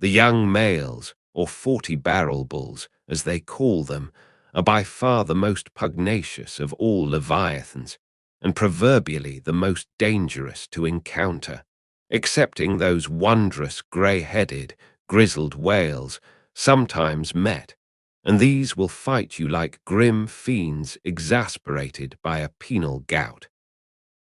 the young males, or 40-barrel bulls, as they call them, are by far the most pugnacious of all leviathans, and proverbially the most dangerous to encounter, excepting those wondrous grey-headed, grizzled whales sometimes met, and these will fight you like grim fiends exasperated by a penal gout.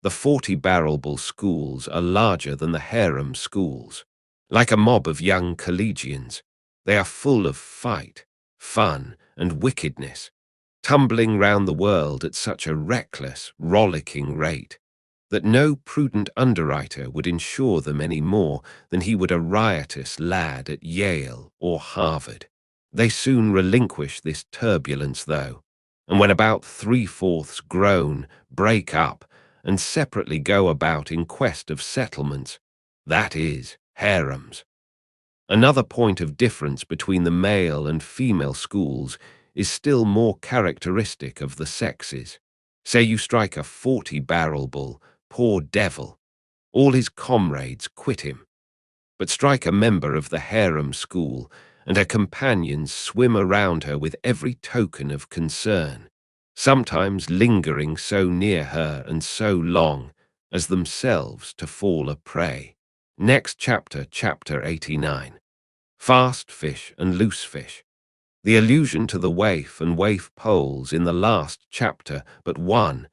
The 40-barrel bull schools are larger than the harem schools. Like a mob of young collegians, they are full of fight, fun, and wickedness, tumbling round the world at such a reckless, rollicking rate that no prudent underwriter would insure them any more than he would a riotous lad at Yale or Harvard. They soon relinquish this turbulence, though, and when about 3/4 grown, break up and separately go about in quest of settlements, that is, harems. Another point of difference between the male and female schools is still more characteristic of the sexes. Say you strike a 40-barrel bull, poor devil, all his comrades quit him. But strike a member of the harem school, and her companions swim around her with every token of concern, sometimes lingering so near her and so long as themselves to fall a prey. Next chapter, chapter 89. Fast fish and loose fish. The allusion to the waif and waif poles in the last chapter but one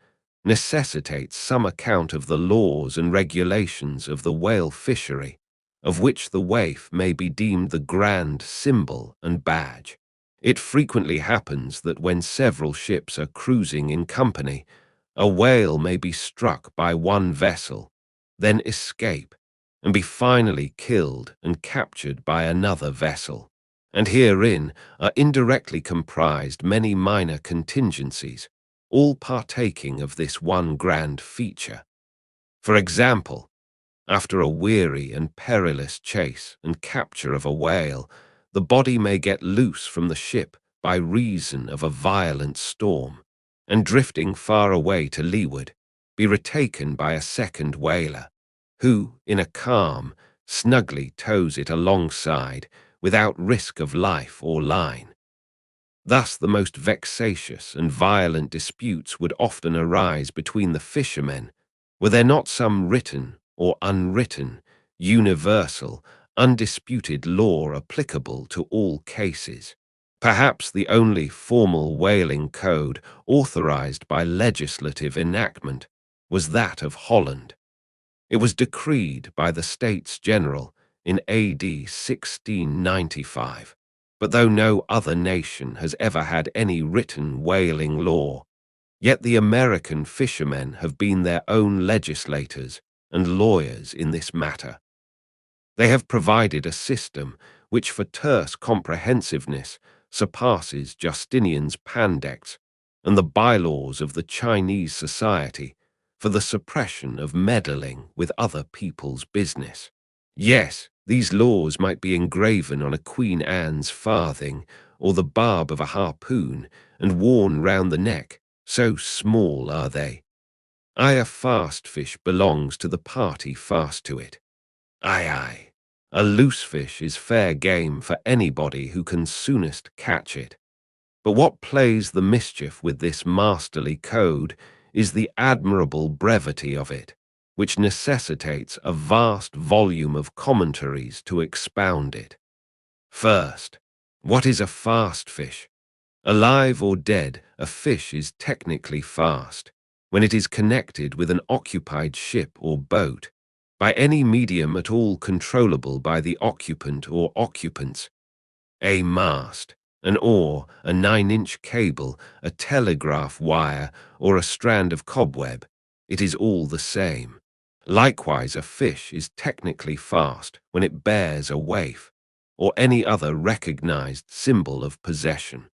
necessitates some account of the laws and regulations of the whale fishery, of which the waif may be deemed the grand symbol and badge. It frequently happens that when several ships are cruising in company, a whale may be struck by one vessel, then escape, and be finally killed and captured by another vessel. And herein are indirectly comprised many minor contingencies, all partaking of this one grand feature. For example, after a weary and perilous chase and capture of a whale, the body may get loose from the ship by reason of a violent storm, and drifting far away to leeward, be retaken by a second whaler, who, in a calm, snugly tows it alongside without risk of life or line. Thus the most vexatious and violent disputes would often arise between the fishermen, were there not some written or unwritten, universal, undisputed law applicable to all cases. Perhaps the only formal whaling code authorized by legislative enactment was that of Holland. It was decreed by the States General in AD 1695, but though no other nation has ever had any written whaling law, yet the American fishermen have been their own legislators and lawyers in this matter. They have provided a system which for terse comprehensiveness surpasses Justinian's Pandects and the bylaws of the Chinese society for the suppression of meddling with other people's business. Yes, these laws might be engraven on a Queen Anne's farthing or the barb of a harpoon and worn round the neck, so small are they. A fast fish belongs to the party fast to it. Aye. A loose fish is fair game for anybody who can soonest catch it. But what plays the mischief with this masterly code is the admirable brevity of it, which necessitates a vast volume of commentaries to expound it. First, what is a fast fish? Alive or dead, a fish is technically fast when it is connected with an occupied ship or boat, by any medium at all controllable by the occupant or occupants. A mast, an oar, a 9-inch cable, a telegraph wire, or a strand of cobweb, it is all the same. Likewise, a fish is technically fast when it bears a waif, or any other recognized symbol of possession.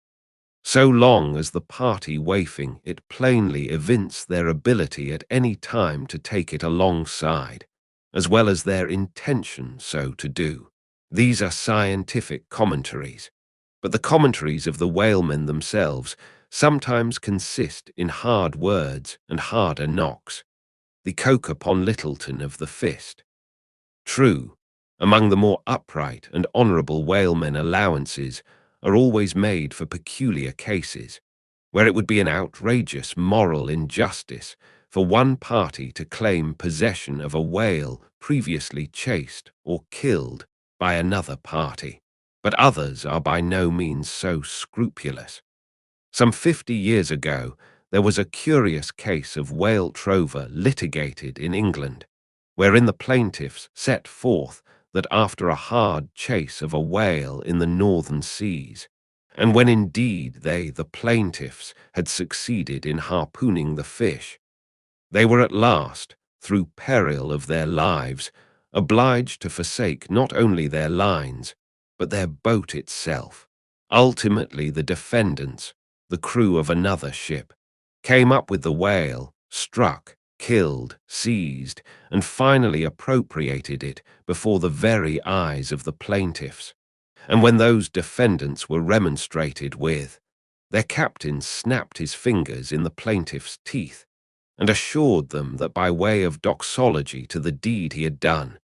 So long as the party waifing it plainly evince their ability at any time to take it alongside, as well as their intention so to do. These are scientific commentaries, but the commentaries of the whalemen themselves sometimes consist in hard words and harder knocks, the coke upon Littleton of the fist. True, among the more upright and honourable whalemen allowances are always made for peculiar cases, where it would be an outrageous moral injustice for one party to claim possession of a whale previously chased or killed by another party, but others are by no means so scrupulous. Some 50 years ago, there was a curious case of whale trover litigated in England, wherein the plaintiffs set forth that after a hard chase of a whale in the northern seas, and when indeed they, the plaintiffs, had succeeded in harpooning the fish, they were at last, through peril of their lives, obliged to forsake not only their lines, but their boat itself. Ultimately, the defendants, the crew of another ship, came up with the whale, struck, killed, seized, and finally appropriated it before the very eyes of the plaintiffs. And when those defendants were remonstrated with, their captain snapped his fingers in the plaintiffs' teeth and assured them that by way of doxology to the deed he had done,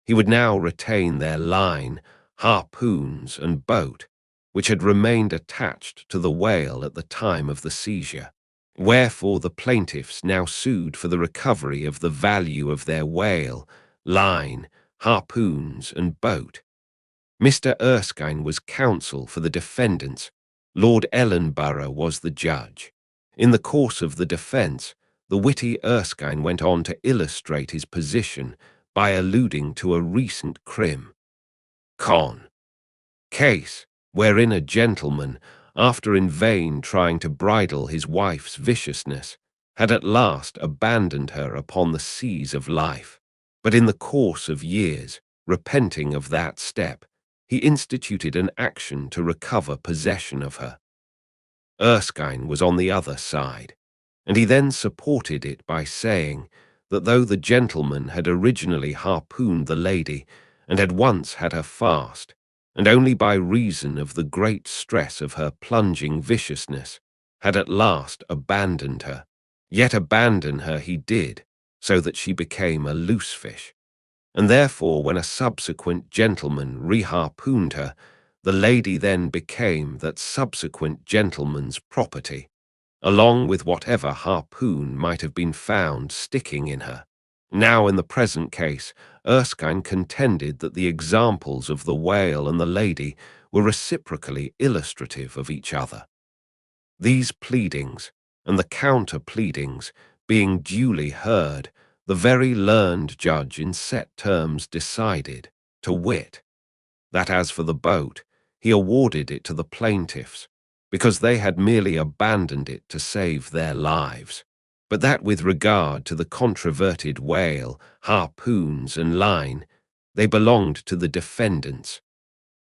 he would now retain their line, harpoons, and boat, which had remained attached to the whale at the time of the seizure. Wherefore the plaintiffs now sued for the recovery of the value of their whale, line, harpoons, and boat. Mr. Erskine was counsel for the defendants. Lord Ellenborough was the judge. In the course of the defence, the witty Erskine went on to illustrate his position by alluding to a recent con. Case, wherein a gentleman, after in vain trying to bridle his wife's viciousness, had at last abandoned her upon the seas of life, but in the course of years, repenting of that step, he instituted an action to recover possession of her. Erskine was on the other side, and he then supported it by saying that though the gentleman had originally harpooned the lady and had once had her fast, and only by reason of the great stress of her plunging viciousness had at last abandoned her, yet abandon her he did, so that she became a loose fish, and therefore when a subsequent gentleman reharpooned her, the lady then became that subsequent gentleman's property, along with whatever harpoon might have been found sticking in her. Now, in the present case, Erskine contended that the examples of the whale and the lady were reciprocally illustrative of each other. These pleadings, and the counter-pleadings, being duly heard, the very learned judge in set terms decided, to wit, that as for the boat, he awarded it to the plaintiffs, because they had merely abandoned it to save their lives, but that with regard to the controverted whale, harpoons, and line, they belonged to the defendants.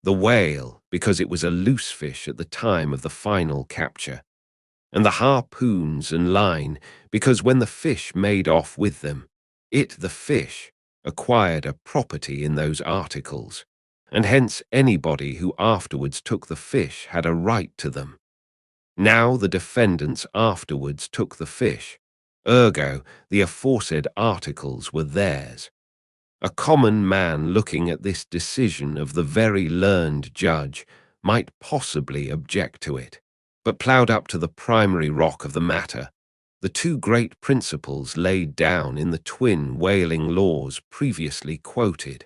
The whale, because it was a loose fish at the time of the final capture, and the harpoons and line, because when the fish made off with them, it, the fish, acquired a property in those articles, and hence anybody who afterwards took the fish had a right to them. Now the defendants afterwards took the fish, ergo the aforesaid articles were theirs. A common man looking at this decision of the very learned judge might possibly object to it, but ploughed up to the primary rock of the matter, the two great principles laid down in the twin whaling laws previously quoted,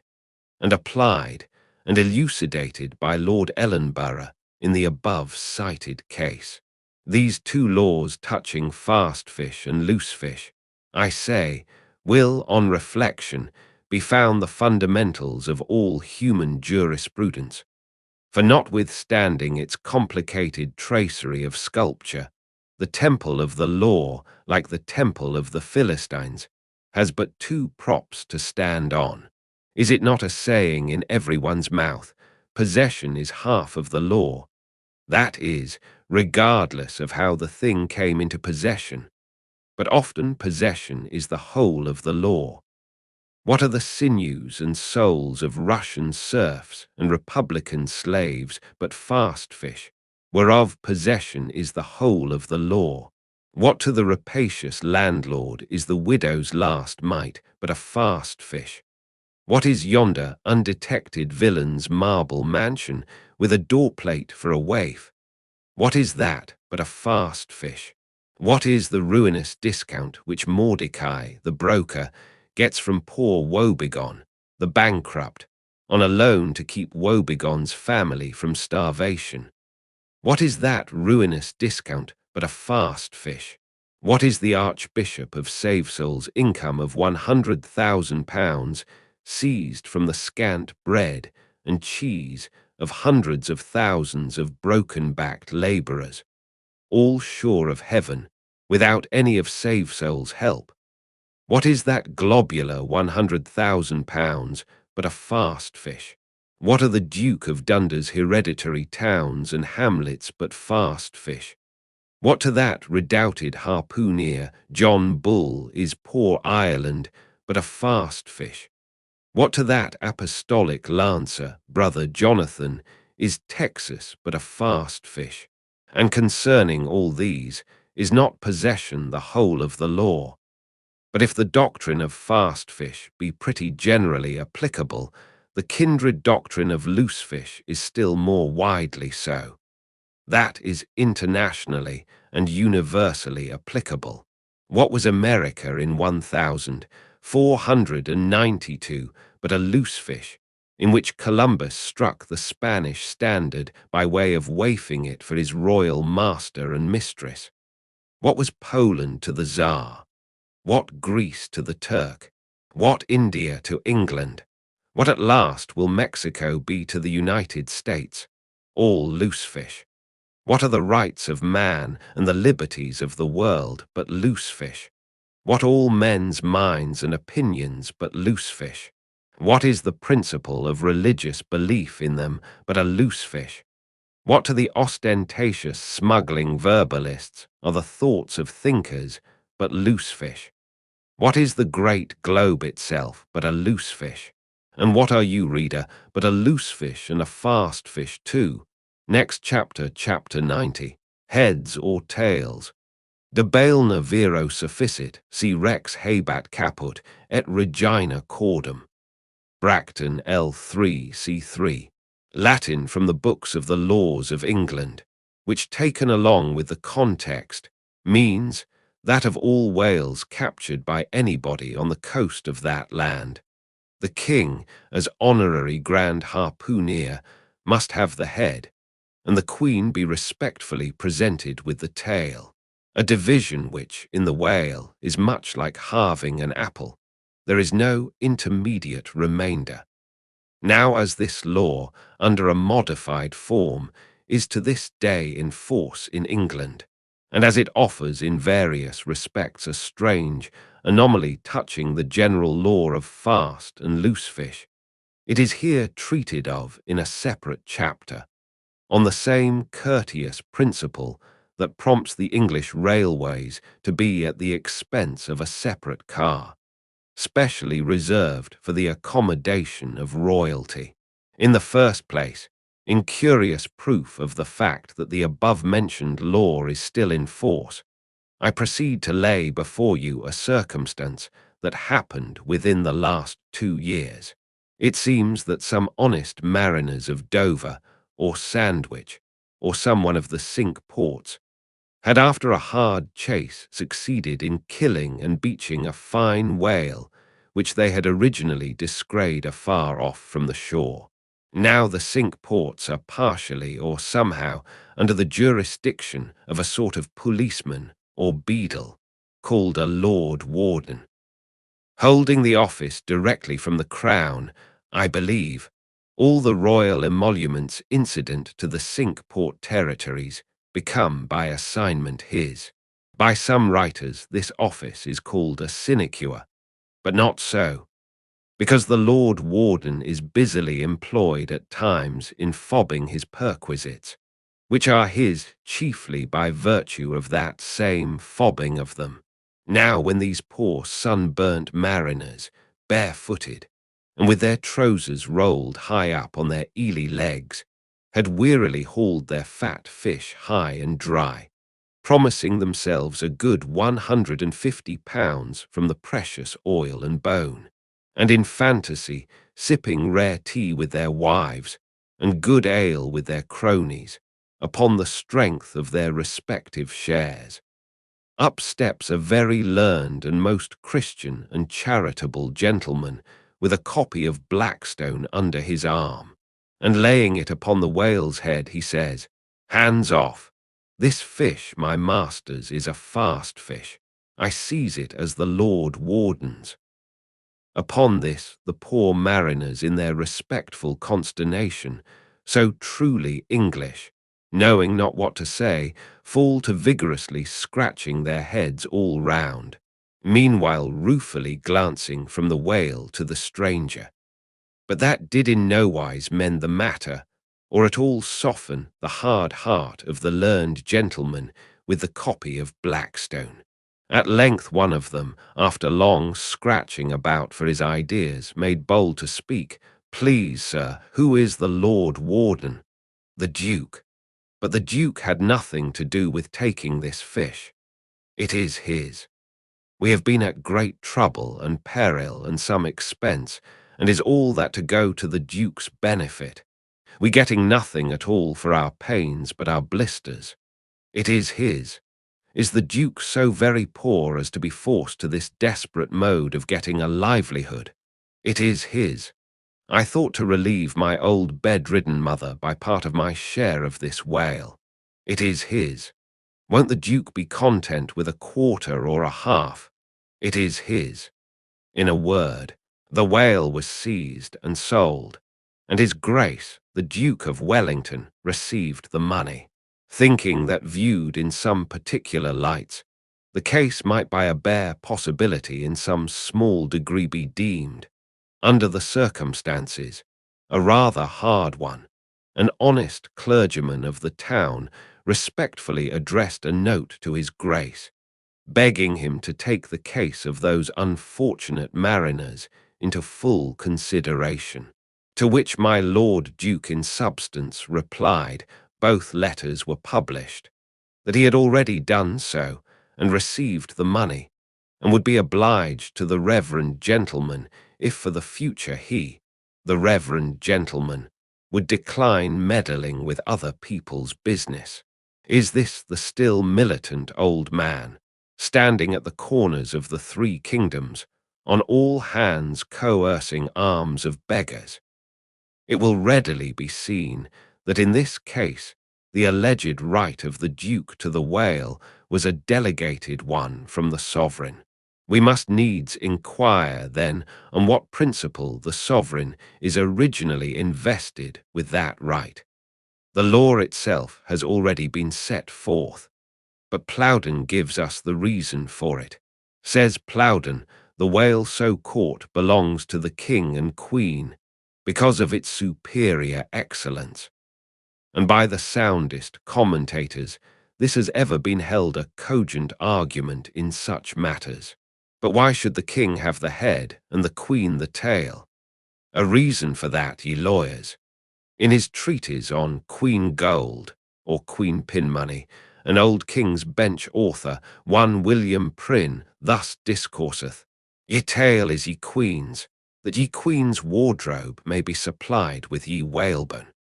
and applied and elucidated by Lord Ellenborough in the above-cited case. These two laws touching fast fish and loose fish, I say, will, on reflection, be found the fundamentals of all human jurisprudence, for notwithstanding its complicated tracery of sculpture, The temple of the law, like the temple of the Philistines, has but two props to stand on. Is it not a saying in everyone's mouth, possession is half of the law? That is, regardless of how the thing came into possession. But often possession is the whole of the law. What are the sinews and souls of Russian serfs and Republican slaves but fast fish, whereof possession is the whole of the law? What to the rapacious landlord is the widow's last mite but a fast fish? What is yonder undetected villain's marble mansion with a doorplate for a waif? What is that but a fast fish? What is the ruinous discount which Mordecai, the broker, gets from poor Woebegone, the bankrupt, on a loan to keep Woebegone's family from starvation? What is that ruinous discount but a fast fish? What is the Archbishop of Savesoul's income of £100,000 seized from the scant bread and cheese of hundreds of thousands of broken-backed labourers, all sure of heaven, without any of Savesoul's help? What is that globular £100,000 but a fast fish? What are the Duke of Dunder's hereditary towns and hamlets but fast fish? What to that redoubted harpooner John Bull is poor Ireland but a fast fish? What to that apostolic lancer, brother Jonathan, is Texas but a fast fish? And concerning all these, is not possession the whole of the law? But if the doctrine of fast fish be pretty generally applicable, the kindred doctrine of loose fish is still more widely so. That is internationally and universally applicable. What was America in 1492 but a loose fish, in which Columbus struck the Spanish standard by way of waifing it for his royal master and mistress? What was Poland to the Tsar? What Greece to the Turk? What India to England? What at last will Mexico be to the United States? All loose fish. What are the rights of man and the liberties of the world but loose fish? What all men's minds and opinions but loose fish? What is the principle of religious belief in them but a loose fish? What to the ostentatious smuggling verbalists are the thoughts of thinkers but loose fish? What is the great globe itself but a loose fish? And what are you, reader, but a loose fish and a fast fish too? Next chapter, chapter 90, Heads or Tails. De bailna viro sufficit, si rex habat caput, et regina cordum. Bracton L3 C3. Latin from the books of the laws of England, which taken along with the context means that of all whales captured by anybody on the coast of that land, the king, as honorary grand harpooner, must have the head, and the queen be respectfully presented with the tail, a division which, in the whale, is much like halving an apple. There is no intermediate remainder. Now as this law, under a modified form, is to this day in force in England, and as it offers in various respects a strange anomaly touching the general law of fast and loose fish, it is here treated of in a separate chapter, on the same courteous principle that prompts the English railways to be at the expense of a separate car, specially reserved for the accommodation of royalty. In the first place, in curious proof of the fact that the above-mentioned law is still in force, I proceed to lay before you a circumstance that happened within the last 2 years. It seems that some honest mariners of Dover, or Sandwich, or some one of the Cinque Ports, had after a hard chase succeeded in killing and beaching a fine whale which they had originally descried afar off from the shore. Now the Cinque Ports are partially or somehow under the jurisdiction of a sort of policeman or beadle, called a Lord Warden, holding the office directly from the Crown, I believe. All the royal emoluments incident to the Cinque Port territories become by assignment his. By some writers, this office is called a sinecure, but not so, because the Lord Warden is busily employed at times in fobbing his perquisites, which are his chiefly by virtue of that same fobbing of them. Now when these poor sunburnt mariners, barefooted, and with their trousers rolled high up on their eely legs, had wearily hauled their fat fish high and dry, promising themselves a good £150 from the precious oil and bone, and in fantasy sipping rare tea with their wives, and good ale with their cronies, upon the strength of their respective shares. Up steps a very learned and most Christian and charitable gentleman with a copy of Blackstone under his arm, and laying it upon the whale's head, he says, "Hands off. This fish, my master's, is a fast fish. I seize it as the Lord Warden's." Upon this, the poor mariners, in their respectful consternation, so truly English, knowing not what to say, fall to vigorously scratching their heads all round, meanwhile ruefully glancing from the whale to the stranger. But that did in nowise mend the matter, or at all soften the hard heart of the learned gentleman with the copy of Blackstone. At length one of them, after long scratching about for his ideas, made bold to speak. "Please, sir, who is the Lord Warden?" "The Duke." "But the Duke had nothing to do with taking this fish." "It is his. We have been at great trouble and peril and some expense, and is all that to go to the Duke's benefit, we getting nothing at all for our pains but our blisters. It is his. Is the Duke so very poor as to be forced to this desperate mode of getting a livelihood? It is his. I thought to relieve my old bedridden mother by part of my share of this whale. It is his. Won't the Duke be content with a quarter or a half? It is his. In a word, the whale was seized and sold, and his Grace, the Duke of Wellington, received the money, thinking that viewed in some particular lights, the case might by a bare possibility in some small degree be deemed, under the circumstances, a rather hard one. An honest clergyman of the town respectfully addressed a note to his Grace, begging him to take the case of those unfortunate mariners into full consideration, to which my Lord Duke in substance replied, both letters were published, that he had already done so, and received the money, and would be obliged to the reverend gentleman if for the future he, the reverend gentleman, would decline meddling with other people's business. Is this the still militant old man, standing at the corners of the three kingdoms, on all hands coercing arms of beggars? It will readily be seen that in this case the alleged right of the Duke to the whale was a delegated one from the sovereign. We must needs inquire, then, on what principle the sovereign is originally invested with that right. The law itself has already been set forth, but Plowden gives us the reason for it. Says Plowden, the whale so caught belongs to the king and queen because of its superior excellence. And by the soundest commentators, this has ever been held a cogent argument in such matters. But why should the king have the head and the queen the tail? A reason for that, ye lawyers. In his treatise on Queen Gold, or Queen Pin Money, an old King's Bench author, one William Prynne, thus discourseth: "Ye tail is ye queen's, that ye queen's wardrobe may be supplied with ye whalebone."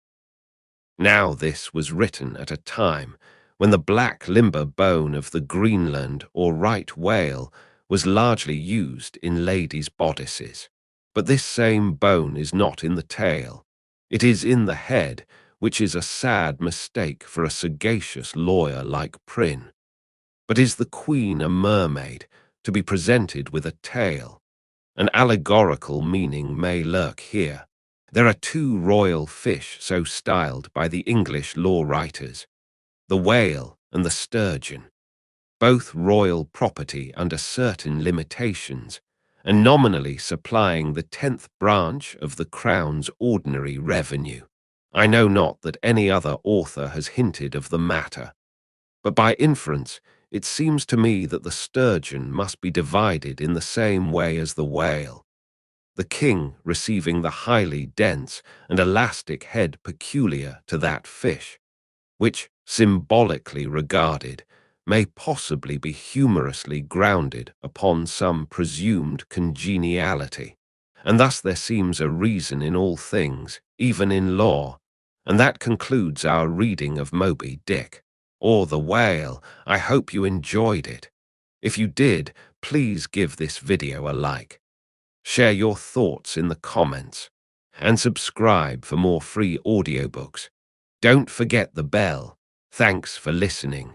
Now this was written at a time when the black limber bone of the Greenland or right whale was largely used in ladies' bodices. But this same bone is not in the tail. It is in the head, which is a sad mistake for a sagacious lawyer like Prynne. But is the queen a mermaid, to be presented with a tail? An allegorical meaning may lurk here. There are two royal fish so styled by the English law writers, the whale and the sturgeon, both royal property under certain limitations, and nominally supplying the 10th branch of the Crown's ordinary revenue. I know not that any other author has hinted of the matter, but by inference it seems to me that the sturgeon must be divided in the same way as the whale, the king receiving the highly dense and elastic head peculiar to that fish, which, symbolically regarded, may possibly be humorously grounded upon some presumed congeniality. And thus there seems a reason in all things, even in law, and that concludes our reading of Moby Dick, or The Whale. I hope you enjoyed it. If you did, please give this video a like. Share your thoughts in the comments, and subscribe for more free audiobooks. Don't forget the bell. Thanks for listening.